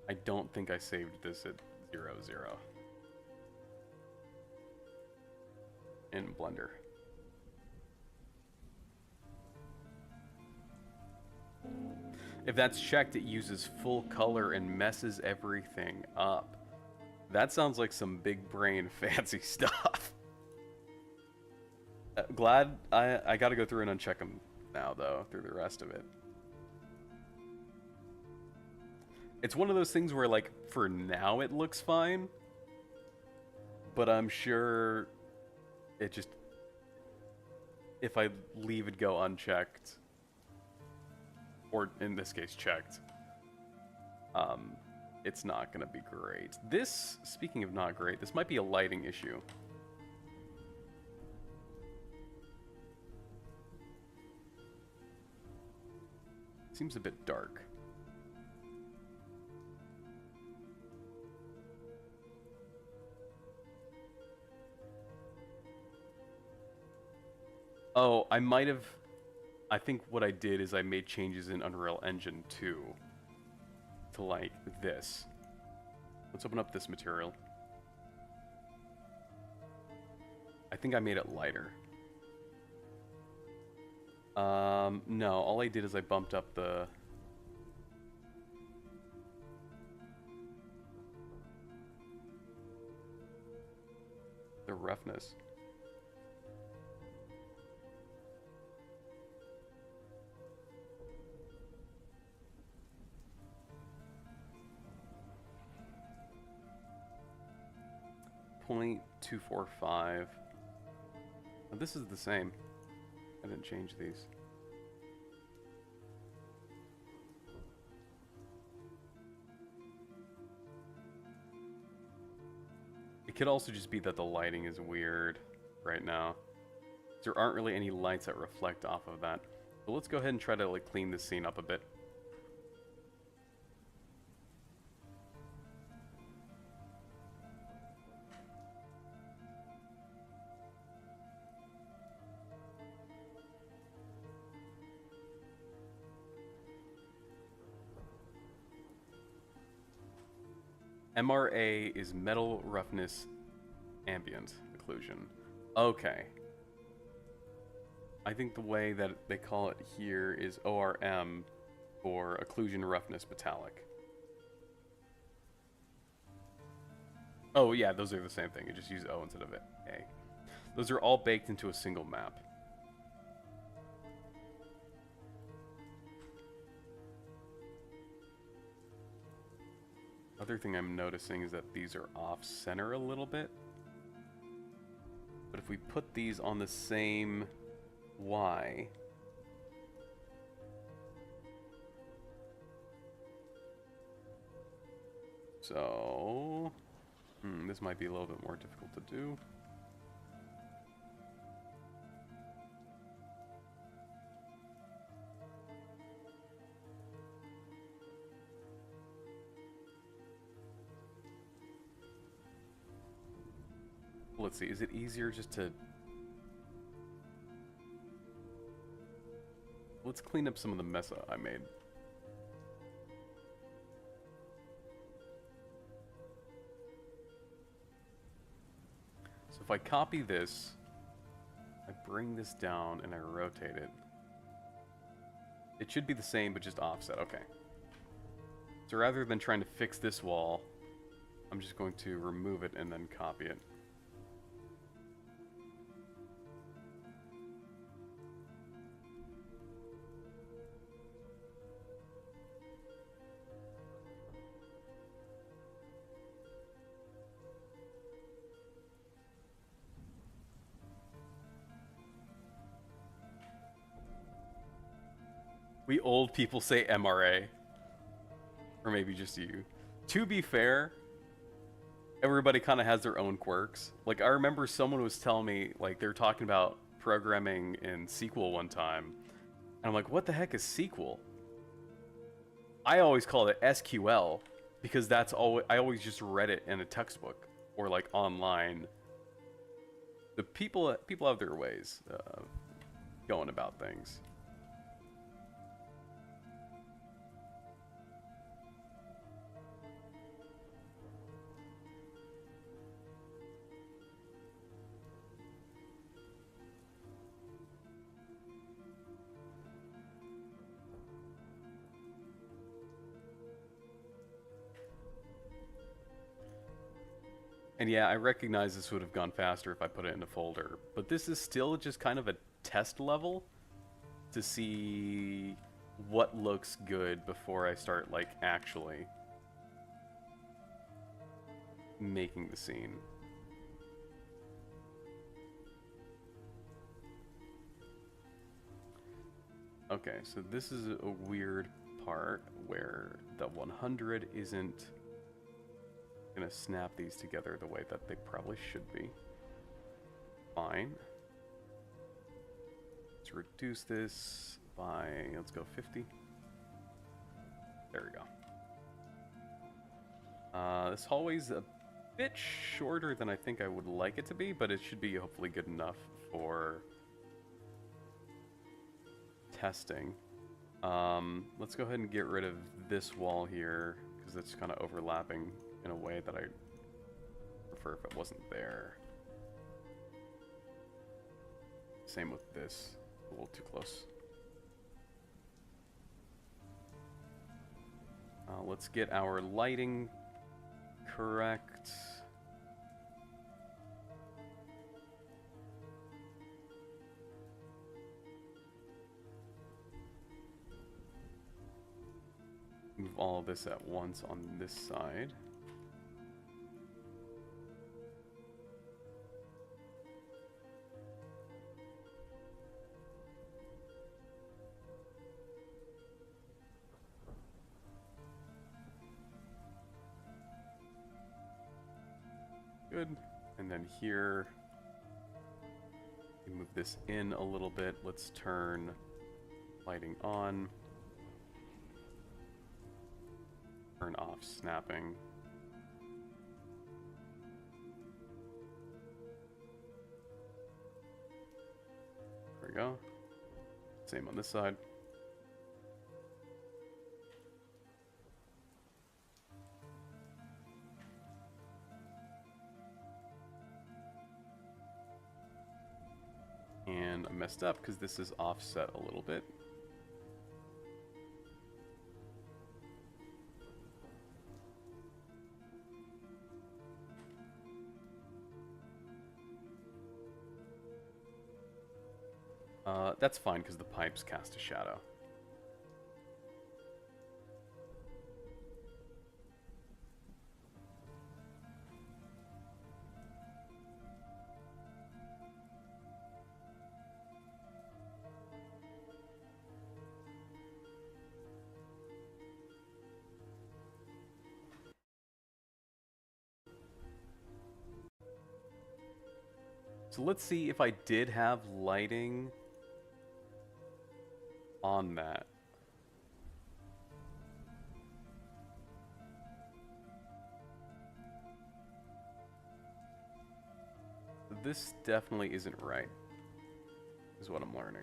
I don't think I saved this at 0, 0 in Blender. If that's checked, it uses full color and messes everything up. That sounds like some big brain fancy stuff. Glad I gotta go through and uncheck them now, though, through the rest of it. It's one of those things where, like, for now it looks fine, but I'm sure it just, if I leave it go unchecked, or in this case checked, it's not gonna be great. This, speaking of not great, this might be a lighting issue. Seems a bit dark. Oh, I might have... I think what I did is I made changes in Unreal Engine 2 to, like, this. Let's open up this material. I think I made it lighter. No, all I did is I bumped up the... roughness. 0.245. Now, this is the same. I didn't change these. It could also just be that the lighting is weird right now. There aren't really any lights that reflect off of that. But let's go ahead and try to like clean this scene up a bit. MRA is metal roughness ambient occlusion. Okay. I think the way that they call it here is ORM for occlusion roughness metallic. Oh yeah, those are the same thing. You just use O instead of A. Those are all baked into a single map. Other thing I'm noticing is that these are off center a little bit. But if we put these on the same Y, so this might be a little bit more difficult to do. Let's see, is it easier just to... Let's clean up some of the mess I made. So if I copy this, I bring this down and I rotate it. It should be the same, but just offset, okay. So rather than trying to fix this wall, I'm just going to remove it and then copy it. We old people say MRA. Or maybe just you. To be fair, everybody kind of has their own quirks. Like, I remember someone was telling me, like, they were talking about programming in SQL one time. And I'm like, what the heck is SQL? I always called it SQL because that's all I always just read it in a textbook or like online. The people have their ways of going about things. And yeah, I recognize this would have gone faster if I put it in a folder, but this is still just kind of a test level to see what looks good before I start, like, actually making the scene. Okay, so this is a weird part where the 100 isn't gonna snap these together the way that they probably should be. Fine. Let's reduce this by, let's go 50. There we go. This hallway's a bit shorter than I think I would like it to be, but it should be hopefully good enough for testing. Let's go ahead and get rid of this wall here, because it's kind of overlapping in a way that I prefer if it wasn't there. Same with this, a little too close. Let's get our lighting correct. Move all of this at once on this side. Good. And then here, we move this in a little bit. Let's turn lighting on. Turn off snapping. There we go. Same on this side. And I messed up because this is offset a little bit. That's fine because the pipes cast a shadow. So let's see if I did have lighting on that. This definitely isn't right, is what I'm learning.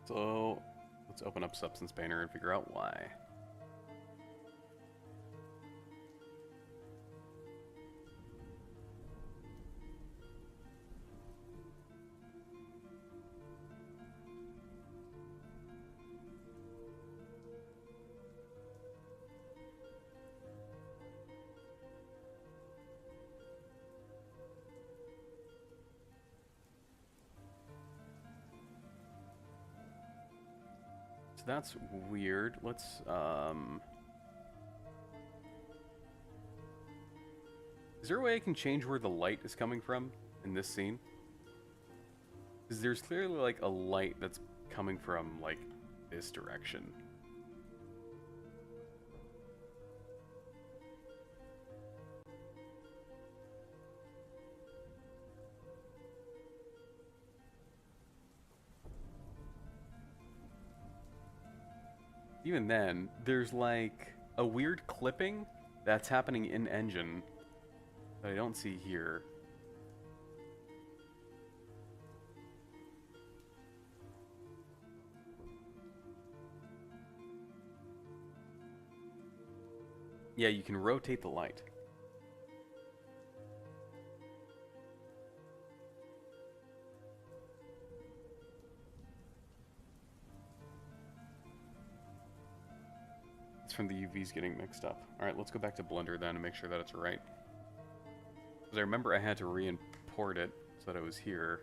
So let's open up Substance Painter and figure out why. That's weird. Let's, is there a way I can change where the light is coming from in this scene? Because there's clearly, like, a light that's coming from, like, this direction. Even then, there's like a weird clipping that's happening in engine that I don't see here. Yeah, you can rotate the light. From the UVs getting mixed up. Alright, let's go back to Blender then and make sure that it's right. Because I remember I had to re-import it so that it was here.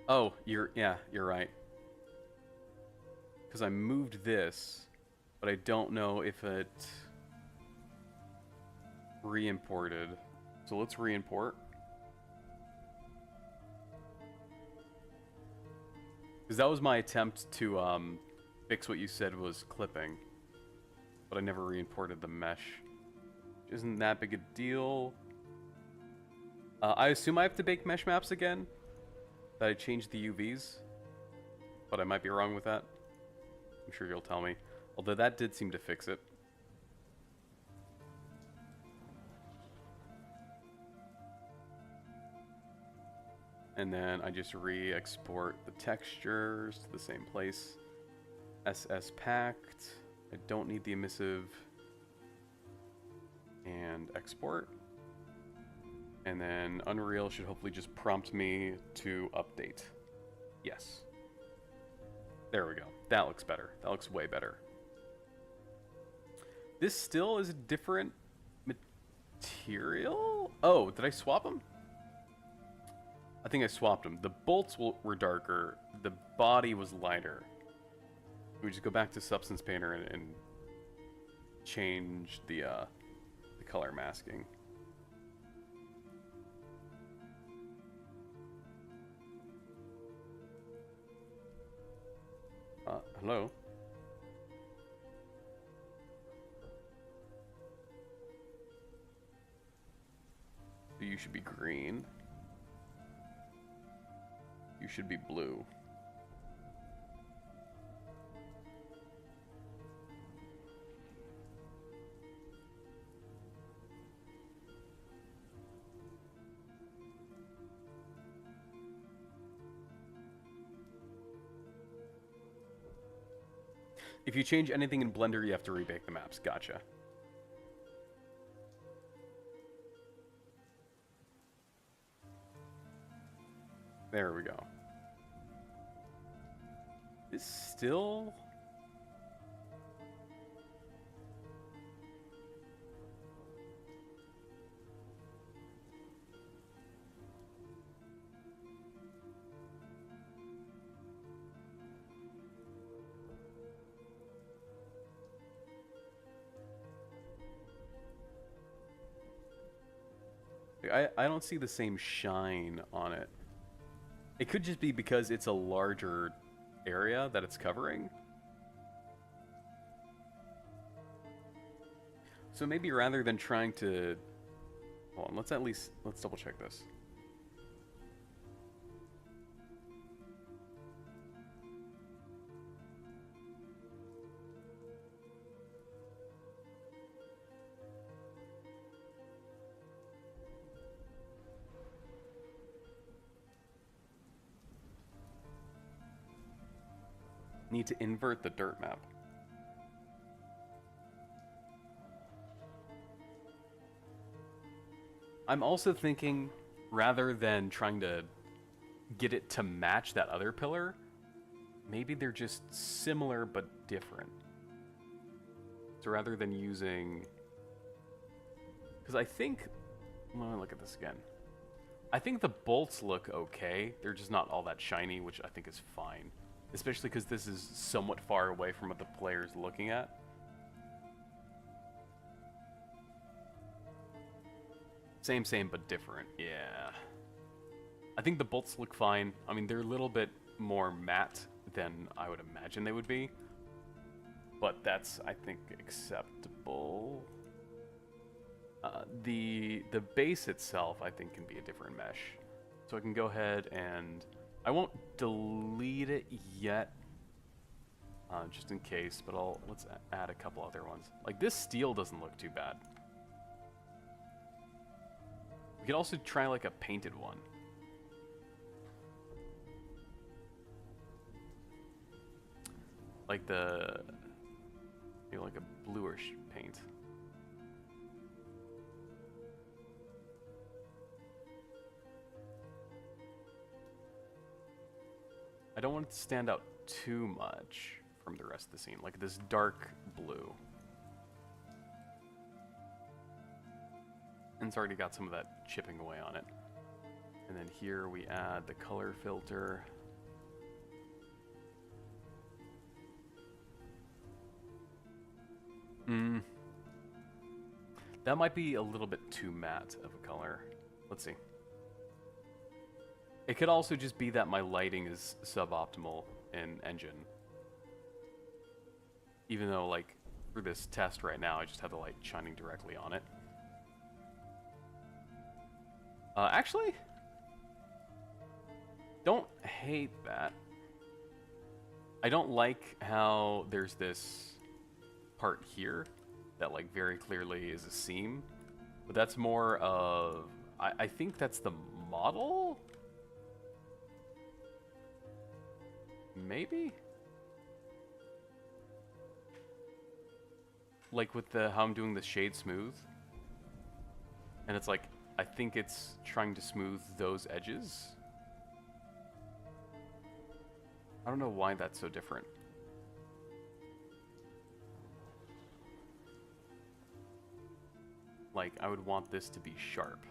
Oh, you're right. Because I moved this, but I don't know if it re-imported. So let's re-import. Because that was my attempt to fix what you said was clipping. But I never re-imported the mesh. Isn't that big a deal? I assume I have to bake mesh maps again. That I changed the UVs. But I might be wrong with that. I'm sure you'll tell me. Although that did seem to fix it. And then I just re-export the textures to the same place. SS packed. I don't need the emissive. And export. And then Unreal should hopefully just prompt me to update. Yes. There we go. That looks better. That looks way better. This still is a different material? Oh, did I swap them? I think I swapped them. The bolts were darker. The body was lighter. We just go back to Substance Painter and change the color masking. Hello? You should be green. You should be blue. If you change anything in Blender, you have to rebake the maps. Gotcha. There we go. It's still... I don't see the same shine on it. It could just be because it's a larger area that it's covering. So maybe rather than trying to... Hold on, let's double check this. Need to invert the dirt map. I'm also thinking, rather than trying to get it to match that other pillar, maybe they're just similar but different. So rather than using... Because I think... Let me look at this again. I think the bolts look okay. They're just not all that shiny, which I think is fine. Especially because this is somewhat far away from what the player's looking at. Same, but different. Yeah. I think the bolts look fine. I mean, they're a little bit more matte than I would imagine they would be. But that's, I think, acceptable. The base itself, I think, can be a different mesh. So I can go ahead and... I won't delete it yet, just in case, but let's add a couple other ones. Like, this steel doesn't look too bad. We could also try, like, a painted one. Like maybe like a bluish paint. I don't want it to stand out too much from the rest of the scene, like this dark blue. And it's already got some of that chipping away on it. And then here we add the color filter. That might be a little bit too matte of a color. Let's see. It could also just be that my lighting is suboptimal in Engine. Even though, like, for this test right now, I just have the light shining directly on it. Actually, don't hate that. I don't like how there's this part here that, like, very clearly is a seam. But that's more of... I think that's the model? Maybe? Like with how I'm doing the shade smooth. And it's like, I think it's trying to smooth those edges. I don't know why that's so different. Like, I would want this to be sharp.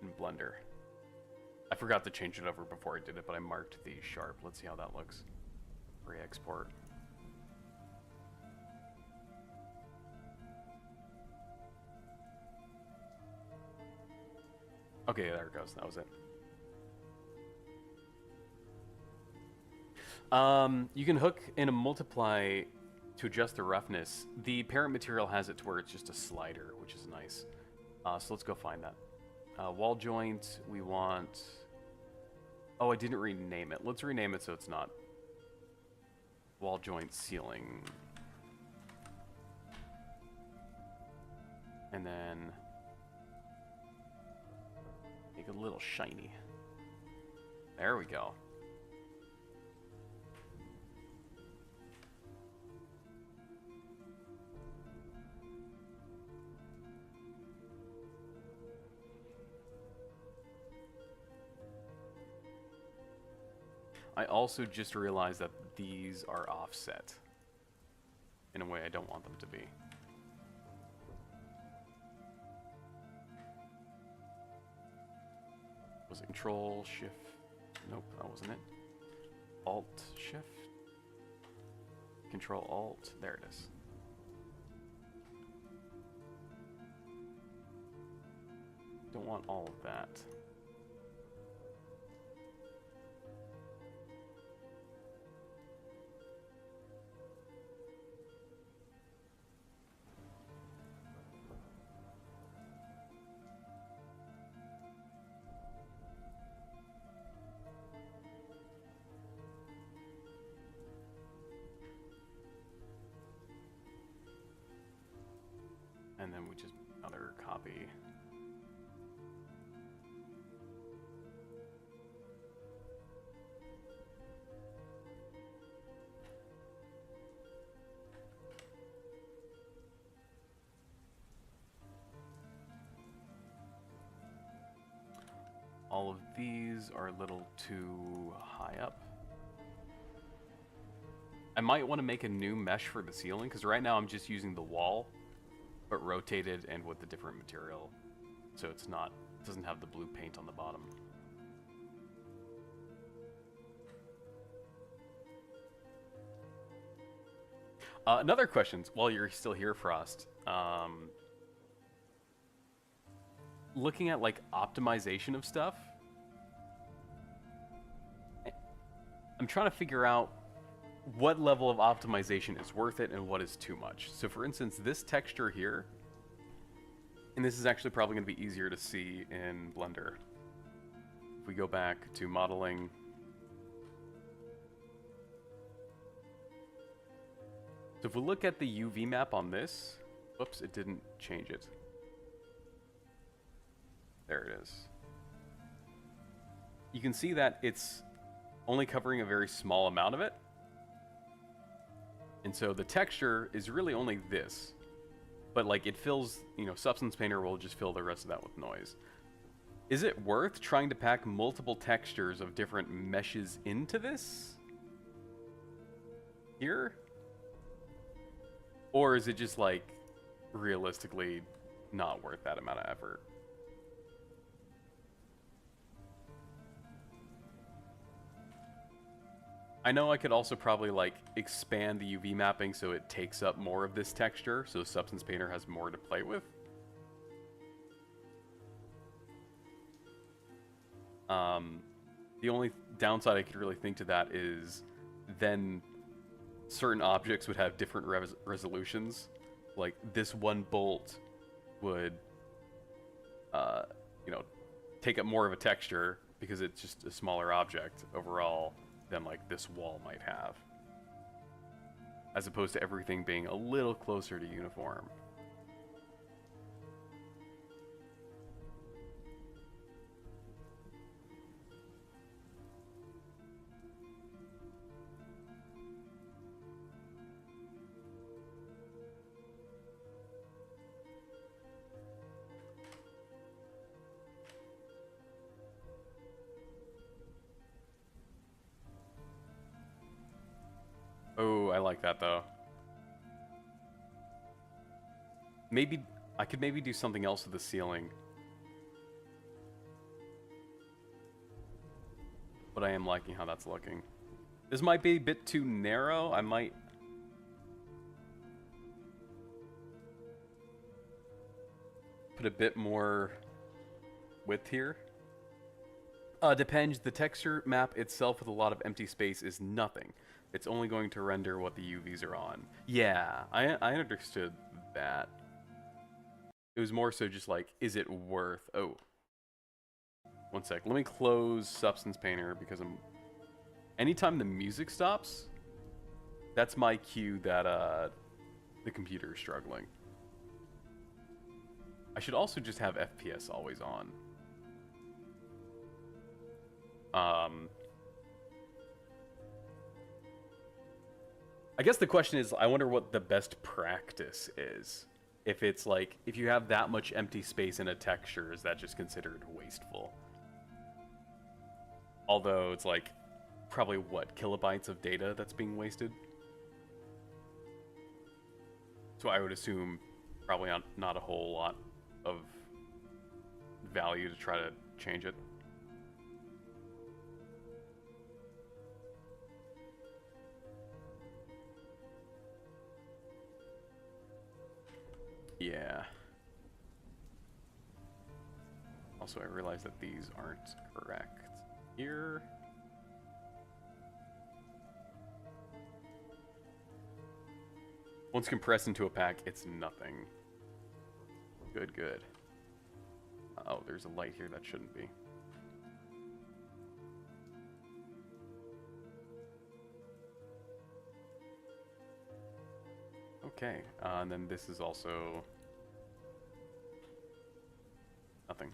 In Blender. I forgot to change it over before I did it, but I marked the sharp. Let's see how that looks. Re-export. Okay, there it goes. That was it. You can hook in a multiply to adjust the roughness. The parent material has it to where it's just a slider, which is nice. So let's go find that. Wall joint, we want... Oh, I didn't rename it. Let's rename it so it's not wall joint ceiling. And then make it a little shiny. There we go. I also just realized that these are offset in a way I don't want them to be. Was it Control Shift? Nope, that wasn't it. Alt Shift? Control Alt, there it is. Don't want all of that. And then we just another copy. All of these are a little too high up. I might want to make a new mesh for the ceiling, because right now I'm just using the wall, but rotated and with a different material. So it's not, it doesn't have the blue paint on the bottom. Another question, while you're still here, Frost. Looking at like optimization of stuff, I'm trying to figure out what level of optimization is worth it and what is too much. So for instance, this texture here, and this is actually probably going to be easier to see in Blender. If we go back to modeling, so if we look at the UV map on this, whoops, it didn't change it. There it is. You can see that it's only covering a very small amount of it. And so the texture is really only this. But like it fills, you know, Substance Painter will just fill the rest of that with noise. Is it worth trying to pack multiple textures of different meshes into this? Here? Or is it just like realistically not worth that amount of effort? I know I could also probably like expand the UV mapping so it takes up more of this texture, so Substance Painter has more to play with. The only downside I could really think to that is then certain objects would have different resolutions. Like this one bolt would, you know, take up more of a texture because it's just a smaller object overall than like this wall might have, as opposed to everything being a little closer to uniform. I like that though. Maybe I could maybe do something else with the ceiling. But I am liking how that's looking. This might be a bit too narrow. I might... put a bit more width here. Depends. The texture map itself with a lot of empty space is nothing. It's only going to render what the UVs are on. Yeah, I understood that. It was more so just like, is it worth... Oh. One sec. Let me close Substance Painter because I'm... Anytime the music stops, that's my cue that the computer is struggling. I should also just have FPS always on. I guess the question is, I wonder what the best practice is. If it's like, if you have that much empty space in a texture, is that just considered wasteful? Although it's like, probably what, kilobytes of data that's being wasted? So I would assume probably not a whole lot of value to try to change it. Yeah. Also, I realize that these aren't correct here. Once compressed into a pack, it's nothing. Good, good. Oh, there's a light here that shouldn't be. Okay, and then this is also nothing.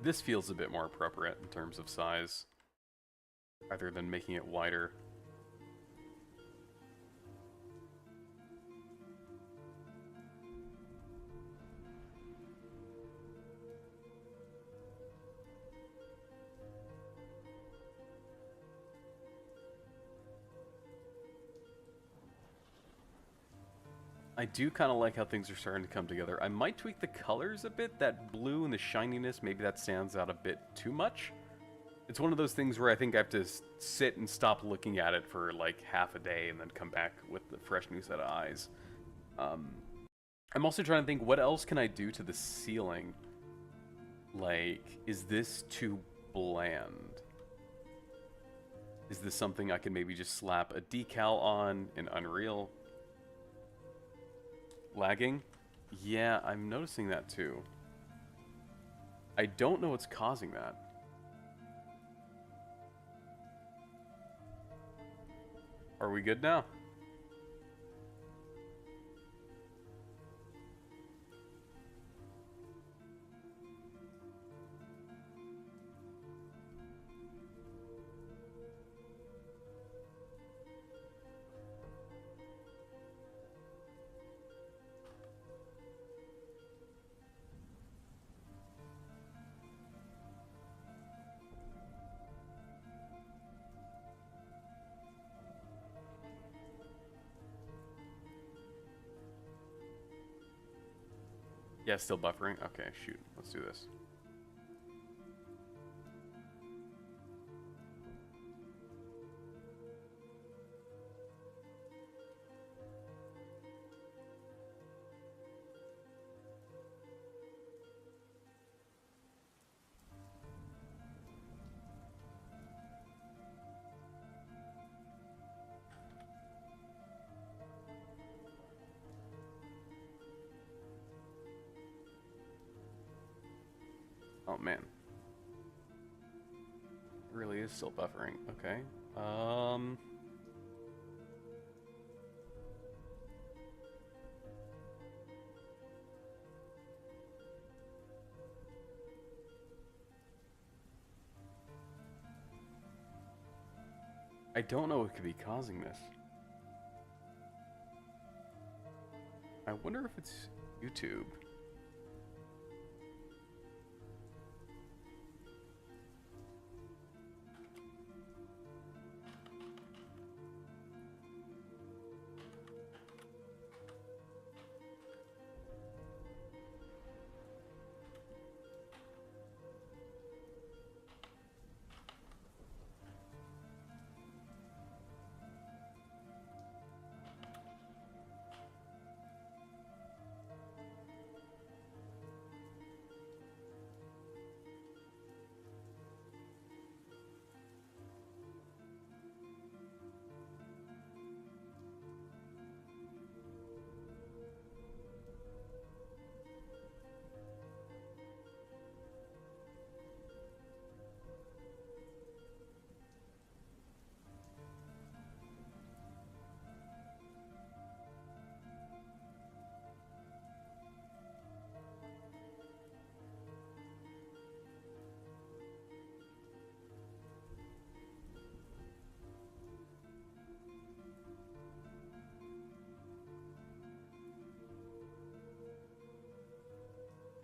This feels a bit more appropriate in terms of size, rather than making it wider. I do kind of like how things are starting to come together. I might tweak the colors a bit. That blue and the shininess, maybe that stands out a bit too much. It's one of those things where I think I have to sit and stop looking at it for like half a day and then come back with the fresh new set of eyes. I'm also trying to think, what else can I do to the ceiling? Like, is this too bland? Is this something I can maybe just slap a decal on in Unreal? Lagging? Yeah, I'm noticing that too. I don't know what's causing that. Are we good now? Yeah, still buffering? Okay, shoot. Let's do this. Oh man. It really is still buffering. Okay. I don't know what could be causing this. I wonder if it's YouTube.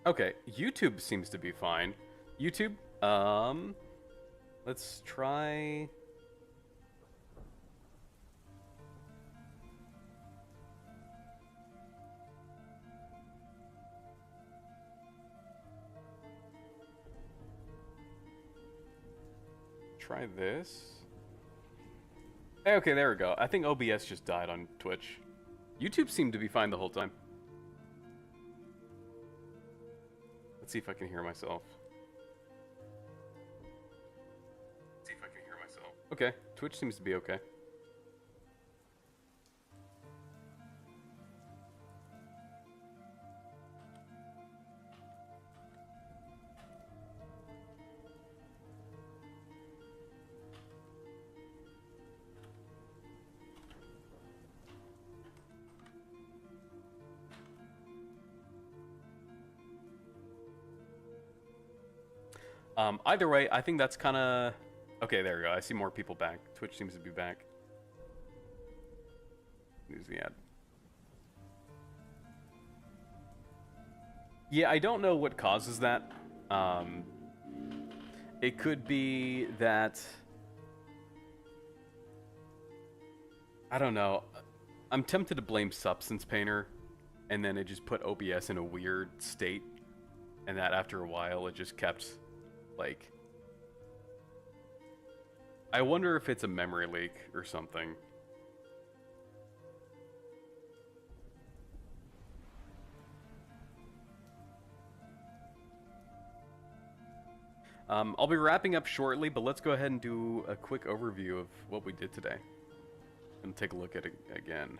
Okay, YouTube seems to be fine. YouTube, let's try... Try this. Okay, there we go. I think OBS just died on Twitch. YouTube seemed to be fine the whole time. Let's see if I can hear myself. Okay, Twitch seems to be okay. Either way, I think that's kind of... Okay, there we go. I see more people back. Twitch seems to be back. News the ad. Yeah, I don't know what causes that. It could be that... I don't know. I'm tempted to blame Substance Painter, and then it just put OBS in a weird state, and that after a while it just kept... Like, I wonder if it's a memory leak or something. I'll be wrapping up shortly, but let's go ahead and do a quick overview of what we did today. And take a look at it again.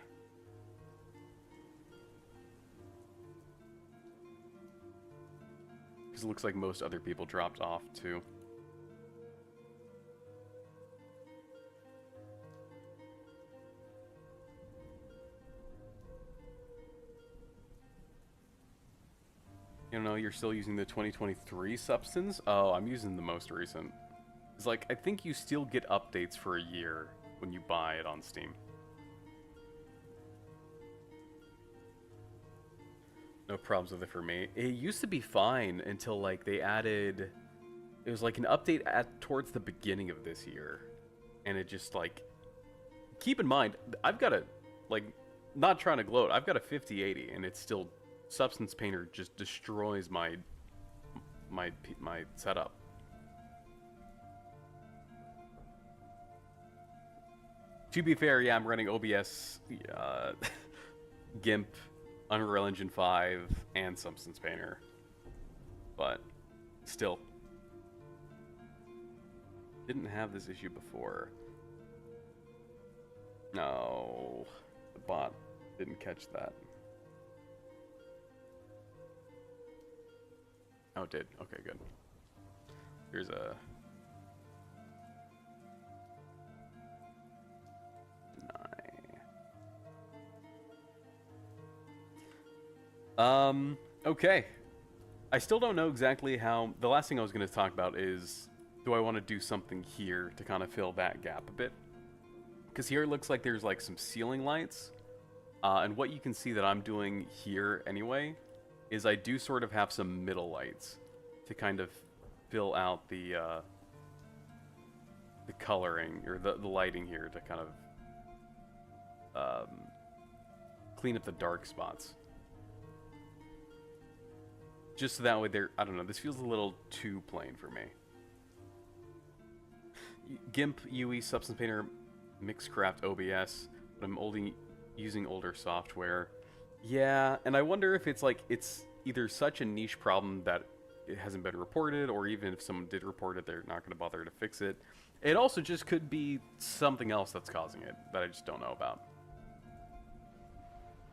Because it looks like most other people dropped off, too. You know, you're still using the 2023 Substance? Oh, I'm using the most recent. It's like, I think you still get updates for a year when you buy it on Steam. No problems with it for me. It used to be fine until, like, they added... It was, like, an update towards the beginning of this year. And it just, like... Keep in mind, I've got a... Like, not trying to gloat, I've got a 5080, and it's still... Substance Painter just destroys my setup. To be fair, yeah, I'm running OBS, GIMP, Unreal Engine 5, and Substance Painter. But, still. Didn't have this issue before. No, the bot didn't catch that. Oh, it did. Okay, good. Here's a... Okay. I still don't know exactly how... The last thing I was going to talk about is, do I want to do something here to kind of fill that gap a bit? Because here it looks like there's like some ceiling lights. And what you can see that I'm doing here anyway, is I do sort of have some middle lights to kind of fill out the coloring, or the lighting here to kind of clean up the dark spots. Just so that way they're... I don't know, this feels a little too plain for me. GIMP, UE, Substance Painter, Mixcraft, OBS, but I'm using older software. Yeah, and I wonder if it's like, it's either such a niche problem that it hasn't been reported, or even if someone did report it, they're not going to bother to fix it. It also just could be something else that's causing it that I just don't know about.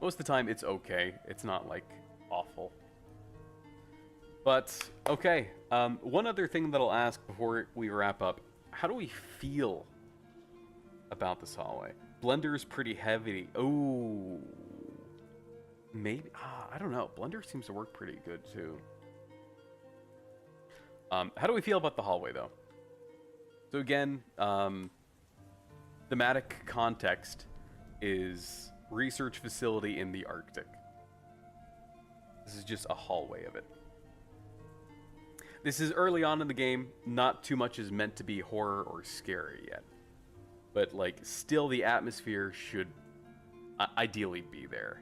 Most of the time, it's okay. It's not, like, awful. But, okay. One other thing that I'll ask before we wrap up. How do we feel about this hallway? Blender is pretty heavy. Oh, maybe. I don't know. Blender seems to work pretty good, too. How do we feel about the hallway, though? So again, thematic context is research facility in the Arctic. This is just a hallway of it. This is early on in the game. Not too much is meant to be horror or scary yet. But, like, still the atmosphere should ideally be there.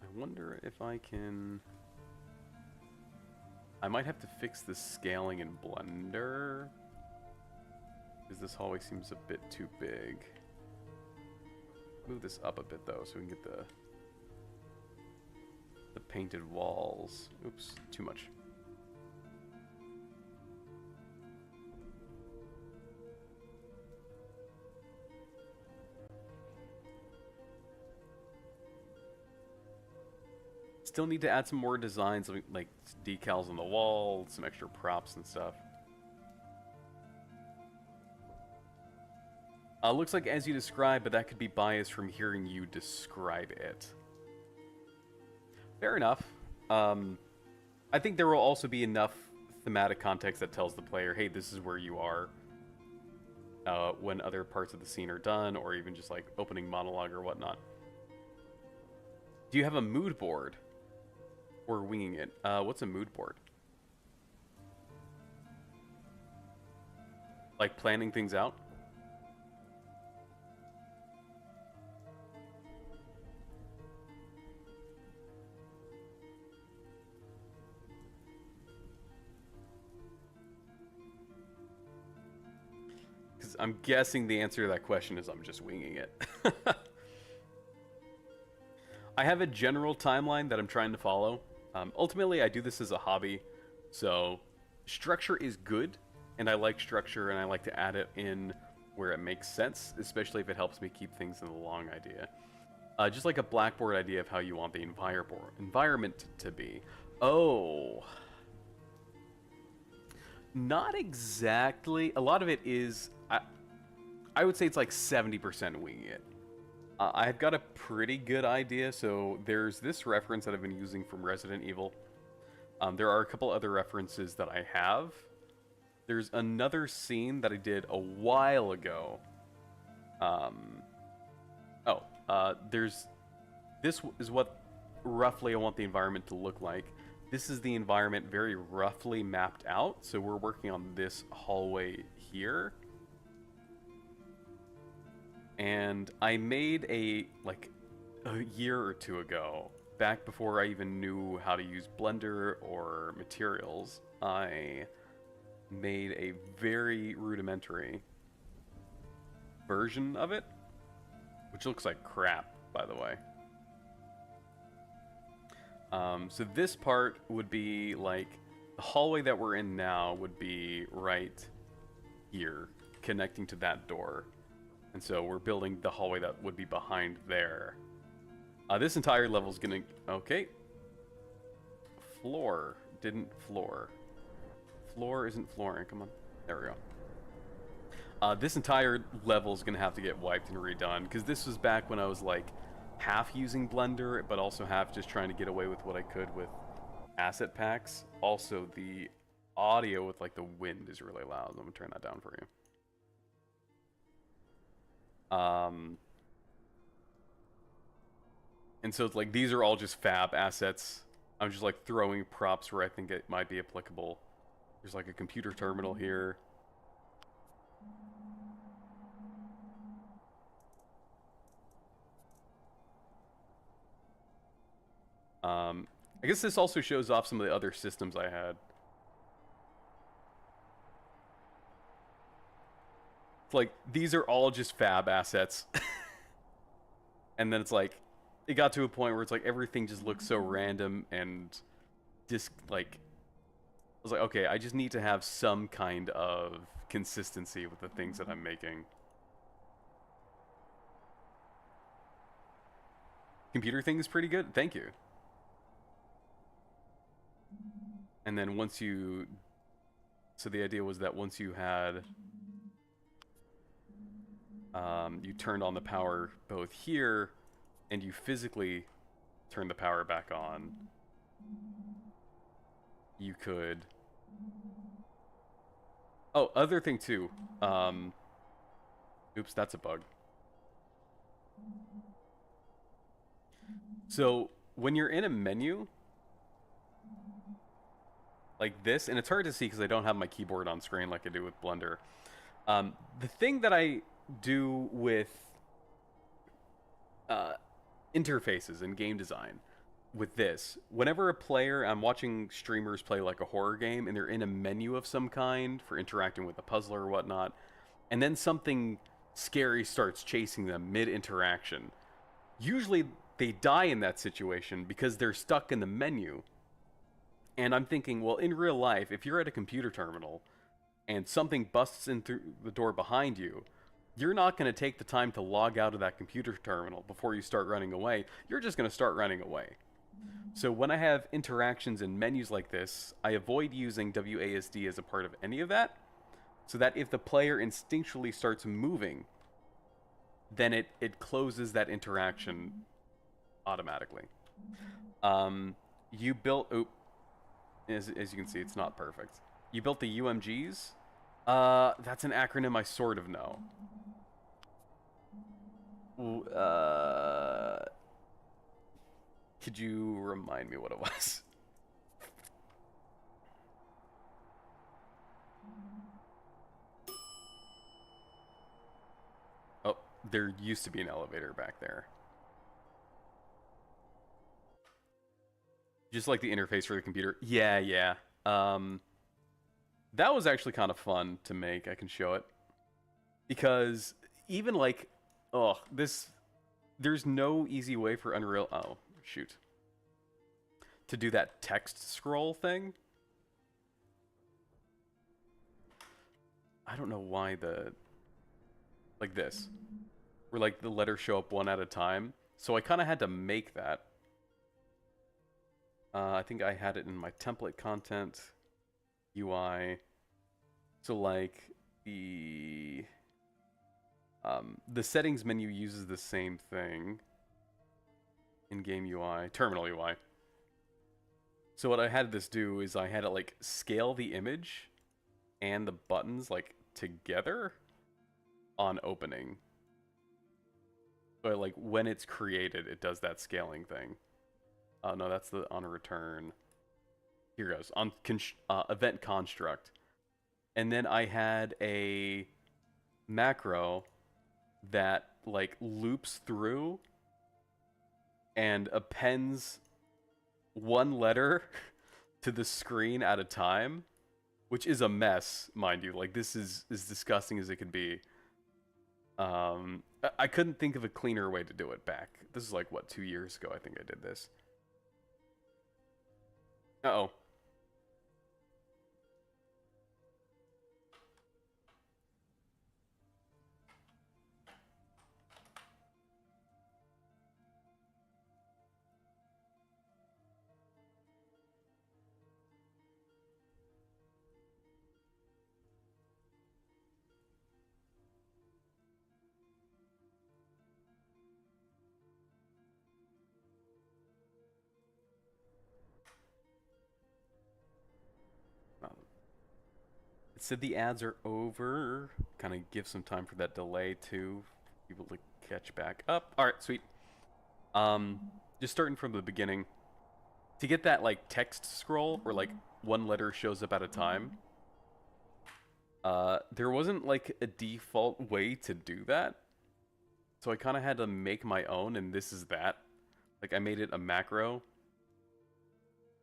I wonder if I can... I might have to fix the scaling in Blender, because this hallway seems a bit too big. Move this up a bit, though, so we can get the painted walls. Oops, too much. Still need to add some more designs, like decals on the wall, some extra props and stuff. Looks like as you describe, but that could be biased from hearing you describe it. Fair enough. I think there will also be enough thematic context that tells the player, hey, this is where you are, when other parts of the scene are done, or even just like opening monologue or whatnot. Do you have a mood board? Or winging it? What's a mood board? Like planning things out? Because I'm guessing the answer to that question is I'm just winging it. I have a general timeline that I'm trying to follow. Ultimately, I do this as a hobby, so structure is good, and I like structure, and I like to add it in where it makes sense, especially if it helps me keep things in the long idea. Just like a Blackboard idea of how you want the environment to be. Oh. Not exactly. A lot of it is... I would say it's like 70% winging it. I've got a pretty good idea. So there's this reference that I've been using from Resident Evil. There are a couple other references that I have. There's another scene that I did a while ago. This is what roughly I want the environment to look like. This is the environment very roughly mapped out. So we're working on this hallway here. And I made a year or two ago, back before I even knew how to use Blender or materials, I made a very rudimentary version of it, which looks like crap, by the way. So this part would be like, the hallway that we're in now would be right here, connecting to that door. And so we're building the hallway that would be behind there. This entire level is gonna... Okay. Floor. Didn't floor. Floor isn't flooring. Come on. There we go. This entire level is gonna have to get wiped and redone, because this was back when I was like half using Blender, but also half just trying to get away with what I could with asset packs. Also, the audio with like the wind is really loud. I'm gonna turn that down for you. And so it's like these are all just fab assets. I'm just like throwing props where I think it might be applicable. There's like a computer terminal here. I guess this also shows off some of the other systems I had. It's like, these are all just fab assets. And then it's like, it got to a point where it's like, everything just looks so random and just like, I was like, okay, I just need to have some kind of consistency with the things that I'm making. Computer thing is pretty good, thank you. And then once you... So the idea was that once you had... you turned on the power both here, and you physically turned the power back on, you could... Oh, other thing too. Oops, that's a bug. So, when you're in a menu... like this, and it's hard to see because I don't have my keyboard on screen like I do with Blender. The thing that I do with interfaces and game design with this, whenever a player, I'm watching streamers play like a horror game and they're in a menu of some kind for interacting with a puzzle or whatnot, and then something scary starts chasing them mid-interaction. Usually they die in that situation because they're stuck in the menu. And I'm thinking, well, in real life, if you're at a computer terminal and something busts in through the door behind you, you're not going to take the time to log out of that computer terminal before you start running away. You're just going to start running away. So when I have interactions in menus like this, I avoid using WASD as a part of any of that, so that if the player instinctually starts moving, then it closes that interaction automatically. You built... As you can see, it's not perfect. You built the UMGs? That's an acronym I sort of know. Could you remind me what it was? Oh, there used to be an elevator back there. Just like the interface for the computer. Yeah. That was actually kind of fun to make. I can show it. Because even like... Oh, there's no easy way for Unreal... Oh, shoot. To do that text scroll thing. I don't know why the... Like this. Where like the letters show up one at a time. So I kind of had to make that. I think I had it in my template content UI. So like the settings menu uses the same thing in game UI, terminal UI. So what I had this do is I had it like scale the image and the buttons like together on opening. So like when it's created, it does that scaling thing. Oh, no, that's the on a return. Here goes. On event construct. And then I had a macro that, like, loops through and appends one letter to the screen at a time, which is a mess, mind you. Like, this is as disgusting as it could be. I couldn't think of a cleaner way to do it back. This is like, what, 2 years ago I think I did this. Uh-oh. said the ads are over. Kind of give some time for that delay to people to catch back up. All right, sweet. Just starting from the beginning. To get that like text scroll where like one letter shows up at a time, there wasn't like a default way to do that. So I kind of had to make my own, and this is that. Like I made it a macro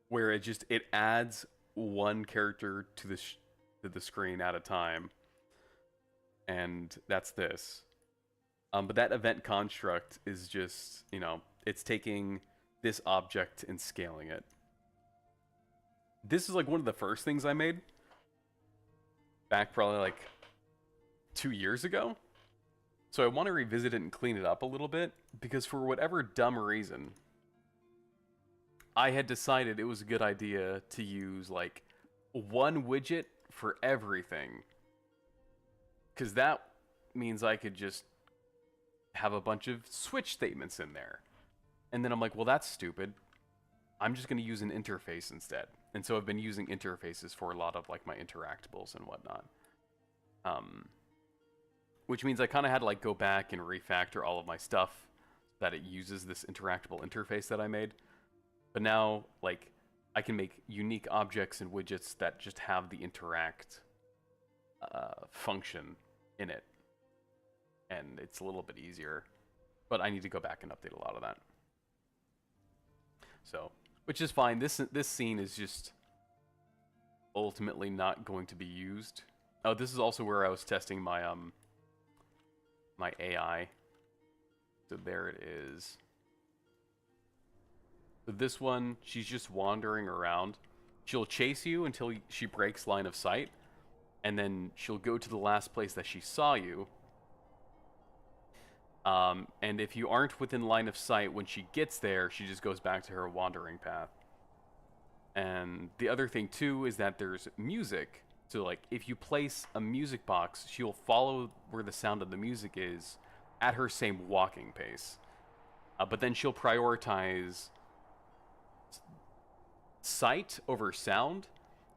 where it adds one character to the screen at a time, and that's this. But that event construct is just, you know, it's taking this object and scaling it. This is like one of the first things I made back probably like 2 years ago. So I want to revisit it and clean it up a little bit, because for whatever dumb reason, I had decided it was a good idea to use like one widget for everything. Because that means I could just have a bunch of switch statements in there. And then I'm like, well, that's stupid. I'm just going to use an interface instead. And so I've been using interfaces for a lot of like my interactables and whatnot. Which means I kind of had to like go back and refactor all of my stuff so that it uses this interactable interface that I made. But now, like, I can make unique objects and widgets that just have the interact function in it. And it's a little bit easier. But I need to go back and update a lot of that. So, which is fine. This scene is just ultimately not going to be used. Oh, this is also where I was testing my my AI. So there it is. So this one, she's just wandering around. She'll chase you until she breaks line of sight, and then she'll go to the last place that she saw you. And if you aren't within line of sight when she gets there, she just goes back to her wandering path. And the other thing too is that there's music. So like if you place a music box, she'll follow where the sound of the music is at her same walking pace. But then she'll prioritize sight over sound.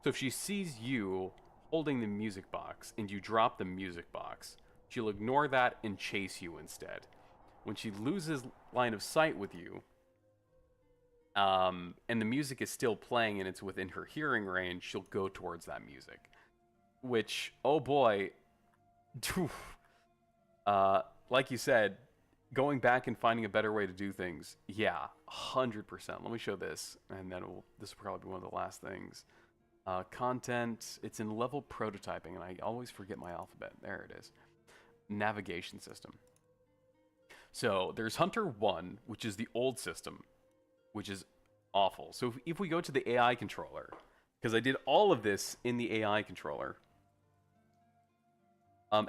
So if she sees you holding the music box and you drop the music box, she'll ignore that and chase you instead. When she loses line of sight with you, and the music is still playing and it's within her hearing range, she'll go towards that music. Which, oh boy, like you said, going back and finding a better way to do things, yeah, 100%. Let me show this, and then this will probably be one of the last things. Content, it's in level prototyping, and I always forget my alphabet. There it is. Navigation system. So there's Hunter 1, which is the old system, which is awful. So if we go to the AI controller, because I did all of this in the AI controller,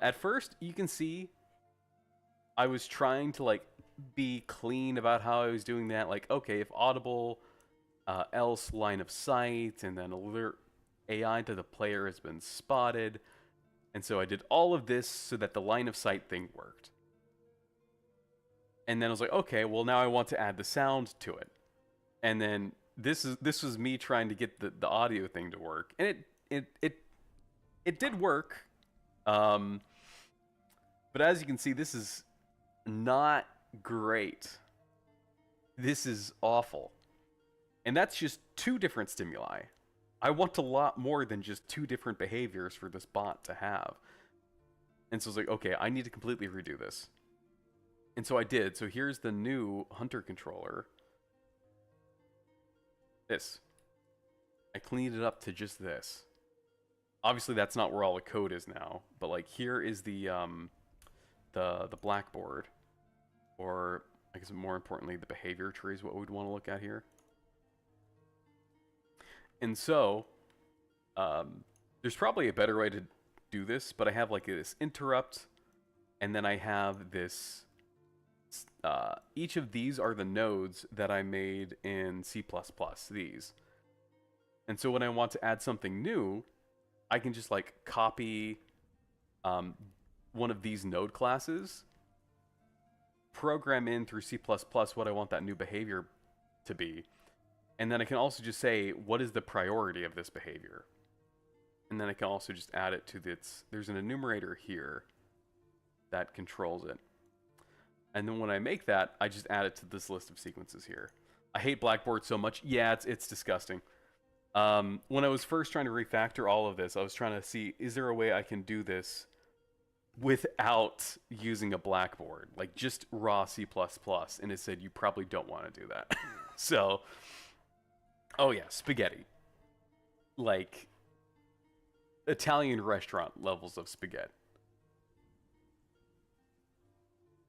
at first you can see I was trying to like be clean about how I was doing that. Like, okay, if audible, else line of sight, and then alert AI to the player has been spotted. And so I did all of this so that the line of sight thing worked. And then I was like, okay, well now I want to add the sound to it. And then this was me trying to get the audio thing to work. And it did work. But as you can see, this is not great. This is awful. And that's just 2 different stimuli. I want a lot more than just 2 different behaviors for this bot to have. And so I was like, okay, I need to completely redo this. And so I did. So here's the new Hunter controller. This. I cleaned it up to just this. Obviously that's not where all the code is now, but like here is the blackboard, or I guess more importantly the behavior tree is what we'd want to look at here. And so there's probably a better way to do this, but I have like this interrupt, and then I have this each of these are the nodes that I made in C++, these. And so when I want to add something new, I can just like copy one of these node classes, program in through C++ what I want that new behavior to be, and then I can also just say, what is the priority of this behavior? And then I can also just add it to its, there's an enumerator here that controls it. And then when I make that, I just add it to this list of sequences here. I hate Blackboard so much. Yeah, it's disgusting. When I was first trying to refactor all of this, I was trying to see, is there a way I can do this without using a Blackboard? Like, just raw C++. And it said, you probably don't want to do that. So, oh yeah, spaghetti. Like, Italian restaurant levels of spaghetti.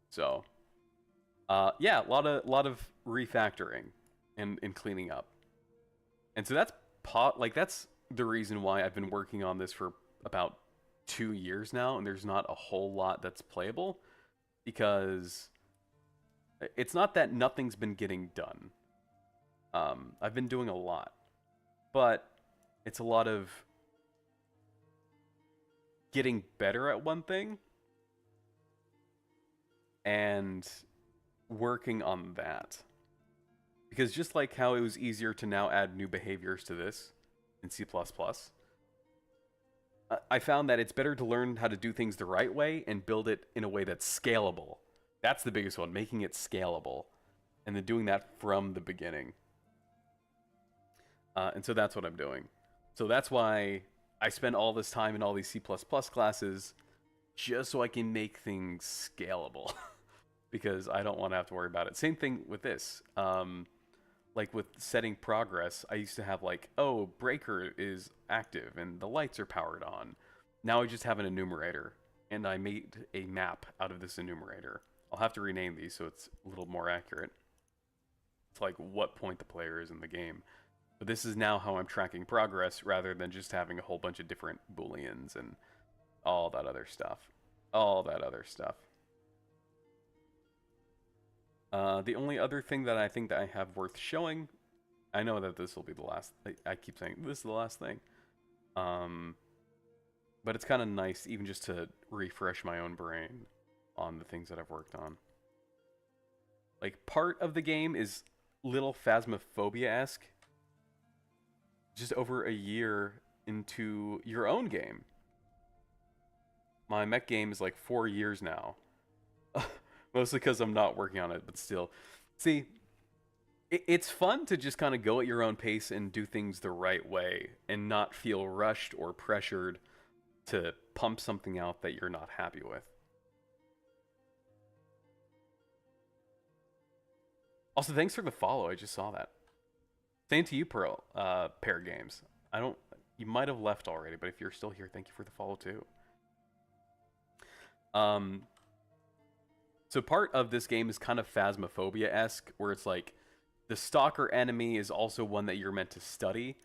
So, yeah, a lot of refactoring and cleaning up. And so that's that's the reason why I've been working on this for about 2 years now, and there's not a whole lot that's playable, because it's not that nothing's been getting done. I've been doing a lot, but it's a lot of getting better at one thing and working on that. Because just like how it was easier to now add new behaviors to this in C++, I found that it's better to learn how to do things the right way and build it in a way that's scalable. That's the biggest one, making it scalable. And then doing that from the beginning. And so that's what I'm doing. So that's why I spend all this time in all these C++ classes, just so I can make things scalable. Because I don't want to have to worry about it. Same thing with this. Like with setting progress, I used to have like, oh, breaker is active and the lights are powered on. Now I just have an enumerator, and I made a map out of this enumerator. I'll have to rename these so it's a little more accurate. It's like what point the player is in the game. But this is now how I'm tracking progress, rather than just having a whole bunch of different booleans and all that other stuff. All that other stuff. The only other thing that I think that I have worth showing, I know that this will be the last, I keep saying this is the last thing, but it's kind of nice even just to refresh my own brain on the things that I've worked on. Like, part of the game is little Phasmophobia-esque, just over a year into your own game. My mech game is like 4 years now. Mostly because I'm not working on it, but still. See, it's fun to just kind of go at your own pace and do things the right way and not feel rushed or pressured to pump something out that you're not happy with. Also, thanks for the follow. I just saw that. Same to you, Pearl, Pair Games. You might have left already, but if you're still here, thank you for the follow too. So part of this game is kind of Phasmophobia-esque, where it's like the stalker enemy is also one that you're meant to study,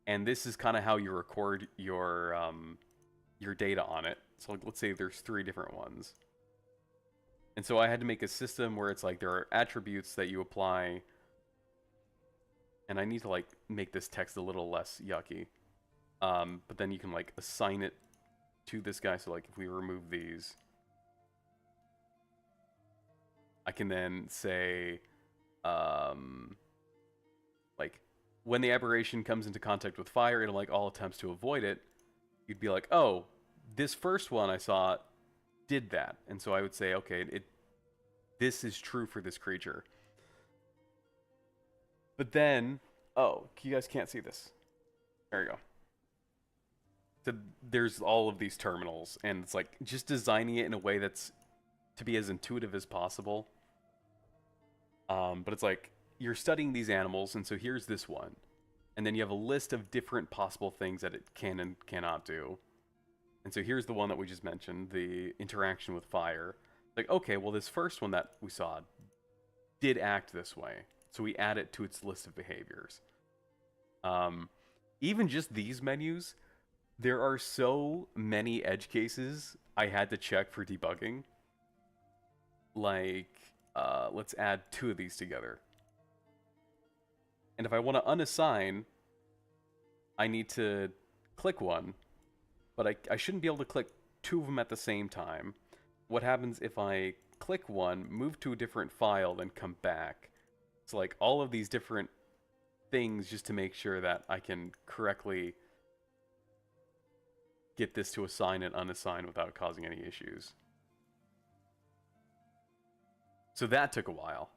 and this is kind of how you record your data on it. So like, let's say there's 3 different ones, and so I had to make a system where it's like there are attributes that you apply, and I need to like make this text a little less yucky, but then you can like assign it to this guy. So like if we remove these, I can then say, like, when the aberration comes into contact with fire, it'll like all attempts to avoid it. You'd be like, oh, this first one I saw did that. And so I would say, okay, this is true for this creature. But then, oh, you guys can't see this. There you go. So there's all of these terminals, and it's like just designing it in a way that's to be as intuitive as possible. But it's like, you're studying these animals, and so here's this one. And then you have a list of different possible things that it can and cannot do. And so here's the one that we just mentioned, the interaction with fire. Like, okay, well, this first one that we saw did act this way. So we add it to its list of behaviors. Even just these menus, there are so many edge cases I had to check for debugging. Like, let's add 2 of these together. And if I want to unassign, I need to click one, but I shouldn't be able to click 2 of them at the same time. What happens if I click one, move to a different file, then come back? It's like all of these different things just to make sure that I can correctly get this to assign and unassign without causing any issues. So that took a while.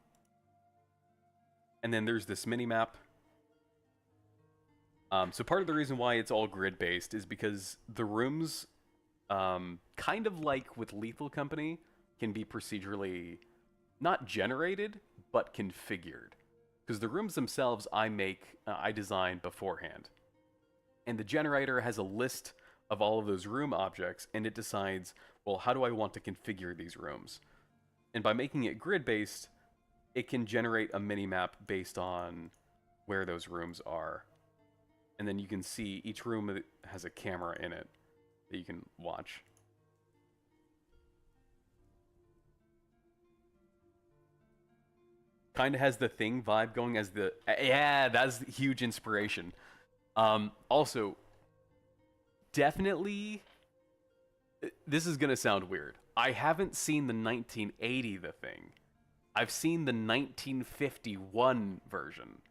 And then there's this mini map. So part of the reason why it's all grid based is because the rooms, kind of like with Lethal Company, can be procedurally not generated but configured. Because the rooms themselves I design beforehand. And the generator has a list of all of those room objects, and it decides, well, how do I want to configure these rooms? And by making it grid-based, it can generate a mini-map based on where those rooms are. And then you can see each room has a camera in it that you can watch. Kind of has the Thing vibe going as the... Yeah, that's huge inspiration. Also, definitely... This is going to sound weird. I haven't seen the 1980 The Thing. I've seen the 1951 version.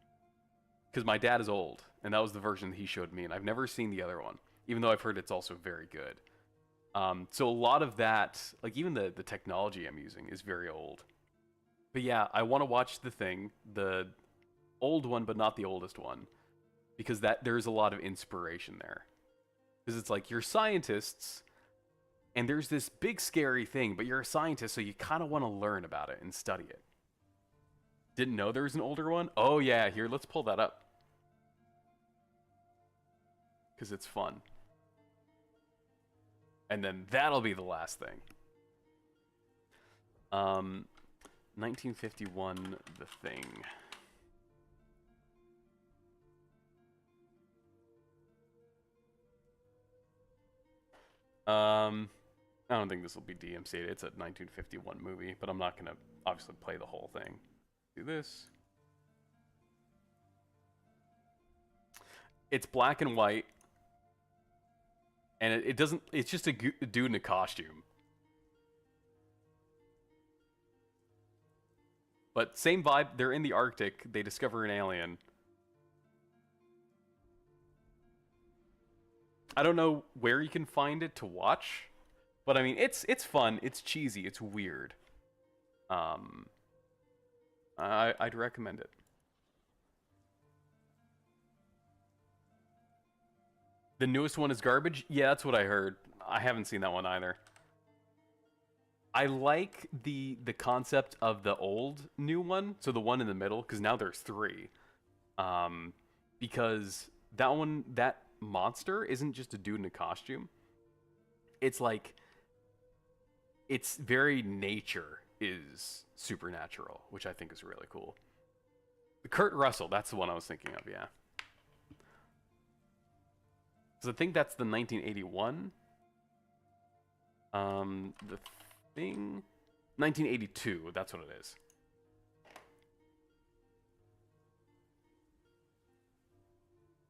Because my dad is old, and that was the version he showed me, and I've never seen the other one, even though I've heard it's also very good. So a lot of that, like even the technology I'm using is very old. But yeah, I want to watch The Thing, the old one, but not the oldest one, because there's a lot of inspiration there. Because it's like, you're scientists, and there's this big scary thing, but you're a scientist, so you kind of want to learn about it and study it. Didn't know there was an older one? Oh yeah, here, let's pull that up. Because it's fun. And then that'll be the last thing. 1951, The Thing. I don't think this will be DMCA'd. It's a 1951 movie, but I'm not going to obviously play the whole thing. Do this. It's black and white. And it doesn't... It's just a dude in a costume. But same vibe. They're in the Arctic. They discover an alien. I don't know where you can find it to watch. But I mean, it's fun. It's cheesy. It's weird. I'd recommend it. The newest one is garbage? Yeah, that's what I heard. I haven't seen that one either. I like the concept of the old new one, so the one in the middle, because now there's three. Because that monster isn't just a dude in a costume. It's like, its very nature is supernatural, which I think is really cool. Kurt Russell, that's the one I was thinking of, yeah. So I think that's the 1981. The Thing... 1982, that's what it is.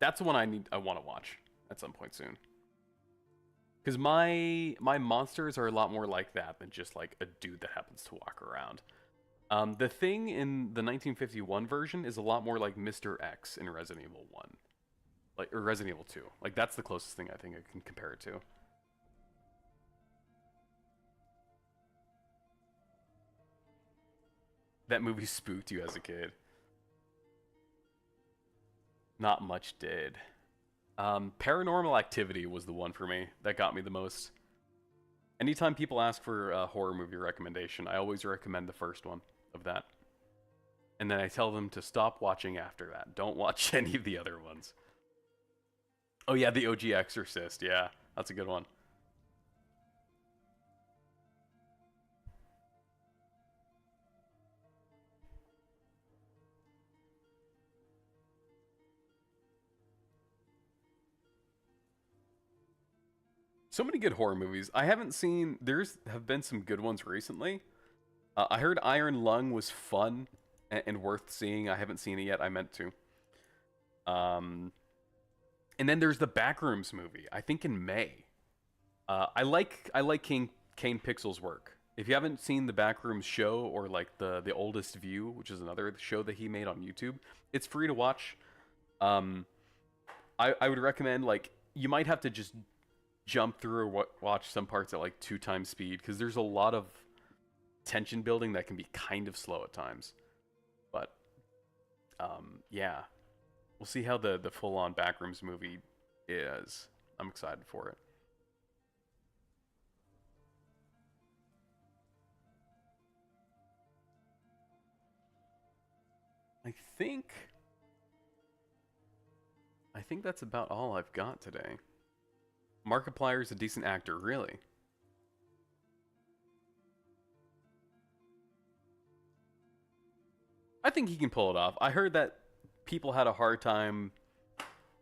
That's the one I want to watch at some point soon. Because my monsters are a lot more like that than just like a dude that happens to walk around. The Thing in the 1951 version is a lot more like Mr. X in Resident Evil 1. Or Resident Evil 2. Like, that's the closest thing I think I can compare it to. That movie spooked you as a kid. Not much did. Paranormal Activity was the one for me that got me the most. Anytime people ask for a horror movie recommendation, I always recommend the first one of that. And then I tell them to stop watching after that. Don't watch any of the other ones. Oh yeah, the OG Exorcist. Yeah, that's a good one. So many good horror movies. I haven't seen... have been some good ones recently. I heard Iron Lung was fun and worth seeing. I haven't seen it yet. I meant to. And then there's the Backrooms movie, I think in May. I like Kane Pixel's work. If you haven't seen the Backrooms show or like the Oldest View, which is another show that he made on YouTube, it's free to watch. I would recommend, like, you might have to just jump through or watch some parts at like 2 times speed because there's a lot of tension building that can be kind of slow at times. But yeah, we'll see how the full-on Backrooms movie is. I'm excited for it. I think that's about all I've got today. Markiplier's a decent actor, really. I think he can pull it off. I heard that people had a hard time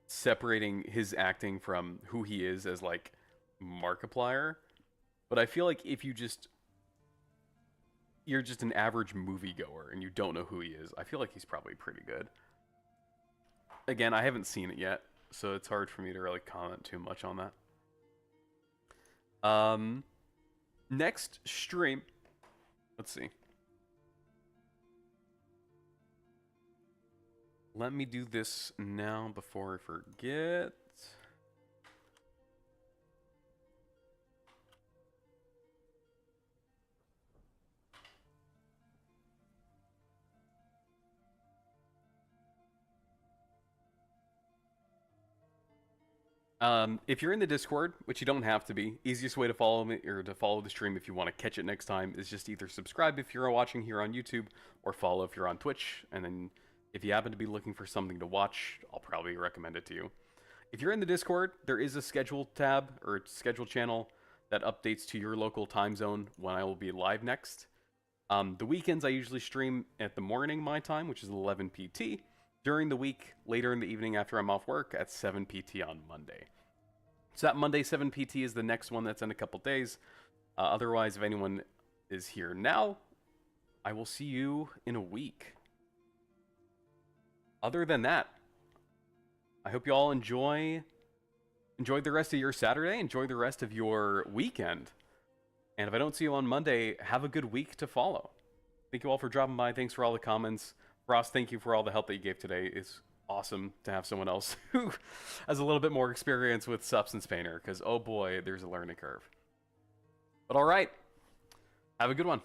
separating his acting from who he is as like Markiplier, but I feel like if you're just an average moviegoer and you don't know who he is, I feel like he's probably pretty good. Again, I haven't seen it yet, so it's hard for me to really comment too much on that. Next stream, let's see. Let me do this now before I forget. If you're in the Discord, which you don't have to be, easiest way to follow me or to follow the stream if you want to catch it next time is just either subscribe if you're watching here on YouTube or follow if you're on Twitch. And then if you happen to be looking for something to watch, I'll probably recommend it to you. If you're in the Discord, there is a schedule tab or schedule channel that updates to your local time zone when I will be live next. The weekends I usually stream at the morning my time, which is 11 PT. During the week, later in the evening after I'm off work at 7 PT on Monday. So that Monday 7 PT is the next one that's in a couple days. Otherwise, if anyone is here now, I will see you in a week. Other than that, I hope you all enjoy the rest of your Saturday, enjoy the rest of your weekend. And if I don't see you on Monday, have a good week to follow. Thank you all for dropping by. Thanks for all the comments. Ross, thank you for all the help that you gave today. It's awesome to have someone else who has a little bit more experience with Substance Painter, because oh boy, there's a learning curve. But all right, have a good one.